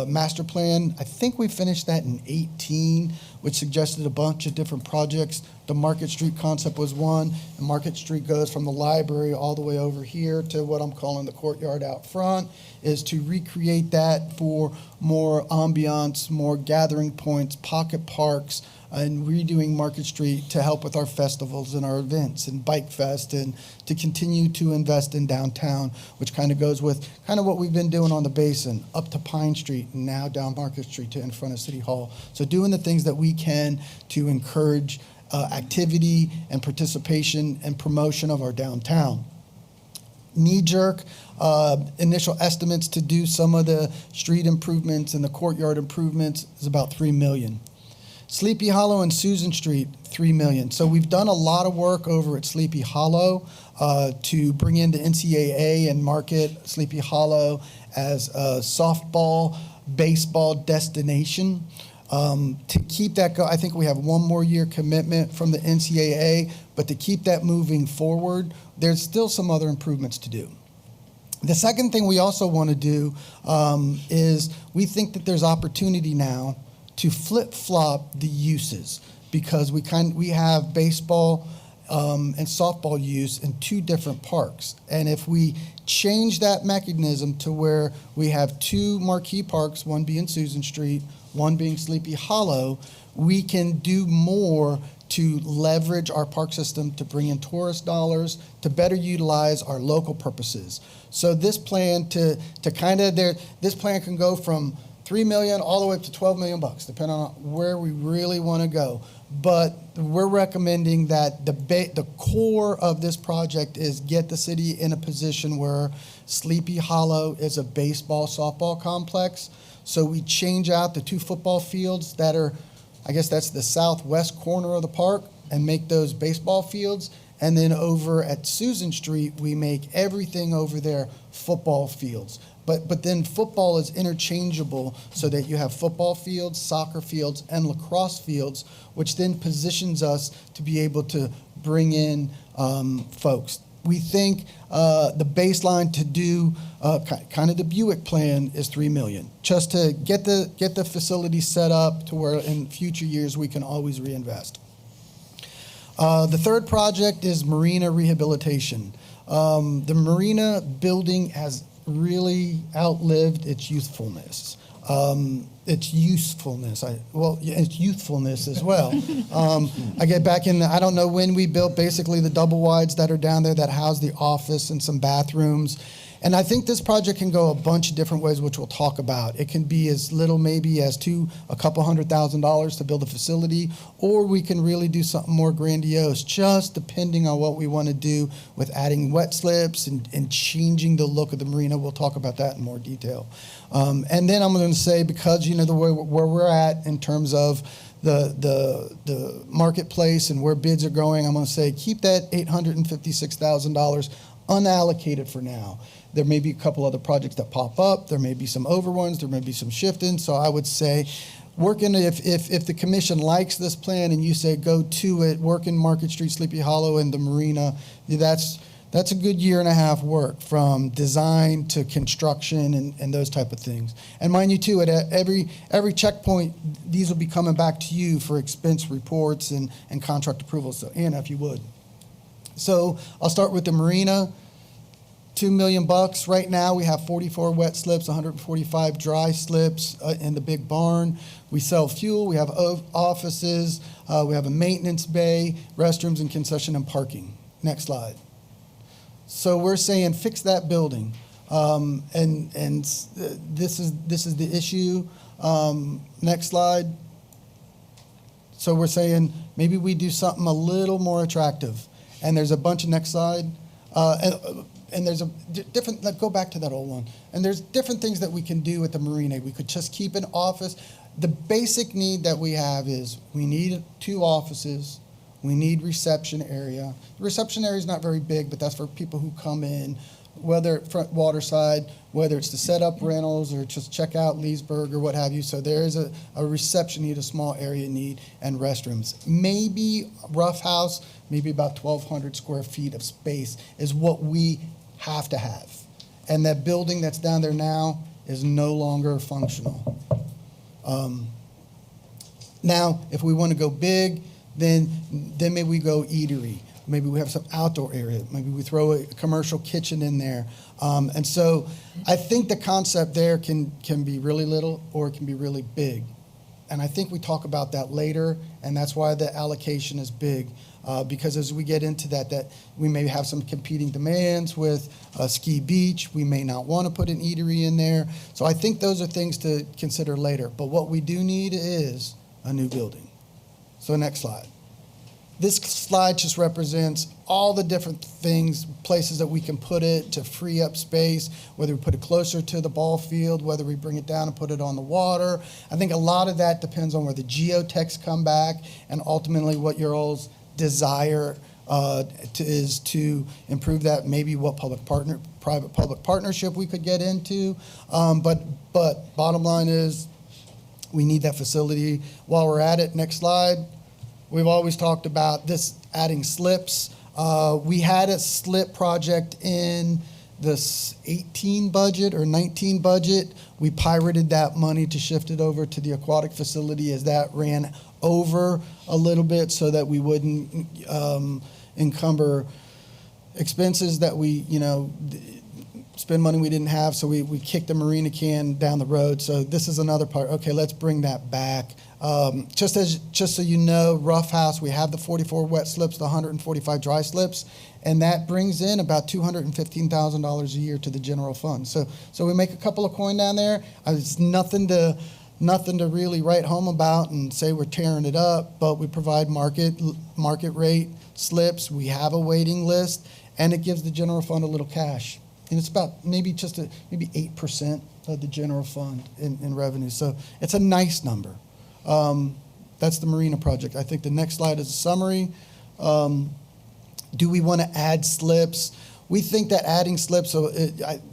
master plan. I think we finished that in 2018, which suggested a bunch of different projects. The Market Street concept was one. And Market Street goes from the library all the way over here to what I'm calling the courtyard out front, is to recreate that for more ambiance, more gathering points, pocket parks, and redoing Market Street to help with our festivals and our events and Bike Fest, and to continue to invest in downtown, which kind of goes with kind of what we've been doing on the Basin, up to Pine Street and now down Market Street to in front of City Hall. So doing the things that we can to encourage activity and participation and promotion of our downtown. Knee-jerk initial estimates to do some of the street improvements and the courtyard improvements is about $3 million. Sleepy Hollow and Susan Street, $3 million. So we've done a lot of work over at Sleepy Hollow to bring in the NCAA and market Sleepy Hollow as a softball, baseball destination. To keep that going, I think we have 1 more year commitment from the NCAA, but to keep that moving forward, there's still some other improvements to do. The second thing we also want to do is we think that there's opportunity now to flip-flop the uses, because we have baseball and softball use in 2 different parks. And if we change that mechanism to where we have 2 marquee parks, one being Susan Street, one being Sleepy Hollow, we can do more to leverage our park system to bring in tourist dollars, to better utilize our local purposes. So this plan this plan can go from $3 million all the way up to $12 million, depending on where we really want to go. But we're recommending that the core of this project is get the city in a position where Sleepy Hollow is a baseball, softball complex. So we change out the 2 football fields that are, I guess that's the southwest corner of the park, and make those baseball fields. And then over at Susan Street, we make everything over there football fields. But then football is interchangeable so that you have football fields, soccer fields, and lacrosse fields, which then positions us to be able to bring in folks. We think the baseline to do kind of the Buick plan is $3 million, just to get the facility set up to where in future years we can always reinvest. The third project is marina rehabilitation. The marina building has really outlived its youthfulness. Its usefulness. Its youthfulness as well. I get back in, I don't know when we built basically the double wides that are down there that house the office and some bathrooms. And I think this project can go a bunch of different ways, which we'll talk about. It can be as little maybe as a couple $100,000 to build a facility, or we can really do something more grandiose, just depending on what we want to do with adding wet slips and changing the look of the marina. We'll talk about that in more detail. And then I'm going to say, because the way where we're at in terms of the marketplace and where bids are going, I'm going to say keep that $856,000 unallocated for now. There may be a couple other projects that pop up. There may be some over ones. There may be some shifting. So I would say if the commission likes this plan and you say go to it, work in Market Street, Sleepy Hollow, and the marina, that's a good year and a half work from design to construction and those type of things. And mind you too, at every checkpoint, these will be coming back to you for expense reports and contract approvals. So Anna, if you would. So I'll start with the marina. $2 million right now. We have 44 wet slips, 145 dry slips in the big barn. We sell fuel. We have offices. We have a maintenance bay, restrooms, and concession and parking. Next slide. So we're saying fix that building, and this is the issue. Next slide. So we're saying maybe we do something a little more attractive, and there's a bunch of next slide. And there's a different, go back to that old one. And there's different things that we can do at the marina. We could just keep an office. The basic need that we have is we need 2 offices. We need reception area. The reception area is not very big, but that's for people who come in, whether front water side, whether it's to set up rentals or just check out Leesburg or what have you. So there is a reception need, a small area need, and restrooms. Maybe rough house, maybe about 1,200 square feet of space is what we have to have. And that building that's down there now is no longer functional. Now, if we want to go big, then maybe we go eatery. Maybe we have some outdoor area. Maybe we throw a commercial kitchen in there. And so I think the concept there can be really little or it can be really big. And I think we talk about that later, and that's why the allocation is big. Because as we get into that we may have some competing demands with Ski Beach. We may not want to put an eatery in there. So I think those are things to consider later. But what we do need is a new building. So next slide. This slide just represents all the different things, places that we can put it to free up space, whether we put it closer to the ball field, whether we bring it down and put it on the water. I think a lot of that depends on where the geotechs come back and ultimately what your all's desire is to improve that, maybe what private-public partnership we could get into. But bottom line is we need that facility. While we're at it, next slide. We've always talked about this adding slips. We had a slip project in this 18 budget or 19 budget. We pirated that money to shift it over to the aquatic facility as that ran over a little bit so that we wouldn't encumber expenses that we, spend money we didn't have. So we kicked the marina can down the road. So this is another part. Okay, let's bring that back. Just so you know, rough house, we have the 44 wet slips, the 145 dry slips, and that brings in about $215,000 a year to the general fund. So we make a couple of coin down there. It's nothing to really write home about and say we're tearing it up, but we provide market rate slips. We have a waiting list, and it gives the general fund a little cash. And it's about maybe 8% of the general fund in revenue. So it's a nice number. That's the marina project. I think the next slide is a summary. Do we want to add slips? We think that adding slips,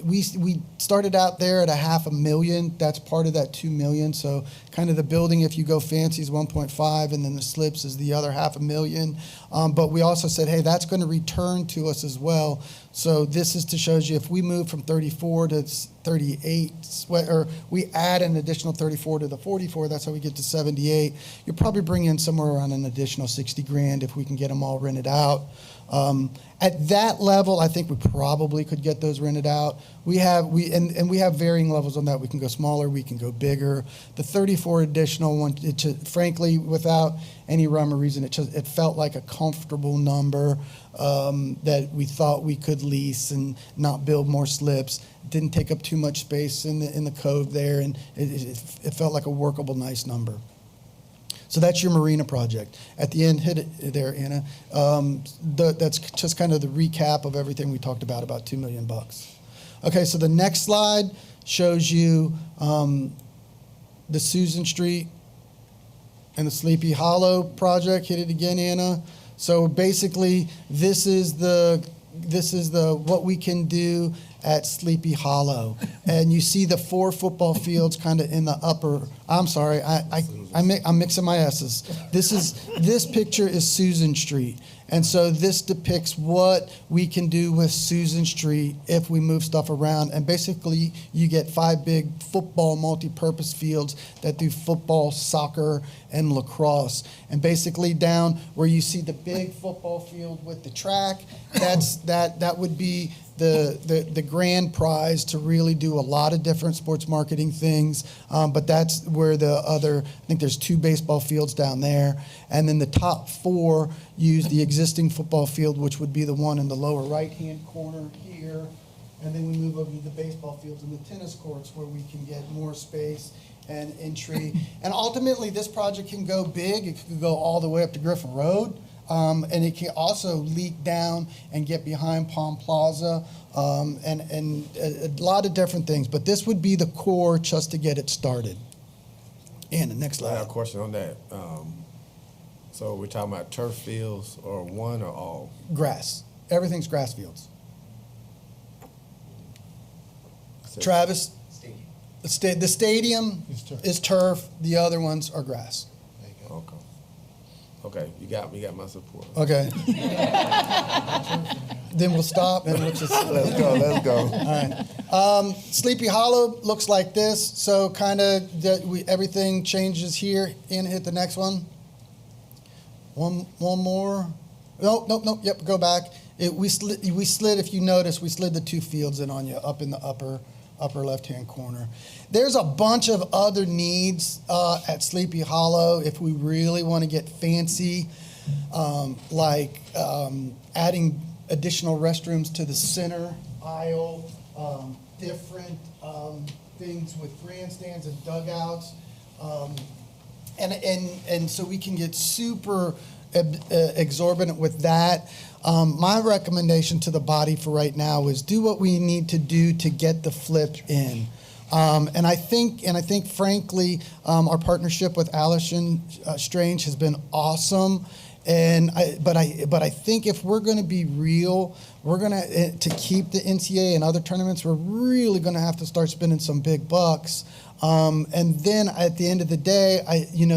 we started out there at $500,000. That's part of that $2 million. So kind of the building, if you go fancy, is 1.5, and then the slips is the other $500,000. But we also said, hey, that's going to return to us as well. So this is to show you if we move from 34 to 38, or we add an additional 34 to the 44, that's how we get to 78. You'll probably bring in somewhere around an additional $60,000 if we can get them all rented out. At that level, I think we probably could get those rented out. we have varying levels on that. We can go smaller, we can go bigger. The 34 additional one, frankly, without any rhyme or reason, it felt like a comfortable number that we thought we could lease and not build more slips. Didn't take up too much space in the cove there, and it felt like a workable, nice number. So that's your marina project. At the end, hit it there, Anna. That's just kind of the recap of everything we talked about $2 million. Okay, so the next slide shows you the Susan Street and the Sleepy Hollow project. Hit it again, Anna. So basically, this is the what we can do at Sleepy Hollow. And you see the 4 football fields kind of in the upper, I'm sorry, I'm mixing my S's. This picture is Susan Street. And so this depicts what we can do with Susan Street if we move stuff around. And basically, you get 5 big football multi-purpose fields that do football, soccer, and lacrosse. And basically down where you see the big football field with the track, that would be the grand prize to really do a lot of different sports marketing things. But that's where I think there's 2 baseball fields down there. And then the top 4 use the existing football field, which would be the one in the lower right-hand corner here. And then we move over to the baseball fields and the tennis courts where we can get more space and entry. And ultimately, this project can go big. It can go all the way up to Griffin Road. And it can also leak down and get behind Palm Plaza and a lot of different things. But this would be the core just to get it started. And the next I have slide. a question on that. So we're talking about turf fields or one or all? Grass. Everything's grass fields. So- Travis, the stadium It's turf. is turf. The other ones are grass. Okay. Okay, you got my support. Okay. Then we'll stop and we'll just. Let's go. All right. Sleepy Hollow looks like this. So kind of everything changes here. And hit the next one. One more. Nope. Yep. Go back. We slid. If you notice, we slid the 2 fields in on you up in the upper left-hand corner. There's a bunch of other needs at Sleepy Hollow if we really want to get fancy, like adding additional restrooms to the center aisle, different things with grandstands and dugouts, and so we can get super exorbitant with that. My recommendation to the body for right now is do what we need to do to get the flip in. And I think, frankly, our partnership with Allison Strange has been awesome. But I think if we're going to be real, we're going to keep the NCAA and other tournaments. We're really going to have to start spending some big bucks. And then at the end of the day,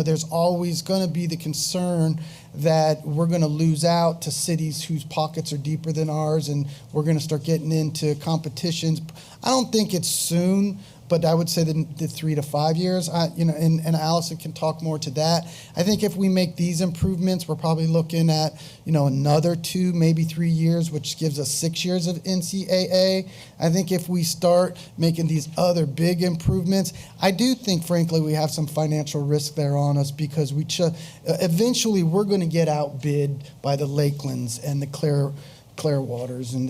there's always going to be the concern that we're going to lose out to cities whose pockets are deeper than ours, and we're going to start getting into competitions. I don't think it's soon, but I would say the 3 to 5 years. And Allison can talk more to that. I think if we make these improvements, we're probably looking at another 2, maybe 3 years, which gives us 6 years of NCAA. I think if we start making these other big improvements, I do think, frankly, we have some financial risk there on us because eventually we're going to get outbid by the Lakelands and the Clearwaters and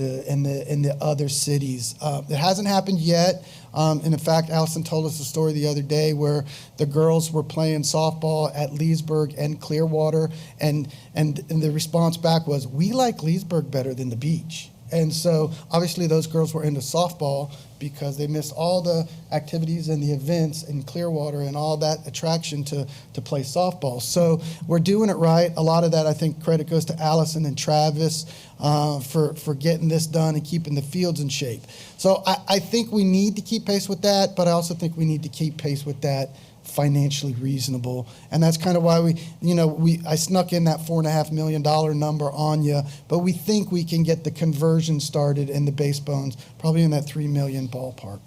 the other cities. It hasn't happened yet. And in fact, Allison told us a story the other day where the girls were playing softball at Leesburg and Clearwater, and the response back was, "We like Leesburg better than the beach." And so obviously those girls were into softball because they missed all the activities and the events in Clearwater and all that attraction to play softball. So we're doing it right. A lot of that, I think, credit goes to Allison and Travis for getting this done and keeping the fields in shape. So I think we need to keep pace with that, but I also think we need to keep pace with that financially reasonable. And that's kind of why I snuck in that $4.5 million number on you, but we think we can get the conversion started in the base bones, probably in that $3 million ballpark.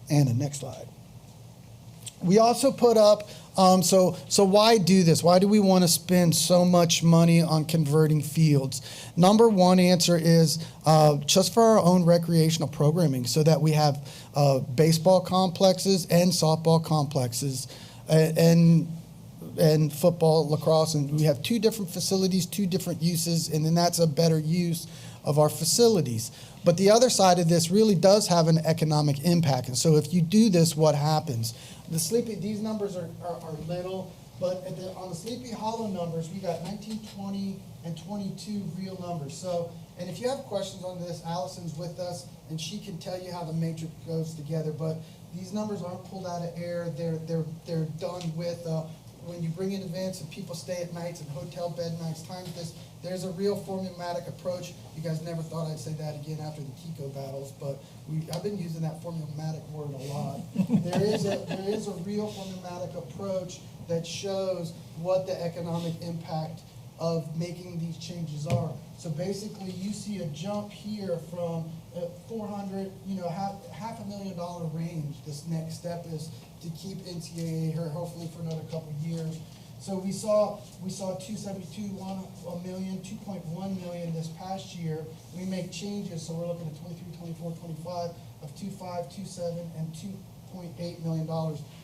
And the next slide. We also put up So why do this? Why do we want to spend so much money on converting fields? Number one answer is just for our own recreational programming, so that we have baseball complexes and softball complexes, and football, lacrosse, and we have two different facilities, two different uses, and then that's a better use of our facilities. But the other side of this really does have an economic impact. And so if you do this, what happens? These numbers are little, but on the Sleepy Hollow numbers, we got 19, 20, and 22 real numbers. So, and if you have questions on this, Allison's with us, and she can tell you how the matrix goes together. But these numbers aren't pulled out of air. They're done with when you bring in events and people stay at nights and hotel bed nights times this. There's a real formulaic approach. You guys never thought I'd say that again after the Kiko battles, but I've been using that formulaic word a lot. There is a real formulaic approach that shows what the economic impact of making these changes are. So basically, you see a jump here from 400, half $500,000 range. This next step is to keep NCAA here, hopefully for another couple of years. So we saw 272, 1 million, 2.1 million this past year. We make changes, so we're looking at 23, 24, 25 of 2.5, 2.7, and $2.8 million.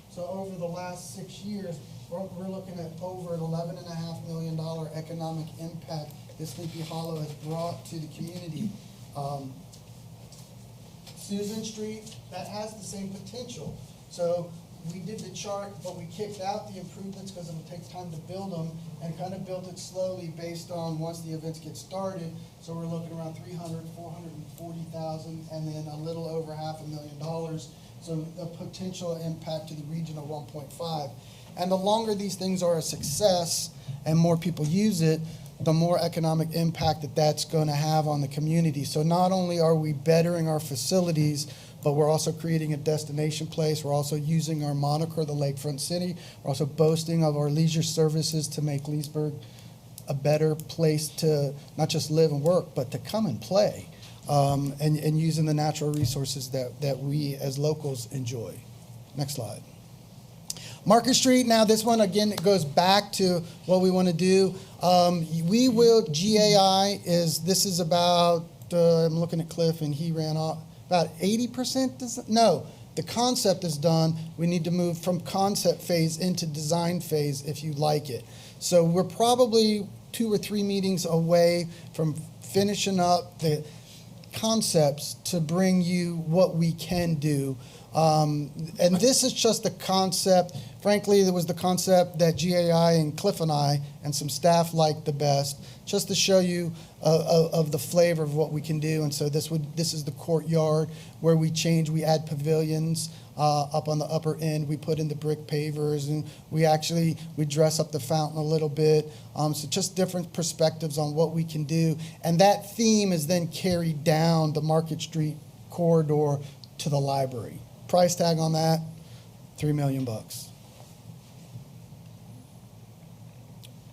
So over the last 6 years, we're looking at over an $11.5 million economic impact that Sleepy Hollow has brought to the community. Susan Street, that has the same potential. So we did the chart, but we kicked out the improvements because it would take time to build them, and kind of built it slowly based on once the events get started. So we're looking around 300, 440,000, and then a little over $500,000. So a potential impact to the region of 1.5. And the longer these things are a success and more people use it, the more economic impact that's going to have on the community. So not only are we bettering our facilities, but we're also creating a destination place. We're also using our moniker, the Lakefront City. We're also boasting of our leisure services to make Leesburg a better place to not just live and work, but to come and play, and using the natural resources that we as locals enjoy. Next slide. Market Street, now this one, again, it goes back to what we want to do. This is about, I'm looking at Cliff and he ran off, about 80%, no, the concept is done. We need to move from concept phase into design phase if you like it. So we're probably 2 or 3 meetings away from finishing up the concepts to bring you what we can do. And this is just the concept. Frankly, there was the concept that GAI and Cliff and I and some staff liked the best, just to show you of the flavor of what we can do. And so this is the courtyard where we add pavilions up on the upper end. We put in the brick pavers, and we dress up the fountain a little bit. So just different perspectives on what we can do. And that theme is then carried down the Market Street corridor to the library. Price tag on that, $3 million.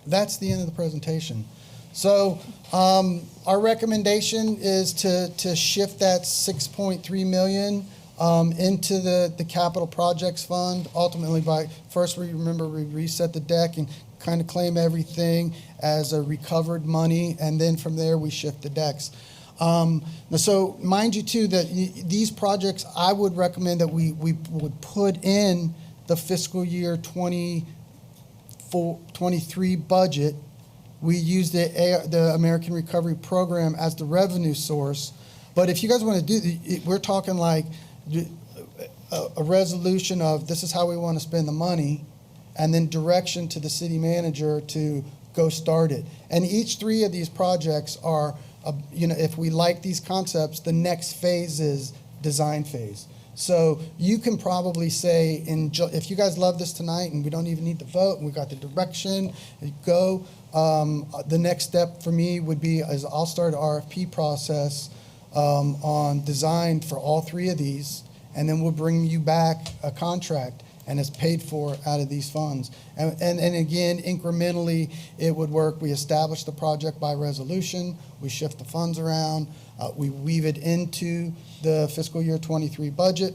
That's the end of the presentation. So our recommendation is to shift that $6.3 million into the capital projects fund. Ultimately, we reset the deck and kind of claim everything as a recovered money, and then from there we shift the decks. So mind you too that these projects, I would recommend that we would put in the fiscal year 23 budget. We use the American Recovery Program as the revenue source. But if you guys want to we're talking like a resolution of this is how we want to spend the money, and then direction to the city manager to go start it. And each 3 of these projects are, if we like these concepts, the next phase is design phase. So you can probably say, if you guys love this tonight and we don't even need to vote and we got the direction, go. The next step for me would be I'll start an RFP process on design for all 3 of these, and then we'll bring you back a contract, and it's paid for out of these funds. And again, incrementally, it would work. We establish the project by resolution. We shift the funds around. We weave it into the fiscal year 23 budget.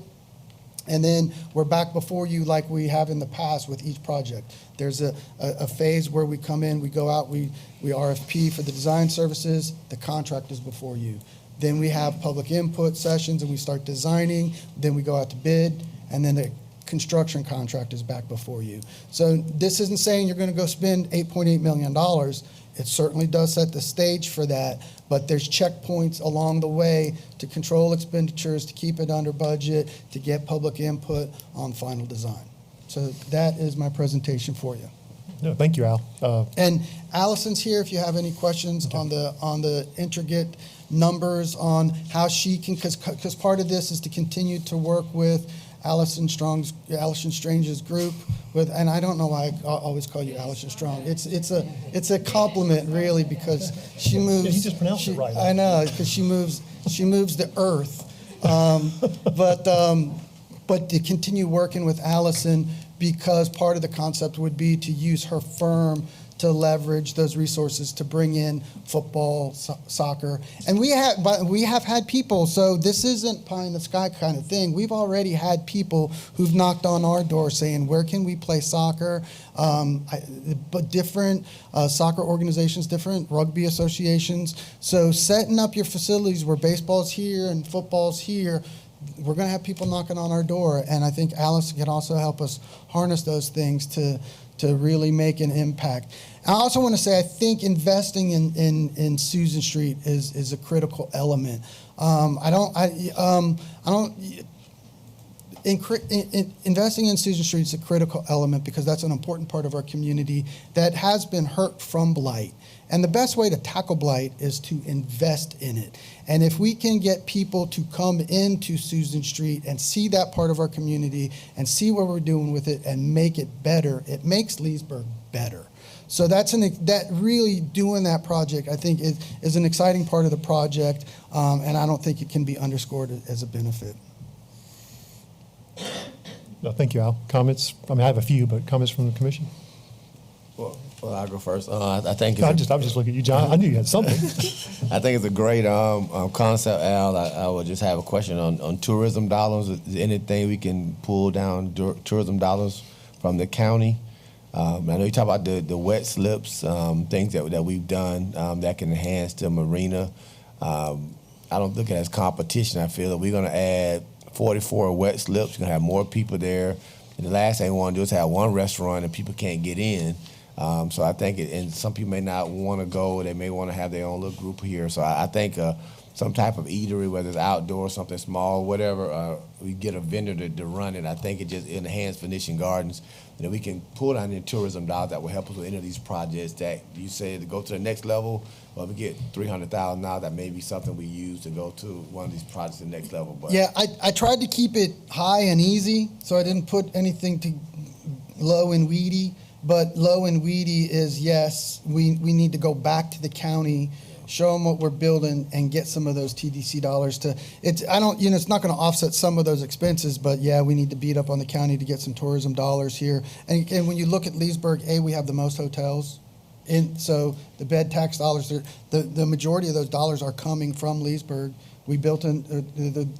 And then we're back before you like we have in the past with each project. There's a phase where we come in, we go out, we RFP for the design services, the contract is before you. Then we have public input sessions and we start designing, then we go out to bid, and then the construction contract is back before you. So this isn't saying you're going to go spend $8.8 million. It certainly does set the stage for that, but there's checkpoints along the way to control expenditures, to keep it under budget, to get public input on final design. So that is my presentation for you. No, thank you, Al. And Allison's here if you have any questions on the intricate numbers on how she can, because part of this is to continue to work with Allison Strange's group with, and I don't know why I always call you Allison Strong. It's a compliment really, because she moves. Yeah, you just pronounced it right. I know, because she moves the earth. But to continue working with Allison, because part of the concept would be to use her firm to leverage those resources to bring in football, soccer. And we have had people, so this isn't pie in the sky kind of thing. We've already had people who've knocked on our door saying, where can we play soccer? But different soccer organizations, different rugby associations. So setting up your facilities where baseball's here and football's here, we're going to have people knocking on our door. And I think Alice can also help us harness those things to really make an impact. I also want to say I think investing in Susan Street is a critical element. Investing in Susan Street is a critical element because that's an important part of our community that has been hurt from blight. And the best way to tackle blight is to invest in it. And if we can get people to come into Susan Street and see that part of our community and see what we're doing with it and make it better, it makes Leesburg better. So that really doing that project, I think, is an exciting part of the project, and I don't think it can be underscored as a benefit. No, thank you, Al. Comments? I mean, I have a few, but comments from the commission? Well, I'll go first. I think I was just looking at you, John. I knew you had something. I think it's a great concept, Al. I would just have a question on tourism dollars. Is there anything we can pull down tourism dollars from the county? I know you talk about the wet slips, things that we've done that can enhance the marina. I don't look at it as competition. I feel that we're going to add 44 wet slips. You're going to have more people there. And the last thing we want to do is have one restaurant and people can't get in. So I think, and some people may not want to go. They may want to have their own little group here. So I think some type of eatery, whether it's outdoor, something small, whatever, we get a vendor to run it. I think it just enhances Venetian Gardens. And then we can pull down the tourism dollars that will help us with any of these projects that you say to go to the next level. Well, if we get $300,000, that may be something we use to go to one of these projects to the next level. But yeah, I tried to keep it high and easy, so I didn't put anything to low and weedy. But low and weedy is, yes, we need to go back to the county, show them what we're building, and get some of those TDC dollars to. It's not going to offset some of those expenses, but yeah, we need to beat up on the county to get some tourism dollars here. And when you look at Leesburg, we have the most hotels. And so the bed tax dollars, the majority of those dollars are coming from Leesburg. We built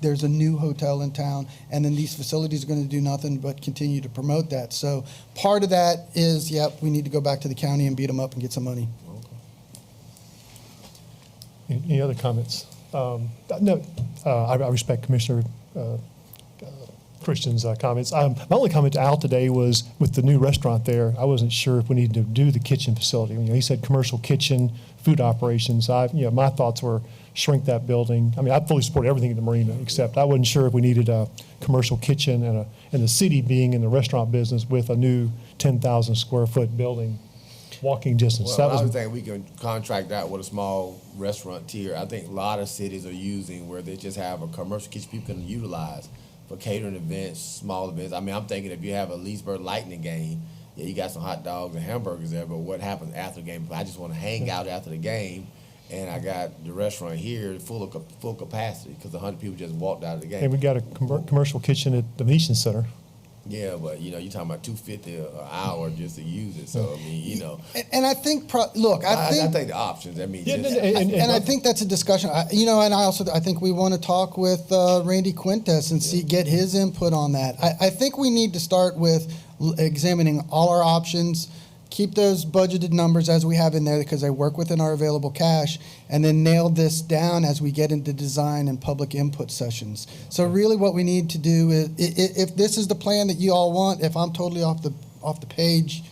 there's a new hotel in town, and then these facilities are going to do nothing but continue to promote that. So part of that is, we need to go back to the county and beat them up and get some money. Any other comments? No, I respect Commissioner Christian's comments. My only comment to Al today was with the new restaurant there, I wasn't sure if we needed to do the kitchen facility. He said commercial kitchen, food operations. My thoughts were shrink that building. I mean, I fully support everything in the marina, except I wasn't sure if we needed a commercial kitchen and the city being in the restaurant business with a new 10,000 square foot building, walking distance. Well, I was thinking we can contract out with a small restaurateur. I think a lot of cities are using where they just have a commercial kitchen people can utilize for catering events, small events. I mean, I'm thinking if you have a Leesburg Lightning game, you got some hot dogs and hamburgers there, but what happens after the game? If I just want to hang out after the game, and I got the restaurant here full capacity because 100 people just walked out of the game. And we got a commercial kitchen at the Venetian Center. Yeah, but you know, you're talking about $250 an hour just to use it. So I mean, you know, And I think, look, I think the options. I mean, Yeah, just, and I think that's a discussion. And I think we want to talk with Randy Quintes and get his input on that. I think we need to start with examining all our options, keep those budgeted numbers as we have in there because they work within our available cash, and then nail this down as we get into design and public input sessions. So really what we need to do is, if this is the plan that you all want, if I'm totally off the page,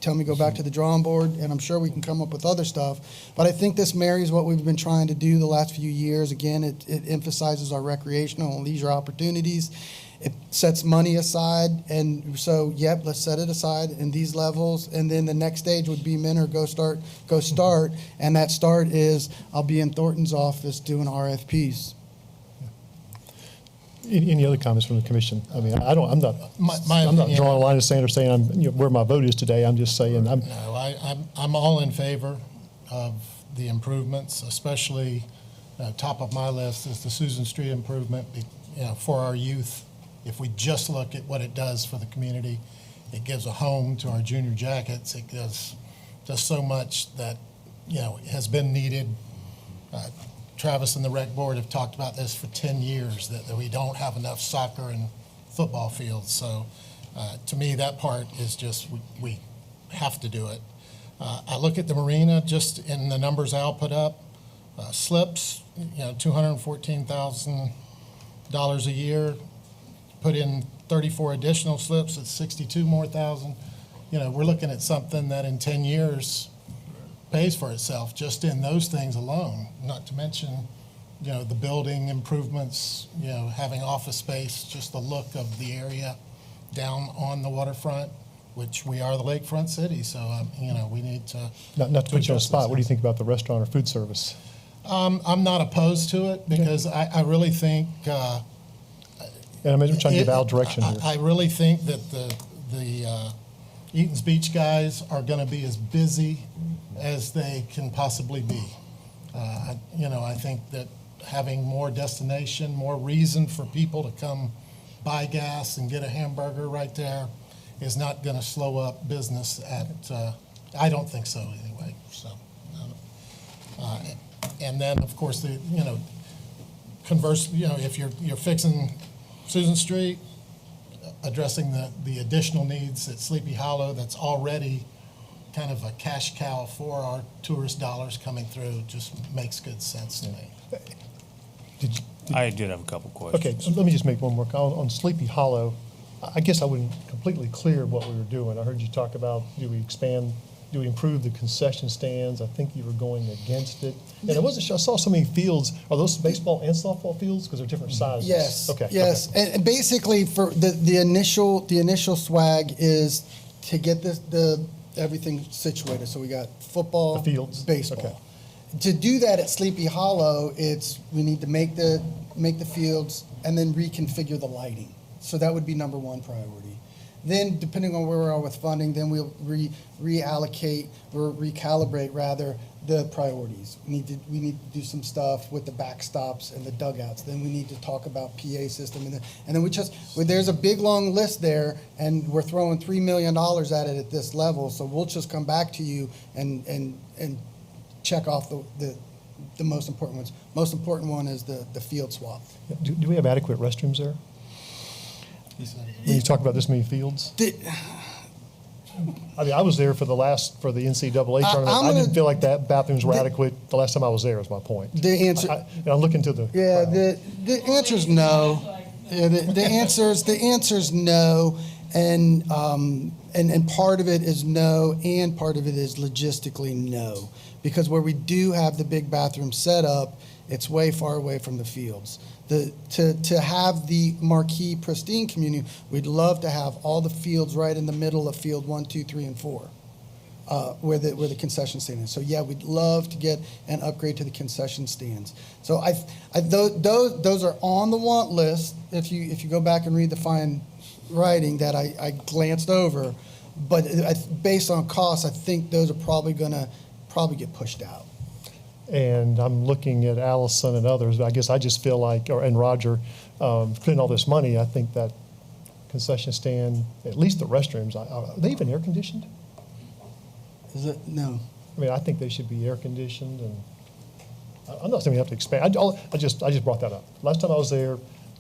tell me go back to the drawing board, and I'm sure we can come up with other stuff. But I think this marries what we've been trying to do the last few years. Again, it emphasizes our recreational and leisure opportunities. It sets money aside, and so, yep, let's set it aside in these levels, and then the next stage would be Minner, go start, and that start is, I'll be in Thornton's office doing RFPs. Any other comments from the commission? I mean, I'm not My I'm not opinion- drawing a line in the sand or saying where my vote is today. I'm just saying No, I'm all in favor of the improvements, especially top of my list is the Susan Street improvement, for our youth. If we just look at what it does for the community, it gives a home to our junior jackets. It does so much that, has been needed. Travis and the rec board have talked about this for 10 years, that we don't have enough soccer and football fields. So to me, that part is just, we have to do it. I look at the marina, just in the numbers Al put up, slips, $214,000 a year. Put in 34 additional slips, it's 62 more thousand. We're looking at something that in 10 years pays for itself just in those things alone, not to mention, the building improvements, having office space, just the look of the area down on the waterfront, which we are the lakefront city. So, we need to. not to put you on the adjust spot. those What do you things. think about the restaurant or food service? I'm not opposed to it because I really think, And I'm trying to give Al direction here. I really think that the Eaton's Beach guys are going to be as busy as they can possibly be. I think that having more destination, more reason for people to come buy gas and get a hamburger right there is not going to slow up business I don't think so anyway. So, and then of course converse, if you're fixing Susan Street, addressing the additional needs at Sleepy Hollow, that's already kind of a cash cow for our tourist dollars coming through, just makes good sense to me. I did have a couple questions. Okay, so let me just make one more comment. On Sleepy Hollow, I guess I wasn't completely clear what we were doing. I heard you talk about, do we improve the concession stands? I think you were going against it. And I wasn't sure, I saw so many fields. Are those baseball and softball fields? Because they're different sizes. Yes. Okay. Yes. Okay. And basically, for the initial swag is to get everything situated. So we got football, The fields? baseball. Okay. To do that at Sleepy Hollow, we need to make the fields and then reconfigure the lighting. So that would be number one priority. Then, depending on where we are with funding, then we'll reallocate or recalibrate rather the priorities. We need to do some stuff with the backstops and the dugouts. Then we need to talk about PA system, and then there's a big long list there, and we're throwing $3 million at it at this level. So we'll just come back to you and check off the most important ones. Most important one is the field swap. Do we have adequate restrooms there? When you talk about this many fields? I mean, I was there for the NCAA tournament. I didn't feel like that bathrooms were adequate the last time I was there, is my point. The answer. And I'm looking to the Yeah, crowd. the answer's no. Yeah, the answer's no, and part of it is no, and part of it is logistically no, because where we do have the big bathroom set up, it's way far away from the fields. To have the marquee pristine community, we'd love to have all the fields right in the middle of field 1, 2, 3, and 4. Where the concession stand is. So yeah, we'd love to get an upgrade to the concession stands. So those are on the want list. If you go back and read the fine writing that I glanced over, but based on cost, I think those are probably gonna get pushed out. And I'm looking at Allison and others. I guess I just feel like, and Roger, putting all this money, I think that concession stand, at least the restrooms, are they even air conditioned? Is it? No. I mean, I think they should be air conditioned, and I'm not saying we have to expand. I just brought that up. Last time I was there,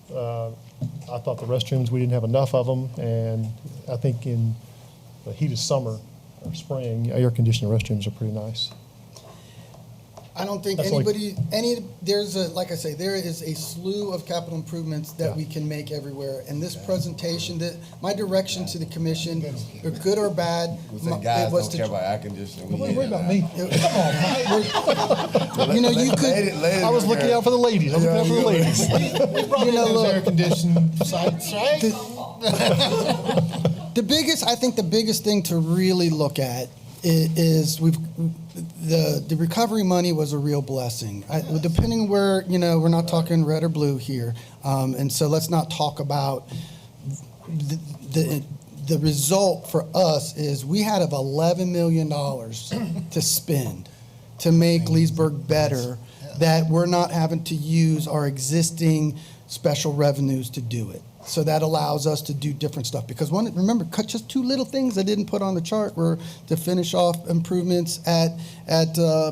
I thought the restrooms, we didn't have enough of them, and I think in the heat of summer or spring, air conditioned restrooms are pretty nice. I don't think That's like- like I say, there is a slew of capital improvements that Yeah. we can make everywhere. And this presentation, my direction to the commission, or good or bad, We say it guys was don't to. care about air conditioning. Don't worry about me. You know, you could, I was looking out for the ladies. I was looking out for the ladies. you know, Those air look, conditioned sites, right? I think the biggest thing to really look at is the recovery money was a real blessing. Depending where, we're not talking red or blue here. And so let's not talk about the result for us is we had of $11 million to spend to make Leesburg better, that we're not having to use our existing special revenues to do it. So that allows us to do different stuff. Because remember, just two little things I didn't put on the chart were to finish off improvements at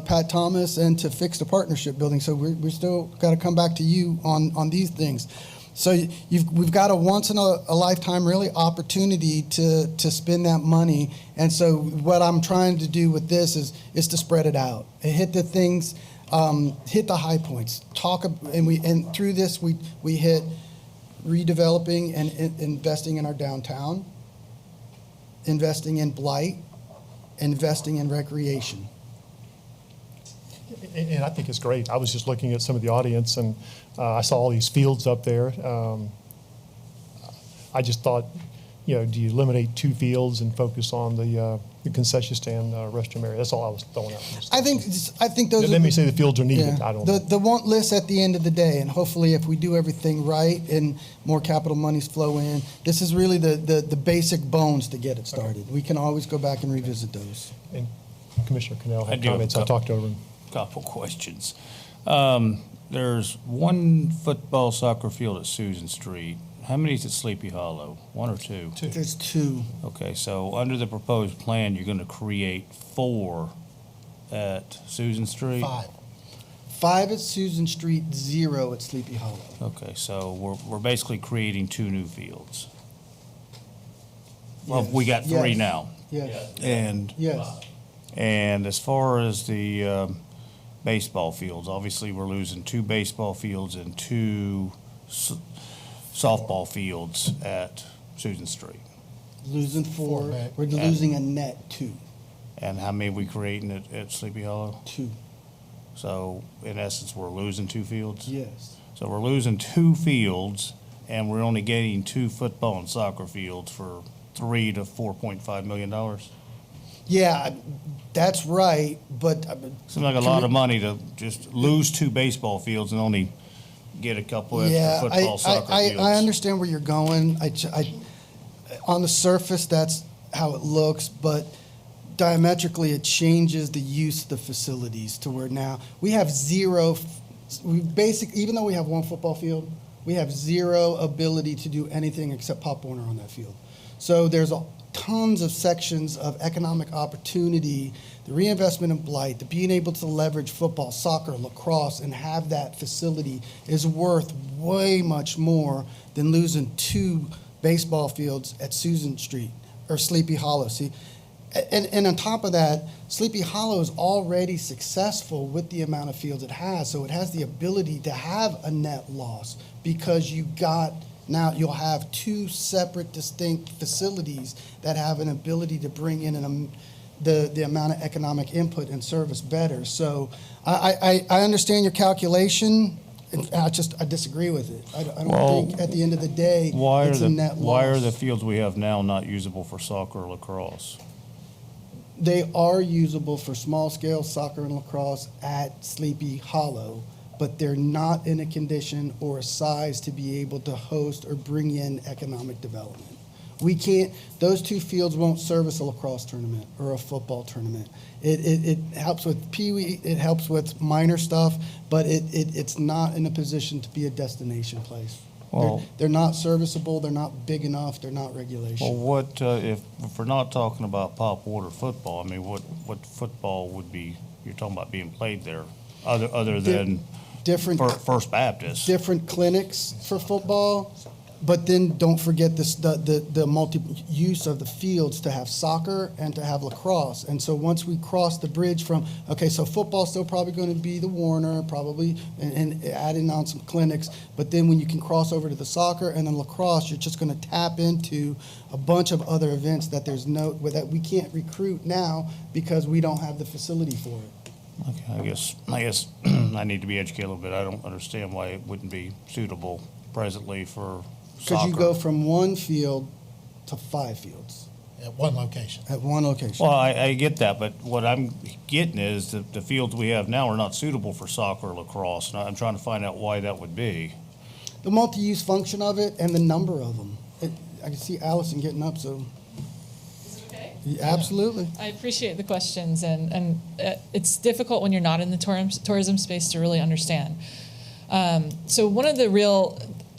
Pat Thomas and to fix the partnership building. So we still got to come back to you on these things. So we've got a once in a lifetime really opportunity to spend that money. And so what I'm trying to do with this is to spread it out and hit the things, hit the high points. And through this we hit redeveloping and investing in our downtown, investing in blight, investing in recreation. And I think it's great. I was just looking at some of the audience, and I saw all these fields up there. I just thought, do you eliminate 2 fields and focus on the concession stand restroom area? That's all I was throwing out. I think those. Let me say the fields are needed. Yeah. I don't know. The want list at the end of the day, and hopefully if we do everything right and more capital monies flow in, this is really the basic bones to get it started. We can always go back and revisit those. And Commissioner Cannell I had do have a comments. I couple. talked over him. Couple questions. There's one football soccer field at Susan Street. How many is at Sleepy Hollow? 1 or 2? There's 2. Okay, so under the proposed plan, you're going to create 4 at Susan Street? 5 at Susan Street, 0 at Sleepy Hollow. Okay, so we're basically creating 2 new fields. Well, Yes. we got 3 Yes. now. Yes. And as far as the baseball fields, obviously we're losing 2 baseball fields and 2 softball fields at Susan Street. Losing 4. back. We're losing a net 2. And how many are we creating at Sleepy Hollow? 2. So in essence, we're losing 2 fields? Yes. So we're losing 2 fields, and we're only getting 2 football and soccer fields for $3 to $4.5 million? Yeah, that's right, but. Seems like a lot of money to just lose 2 baseball fields and only get a couple extra football, soccer fields. I understand where you're going. On the surface, that's how it looks, but diametrically, it changes the use of the facilities to where now we have 0. Even though we have 1 football field, we have 0 ability to do anything except Pop Warner on that field. So there's tons of sections of economic opportunity, the reinvestment in blight, the being able to leverage football, soccer, lacrosse, and have that facility is worth way much more than losing 2 baseball fields at Susan Street or Sleepy Hollow. See, and on top of that, Sleepy Hollow is already successful with the amount of fields it has, so it has the ability to have a net loss because now you'll have 2 separate, distinct facilities that have an ability to bring in the amount of economic input and service better. So I understand your calculation. I disagree with it. I don't think at the end of the day it's a net loss. Why are the fields we have now not usable for soccer or lacrosse? They are usable for small-scale soccer and lacrosse at Sleepy Hollow, but they're not in a condition or a size to be able to host or bring in economic development. We can't, those 2 fields won't service a lacrosse tournament or a football tournament. It helps with peewee, it helps with minor stuff, but it's not in a position to be a destination place. Well- They're not serviceable, they're not big enough, they're not regulation. Well, what, if we're not talking about pop water football, I mean, what football would be, you're talking about being played there, other than Different, First Baptist? different clinics for football, but then don't forget this, the multi-use of the fields to have soccer and to have lacrosse. And so once we cross the bridge from, okay, so football's still probably going to be the Warner, probably, and adding on some clinics. But then when you can cross over to the soccer and then lacrosse, you're just going to tap into a bunch of other events that that we can't recruit now because we don't have the facility for it. Okay, I guess I need to be educated a little bit. I don't understand why it wouldn't be suitable presently for Because soccer. you go from one field to 5 fields At one location. at one location. Well, I get that, but what I'm getting is that the fields we have now are not suitable for soccer or lacrosse, and I'm trying to find out why that would be. The multi-use function of it and the number of them. I can see Allison getting up, so. Is it okay? Yeah, absolutely. I appreciate the questions, and it's difficult when you're not in the tourism space to really understand. So one of the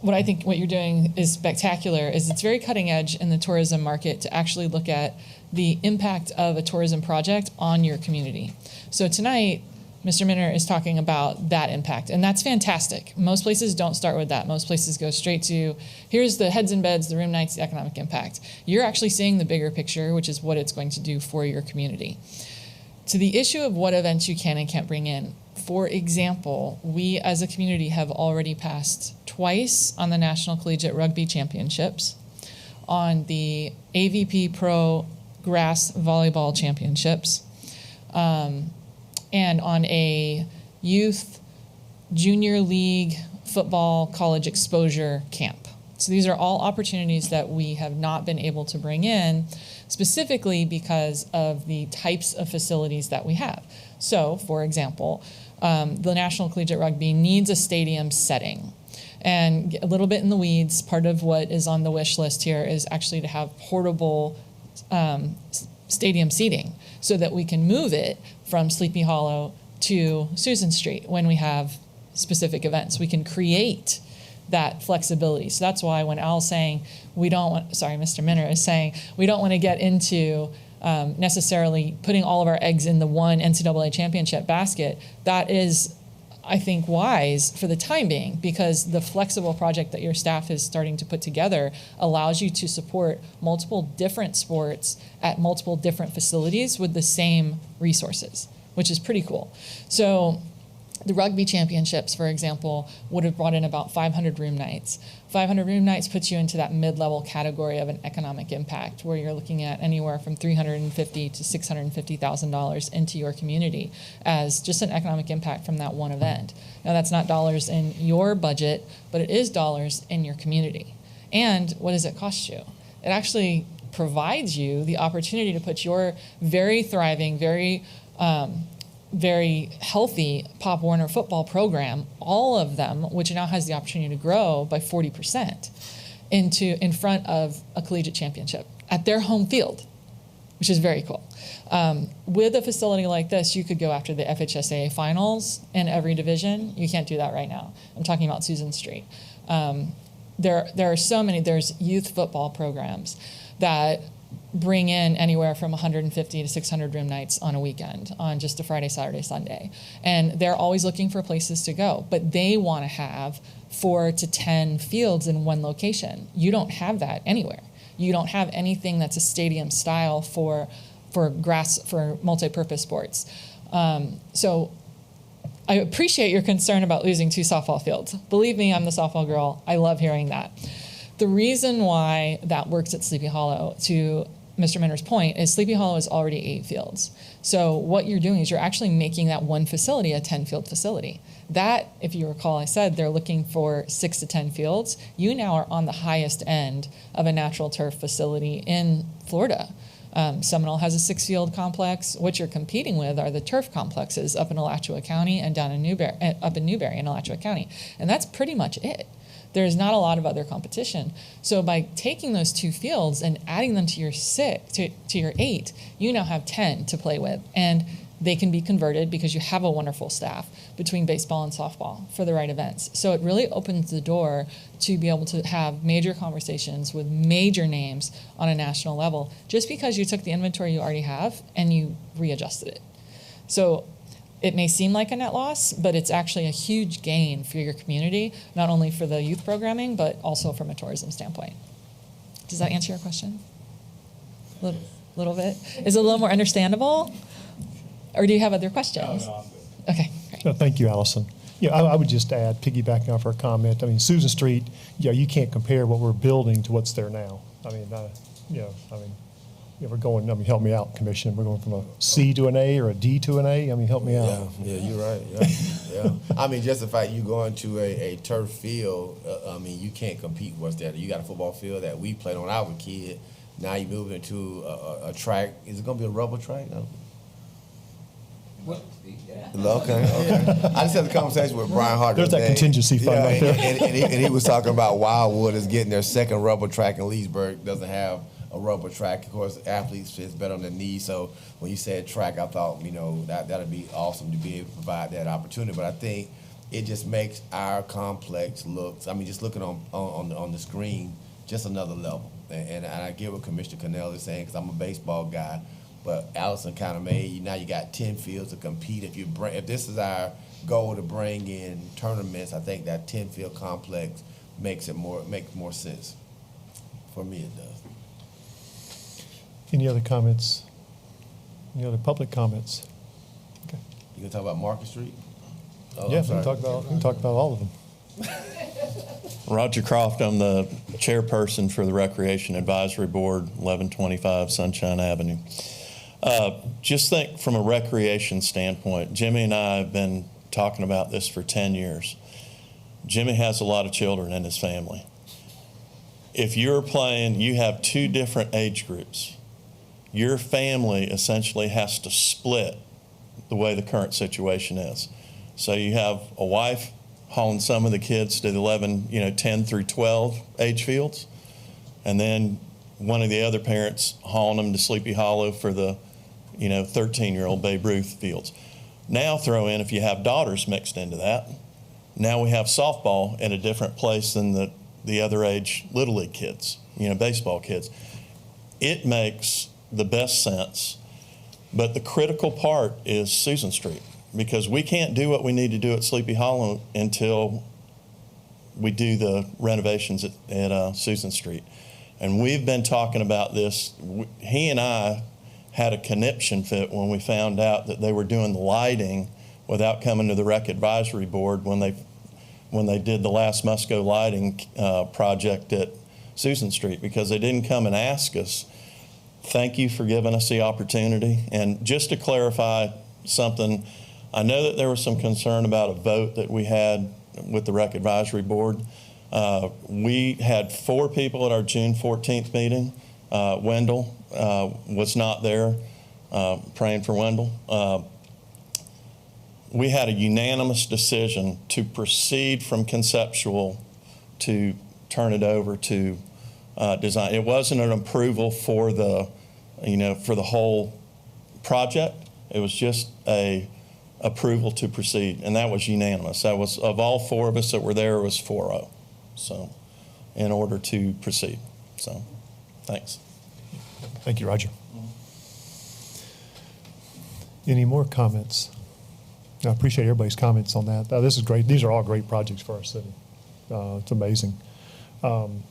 what I think what you're doing is spectacular is it's very cutting edge in the tourism market to actually look at the impact of a tourism project on your community. So tonight, Mr. Minner is talking about that impact, and that's fantastic. Most places don't start with that. Most places go straight to, here's the heads and beds, the room nights, the economic impact. You're actually seeing the bigger picture, which is what it's going to do for your community. To the issue of what events you can and can't bring in, for example, we as a community have already passed twice on the National Collegiate Rugby Championships, on the AVP Pro Grass Volleyball Championships, and on a youth junior league football college exposure camp. So these are all opportunities that we have not been able to bring in specifically because of the types of facilities that we have. So, for example, the National Collegiate Rugby needs a stadium setting. And a little bit in the weeds, part of what is on the wish list here is actually to have portable stadium seating so that we can move it from Sleepy Hollow to Susan Street when we have specific events. We can create that flexibility. So that's why when Al's saying Mr. Minner is saying we don't want to get into necessarily putting all of our eggs in the one NCAA championship basket, that is, I think, wise for the time being, because the flexible project that your staff is starting to put together allows you to support multiple different sports at multiple different facilities with the same resources, which is pretty cool. So the rugby championships, for example, would have brought in about 500 room nights. 500 room nights puts you into that mid-level category of an economic impact, where you're looking at anywhere from $350,000 to $650,000 into your community as just an economic impact from that one event. Now, that's not dollars in your budget, but it is dollars in your community. And what does it cost you? It actually provides you the opportunity to put your very thriving, very healthy Pop Warner football program, all of them, which now has the opportunity to grow by 40%, in front of a collegiate championship at their home field, which is very cool. With a facility like this, you could go after the FHSAA finals in every division. You can't do that right now. I'm talking about Susan Street. There are so many. There's youth football programs that bring in anywhere from 150 to 600 room nights on a weekend, on just a Friday, Saturday, Sunday. And they're always looking for places to go, but they want to have 4 to 10 fields in one location. You don't have that anywhere. You don't have anything that's a stadium style for multi-purpose sports. So I appreciate your concern about losing 2 softball fields. Believe me, I'm the softball girl. I love hearing that. The reason why that works at Sleepy Hollow, to Mr. Minner's point, is Sleepy Hollow is already 8 fields. So what you're doing is you're actually making that one facility a 10-field facility. That, if you recall, I said they're looking for 6 to 10 fields. You now are on the highest end of a natural turf facility in Florida. Seminole has a 6-field complex. What you're competing with are the turf complexes up in Alachua County and down in Newberry in Alachua County. And that's pretty much it. There's not a lot of other competition. So by taking those 2 fields and adding them to your 8, you now have 10 to play with. And they can be converted because you have a wonderful staff between baseball and softball for the right events. So it really opens the door to be able to have major conversations with major names on a national level, just because you took the inventory you already have and you readjusted it. So it may seem like a net loss, but it's actually a huge gain for your community, not only for the youth programming, but also from a tourism standpoint. Does that answer your question? Little bit? Is it a little more understandable? Or do you have other questions? No, Okay, great. No, thank you, Allison. Yeah, I would just add, piggybacking off her comment, I mean, Susan Street, you can't compare what we're building to what's there now. I mean, we're going, help me out, Commissioner. We're going from a C to an A or a D to an A. I mean, help me out. Yeah, you're right. Yeah. I mean, just the fact you going to a turf field, you can't compete with what's there. You got a football field that we played on our kid. Now you move into a track. Is it going to be a rubber track? No. Okay. I just had a conversation with Brian Hart. There's that contingency fund right there. And he was talking about Wildwood is getting their second rubber track, and Leesburg doesn't have a rubber track. Of course, athletes fits better on their knees. So when you said track, I thought that'd be awesome to be able to provide that opportunity. But I think it just makes our complex look. I mean, just looking on the screen, just another level. And I get what Commissioner Connell is saying, because I'm a baseball guy. But Allison kind of made, now you got 10 fields to compete. If this is our goal to bring in tournaments, I think that 10-field complex makes more sense. For me, it does. Any other comments? Any other public comments? Okay. You gonna talk about Market Street? Oh, Yeah, I'm we sorry. can talk about all of them. Roger Croft, I'm the chairperson for the Recreation Advisory Board, 1125 Sunshine Avenue. Just think from a recreation standpoint, Jimmy and I have been talking about this for 10 years. Jimmy has a lot of children in his family. If you're playing, you have two different age groups. Your family essentially has to split the way the current situation is. So you have a wife hauling some of the kids to the 10 through 12 age fields, and then one of the other parents hauling them to Sleepy Hollow for the 13-year-old Babe Ruth fields. Now throw in, if you have daughters mixed into that, now we have softball in a different place than the other age Little League kids, baseball kids. It makes the best sense, but the critical part is Susan Street, because we can't do what we need to do at Sleepy Hollow until we do the renovations at Susan Street. And we've been talking about this. He and I had a conniption fit when we found out that they were doing the lighting without coming to the Rec Advisory Board when they did the last Musco lighting project at Susan Street, because they didn't come and ask us. Thank you for giving us the opportunity. And just to clarify something, I know that there was some concern about a vote that we had with the Rec Advisory Board. We had 4 people at our June 14th meeting. Wendell was not there, praying for Wendell. We had a unanimous decision to proceed from conceptual to turn it over to design. It wasn't an approval for the whole project. It was just a approval to proceed, and that was unanimous. That was, of all 4 of us that were there, it was 4-0. So, in order to proceed. So, thanks. Thank you, Roger. Any more comments? I appreciate everybody's comments on that. This is great. These are all great projects for our city. It's amazing. And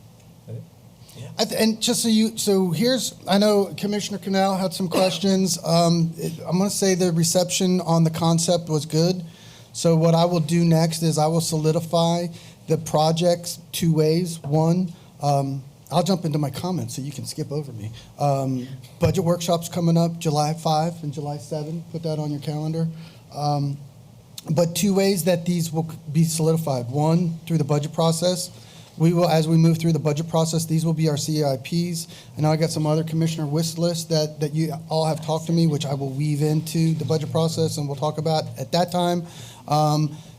just so here's, I know Commissioner Connell had some questions. I'm going to say the reception on the concept was good. So what I will do next is I will solidify the projects 2 ways. One, I'll jump into my comments so you can skip over me. Budget workshops coming up July 5 and July 7. Put that on your calendar. But 2 ways that these will be solidified. One, through the budget process. We will, as we move through the budget process, these will be our CIPs. I know I got some other commissioner wish lists that you all have talked to me, which I will weave into the budget process and we'll talk about at that time.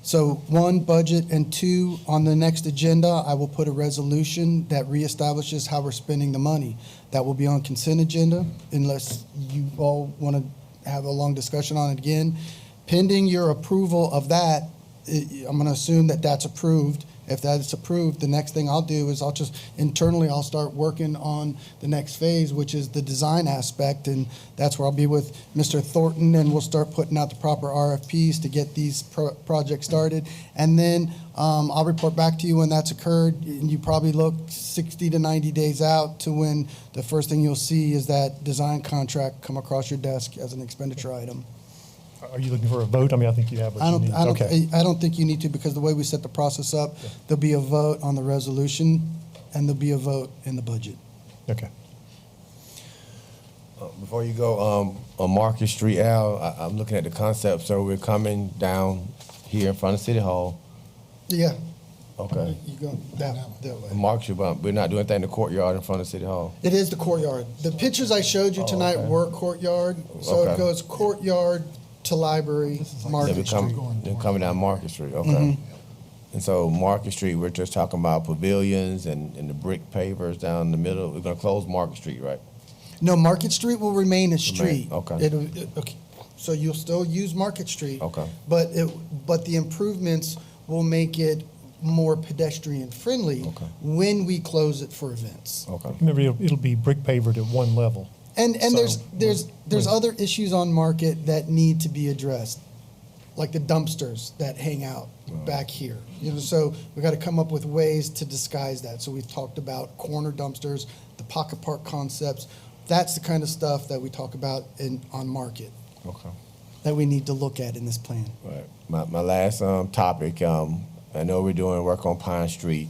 So 1, budget, and 2, on the next agenda, I will put a resolution that reestablishes how we're spending the money. That will be on consent agenda unless you all want to have a long discussion on it again. Pending your approval of that, I'm going to assume that that's approved. If that's approved, the next thing I'll do is I'll start working on the next phase, which is the design aspect, and that's where I'll be with Mr. Thornton, and we'll start putting out the proper RFPs to get these projects started. And then I'll report back to you when that's occurred, and you probably look 60 to 90 days out to when the first thing you'll see is that design contract come across your desk as an expenditure item. Are you looking for a vote? I mean, I think you have what you need. Okay. I don't think you need to, because the way we set the process up, there'll be a vote on the resolution, and there'll be a vote in the budget. Okay. Before you go, on Market Street, Al, I'm looking at the concept, so we're coming down here in front of City Hall. Yeah, Okay. you go that way. Market Street, but we're not doing anything in the courtyard in front of City Hall. It is the courtyard. The pictures I showed you tonight okay. were courtyard, so it Okay. goes courtyard to library, Market Street. They're coming down Market Street, okay. Mhm. And so Market Street, we're just talking about pavilions and the brick pavers down the middle. We're gonna close Market Street, right? No, Market Street will remain a street. okay. Okay. So you'll still use Market Street. Okay. But the improvements will make it more pedestrian friendly Okay. when we close it for events. Okay. Remember, it'll be brick pavered at one level. And So, there's other issues on Market that need to be addressed, like the dumpsters that hang out back here. You know, so we got to come up with ways to disguise that. So we've talked about corner dumpsters, the pocket park concepts. That's the kind of stuff that we talk about on Market Okay. that we need to look at in this plan. Right. My last topic, I know we're doing work on Pine Street.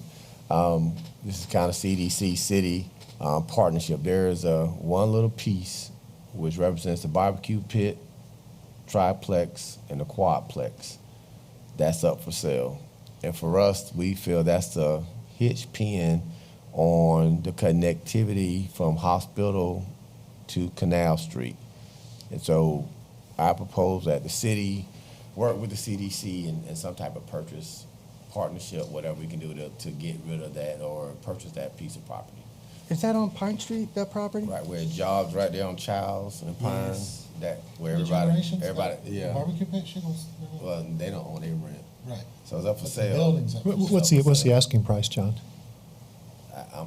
This is kind of CDC city partnership. There is one little piece which represents the barbecue pit, triplex, and the quadplex. That's up for sale. And for us, we feel that's the hitch pin on the connectivity from Hospital to Canal Street. And so I propose that the city work with the CDC and some type of purchase partnership, whatever we can do to get rid of that or purchase that piece of property. Is that on Pine Street, that property? Right where it jogs right there on Childs and Pine, Yes. that where The everybody, Generations, yeah. Barbecue pit, she was, Well, they don't own, they rent. right. So it's up for But the sale. building's up for sale. What's the asking price, John?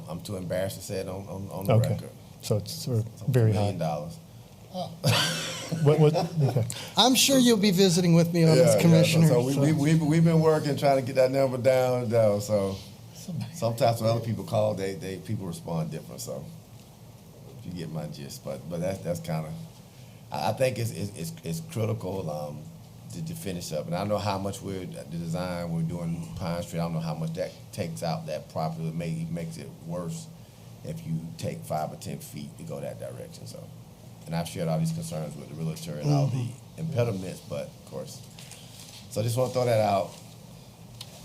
I'm too embarrassed to say it on the Okay. record. So it's sort of very $1 high. million. Okay. I'm sure you'll be visiting with me on this, Commissioner. So we've been working, trying to get that number down. So sometimes when other people call, people respond different. So if you get my gist, but that's kind of, I think it's critical to finish up. And I know how much the design we're doing Pine Street. I don't know how much that takes out that property. It makes it worse if you take 5 or 10 feet to go that direction. So. And I've shared all these concerns with the realtor and all the impediments, but of course. So I just want to throw that out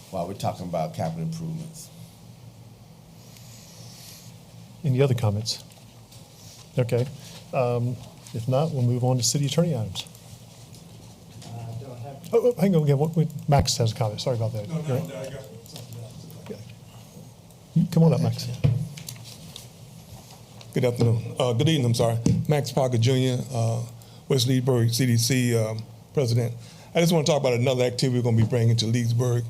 while we're talking about capital improvements. Any other comments? Okay. If not, we'll move on to city attorney items. Don't have Oh, hang on again. Max has a comment. Sorry about that. No, Go ahead. I got something else. Come on up, Max. Good afternoon. Good evening, I'm sorry. Max Parker Jr., West Leesburg CDC president. I just want to talk about another activity we're going to be bringing to Leesburg.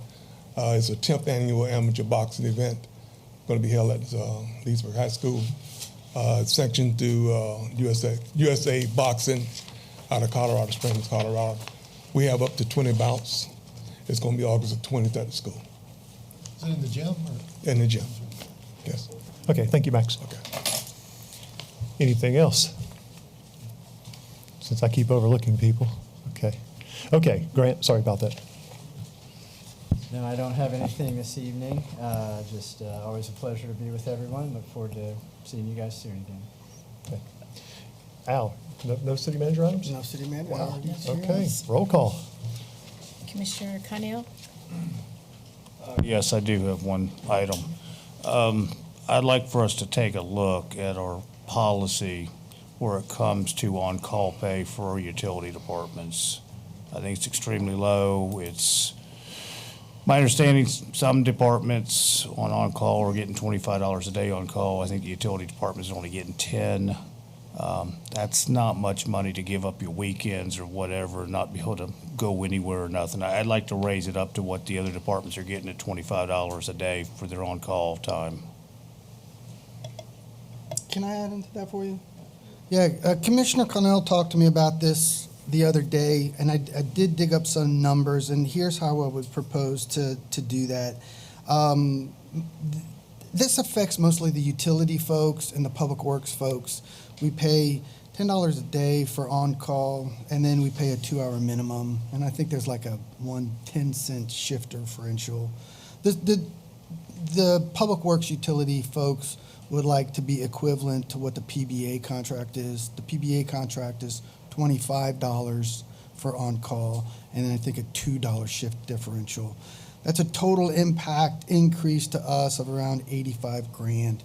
It's a 10th annual amateur boxing event going to be held at Leesburg High School. Sanctioned through USA Boxing out of Colorado Springs, Colorado. We have up to 20 bouts. It's going to be August the 20th at the school. Is it in the gym or? In the gym. Yes. Okay, thank you, Max. Okay. Anything else? Since I keep overlooking people. Okay. Okay, Grant, sorry about that. No, I don't have anything this evening. Just always a pleasure to be with everyone. Look forward to seeing you guys soon again. Okay. Al, no city manager items? No city manager. Wow. Okay, roll call. Commissioner Connell? Yes, I do have one item. I'd like for us to take a look at our policy where it comes to on-call pay for our utility departments. I think it's extremely low. It's my understanding some departments on-call are getting $25 a day on call. I think the utility department is only getting 10. That's not much money to give up your weekends or whatever, not be able to go anywhere or nothing. I'd like to raise it up to what the other departments are getting at $25 a day for their on-call time. Can I add into that for you? Yeah, Commissioner Connell talked to me about this the other day, and I did dig up some numbers, and here's how I would propose to do that. This affects mostly the utility folks and the public works folks. We pay $10 a day for on-call, and then we pay a 2-hour minimum, and I think there's like a 1.10 shift differential. The public works utility folks would like to be equivalent to what the PBA contract is. The PBA contract is $25 for on-call, and then I think a $2 shift differential. That's a total impact increase to us of around 85 grand.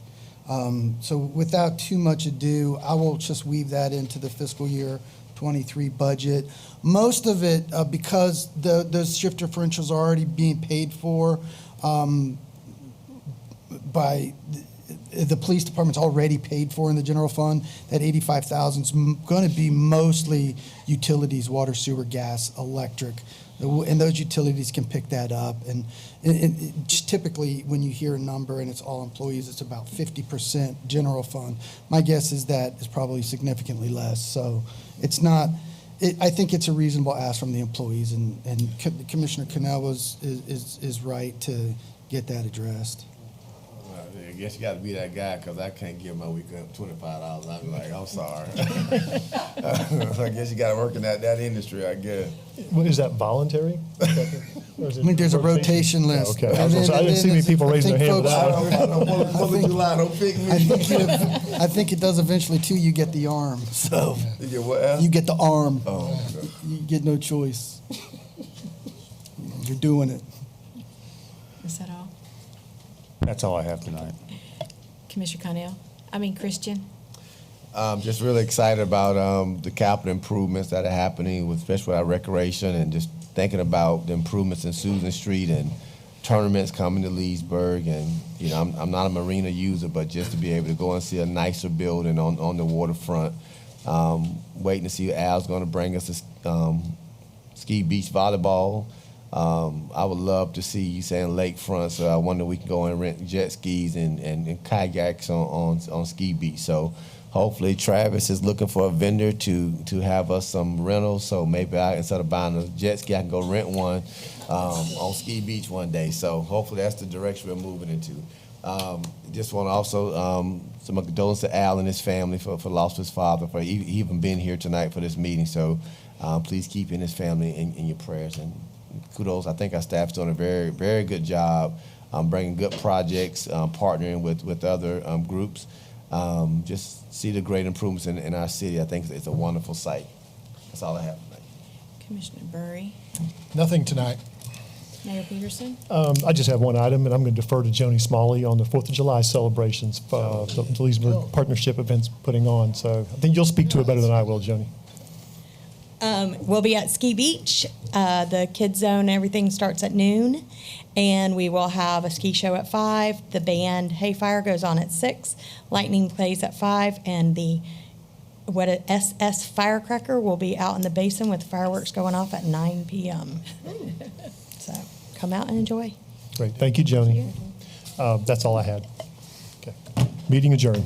So without too much ado, I will just weave that into the fiscal year 23 budget. Most of it, because those shift differentials are already being paid for by the police department's already paid for in the general fund. That 85,000 is going to be mostly utilities, water, sewer, gas, electric, and those utilities can pick that up. And just typically, when you hear a number and it's all employees, it's about 50% general fund. My guess is that is probably significantly less. So it's not. I think it's a reasonable ask from the employees, and Commissioner Cannell is right to get that addressed. I guess you got to be that guy, because I can't give my weekend $25. I'll be like, I'm sorry. I guess you got to work in that industry, I guess. Well, is that voluntary? Or is it I think there's a rotation list. Okay, I didn't see many people raising their hand for that. I think it does eventually too. You get the arm, so You get what? you get the arm. Oh, okay. You get no choice. You're doing it. Is that all? That's all I have tonight. Commissioner Christian? Just really excited about the capital improvements that are happening, with especially our recreation, and just thinking about the improvements in Susan Street and tournaments coming to Leesburg. And I'm not a marina user, but just to be able to go and see a nicer building on the waterfront. Waiting to see what Al's going to bring us to ski beach volleyball. I would love to see you saying lakefront, so I wonder if we can go and rent jet skis and kayaks on ski beach. So hopefully Travis is looking for a vendor to have us some rentals, so maybe instead of buying a jet ski, I can go rent one on ski beach one day. So hopefully that's the direction we're moving into. Just want to also some condolences to Al and his family for loss of his father, for even being here tonight for this meeting. So please keep in his family in your prayers, and kudos. I think our staff's doing a very, very good job bringing good projects, partnering with other groups. Just see the great improvements in our city. I think it's a wonderful sight. That's all I have tonight. Commissioner Burry? Nothing tonight. Mayor Peterson? I just have one item, and I'm going to defer to Joni Smalley on the 4th of July celebrations, the Leesburg Partnership events putting on. So I think you'll speak to it better than I will, Joni. We'll be at Ski Beach. The kids zone, everything starts at noon, and we will have a ski show at 5. The band Hayfire goes on at 6. Lightning plays at 5, and the SS firecracker will be out in the basin with fireworks going off at 9 p.m. So come out and enjoy. Great. Thank you, Joni. That's all I had. Okay. Meeting adjourned.